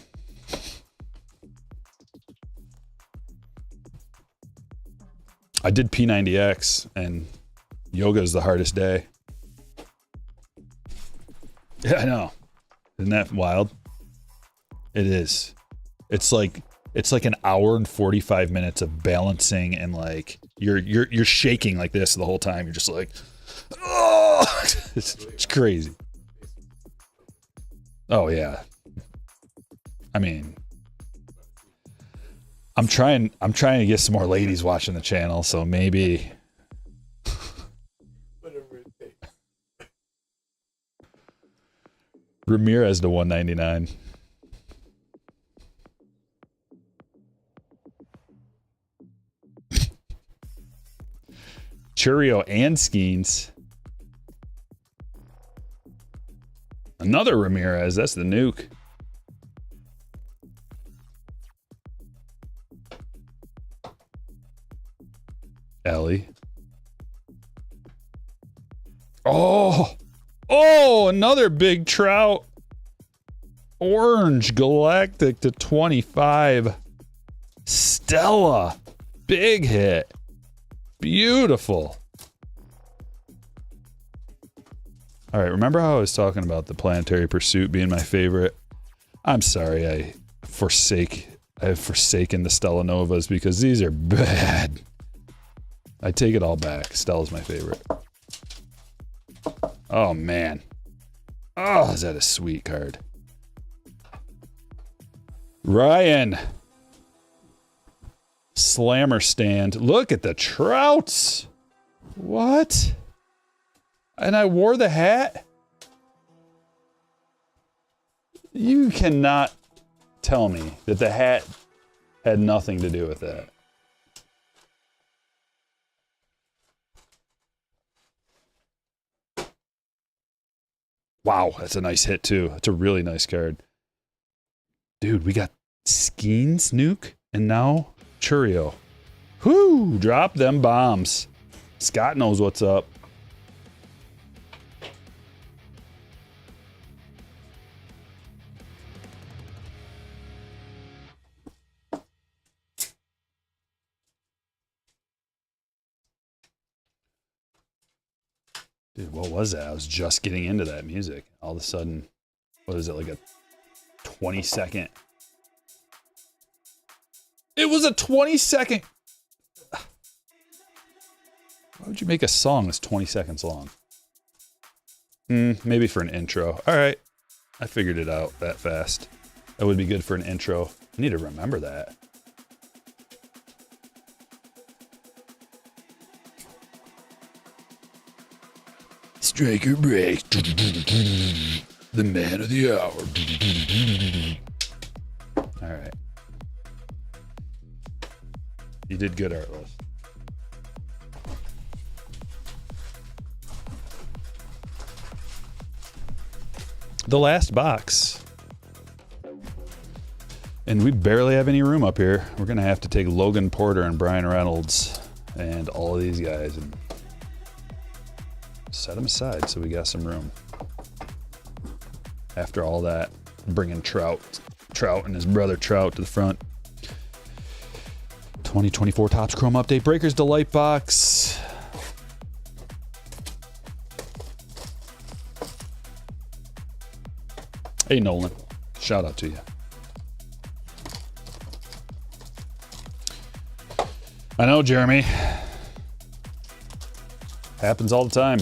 I did P90X and yoga is the hardest day. Yeah, I know. Isn't that wild? It is. It's like an hour and 45 minutes of balancing and like you're shaking like this the whole time. You're just like, oh, it's crazy. Oh yeah. I mean, I'm trying to get some more ladies watching the channel, so maybe Whatever it takes. Ramirez to 199. Churio and Skeens. Another Ramirez. That's the nuke. Ellie. Oh, another big Trout. Orange Galactic to 25. Stella. Big hit. Beautiful. All right, remember how I was talking about the Planetary Pursuit being my favorite? I'm sorry, I have forsaken the Stella Novas because these are bad. I take it all back. Stella's my favorite. Oh, man. Oh, is that a sweet card? Ryan. Slammer stand. Look at the Trouts. What? And I wore the hat? You cannot tell me that the hat had nothing to do with that. Wow, that's a nice hit too. That's a really nice card. Dude, we got Skeens nuke and now Churio. Whoo, drop them bombs. Scott knows what's up. Dude, what was that? I was just getting into that music. All of a sudden, what is it, like a 20-second? It was a 20-second. Why would you make a song that's 20 seconds long? Maybe for an intro. All right. I figured it out that fast. That would be good for an intro. I need to remember that. Stryker breaks. The man of the hour. All right. You did good, Artless. The last box. And we barely have any room up here. We're going to have to take Logan Porter and Brian Reynolds and all of these guys and set them aside so we got some room. After all that, bringing Trout and his brother Trout to the front. 2024 Topps Chrome Update Breakers Delight Box. Hey, Nolan. Shout out to you. I know, Jeremy. Happens all the time.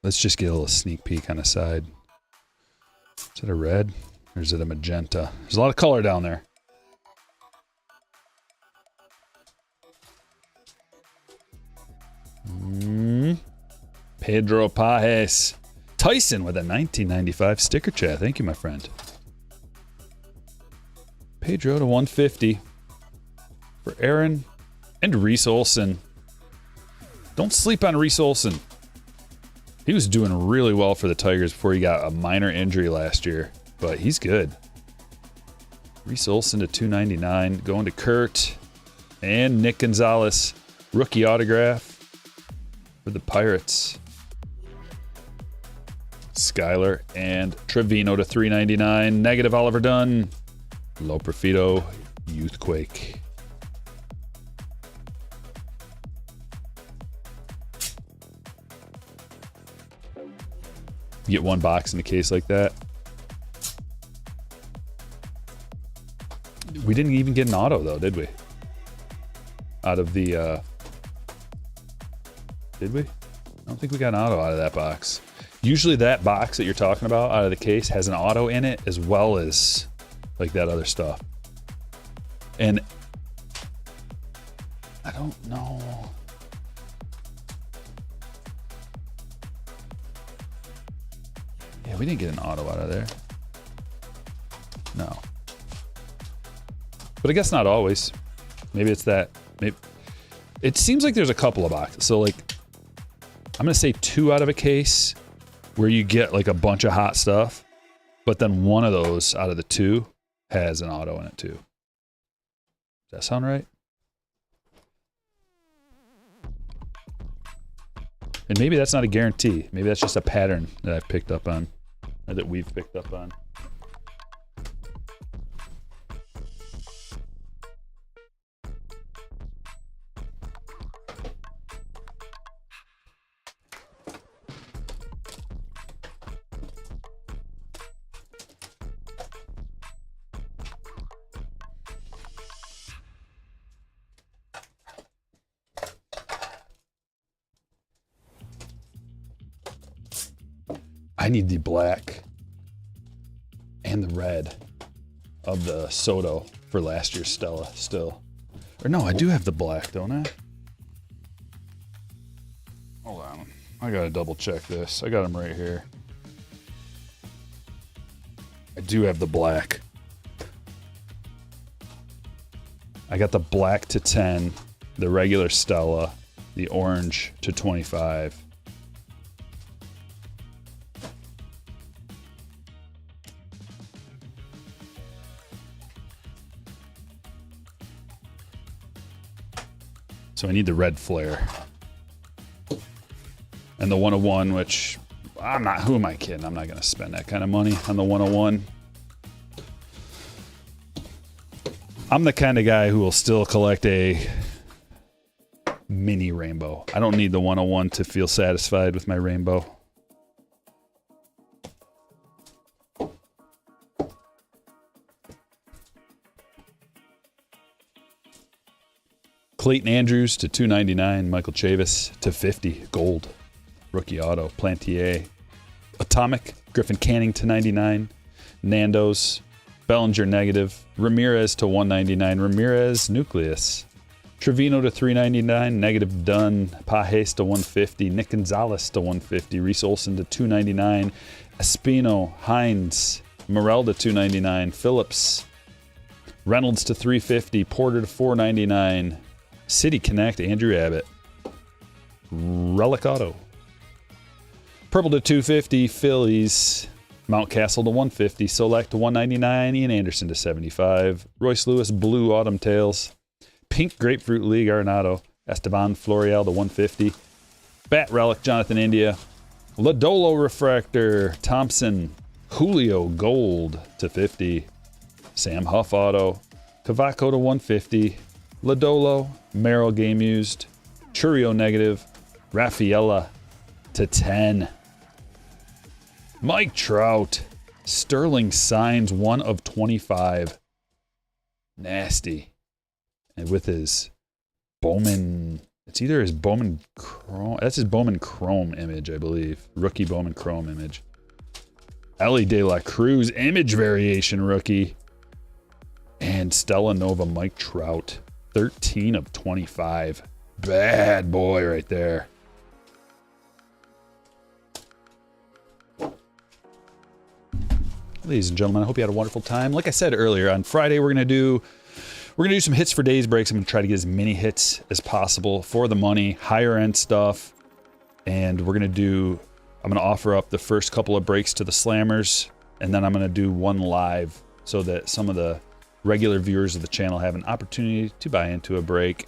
Let's just get a little sneak peek on the side. Is it a red or is it a magenta? There's a lot of color down there. Pedro Pajes. Tyson with a 1995 sticker chat. Thank you, my friend. Pedro to 150 for Aaron and Reese Olson. Don't sleep on Reese Olson. He was doing really well for the Tigers before he got a minor injury last year, but he's good. Reese Olson to 299, going to Kurt and Nick Gonzalez. Rookie autograph for the Pirates. Skyler and Trevino to 399. Negative Oliver Dunn. Low Profito, Youthquake. You get one box in a case like that. We didn't even get an auto though, did we? out of the, did we? I don't think we got an auto out of that box. Usually that box that you're talking about out of the case has an auto in it as well as like that other stuff. And I don't know. Yeah, we didn't get an auto out of there. No. But I guess not always. Maybe it's that. Maybe it seems like there's a couple of boxes. So like, I'm gonna say 2 out of a case where you get like a bunch of hot stuff, but then one of those out of the 2 has an auto in it too. Does that sound right? And maybe that's not a guarantee. Maybe that's just a pattern that I've picked up on, or that we've picked up on. I need the black and the red of the Soto for last year's Stella still. Or no, I do have the black, don't I? Hold on. I gotta double check this. I got them right here. I do have the black. I got the black to 10, the regular Stella, the orange to 25. So I need the red flare. And the 101, which I'm not, who am I kidding? I'm not gonna spend that kind of money on the 101. I'm the kind of guy who will still collect a mini rainbow. I don't need the 101 to feel satisfied with my rainbow. Clayton Andrews to 299, Michael Chavis to 50, gold, rookie auto, Plantier, Atomic, Griffin Canning to 99, Nando's, Bellinger negative, Ramirez to 199, Ramirez Nucleus, Trevino to 399, negative Dunn, Pajes to 150, Nick Gonzalez to 150, Reese Olson to 299, Espino, Hines, Morel to 299, Phillips, Reynolds to 350, Porter to 499, City Connect, Andrew Abbott. Relic Auto. Purple to 250, Phillies. Mountcastle to 150, Solak to 199, Ian Anderson to 75, Royce Lewis, Blue Autumn Tails. Pink Grapefruit League, Arenado. Esteban Florial to 150. Bat Relic, Jonathan India. Lodolo Refractor, Thompson. Julio Gold to 50. Sam Huff Auto. Cavaco to 150. Lodolo, Merrill Game Used, Churio Negative, Rafaela to 10. Mike Trout, Sterling Signs 1 of 25. Nasty. And with his Bowman, it's either his Bowman Chrome, that's his Bowman Chrome image, I believe. Rookie Bowman Chrome image. Ellie De La Cruz, image variation rookie. And Stella Nova Mike Trout. 13 of 25. Bad boy right there. Ladies and gentlemen, I hope you had a wonderful time. Like I said earlier, on Friday we're gonna do some hits for days breaks. I'm gonna try to get as many hits as possible for the money, higher end stuff. And I'm gonna offer up the first couple of breaks to the slammers, and then I'm gonna do one live so that some of the regular viewers of the channel have an opportunity to buy into a break.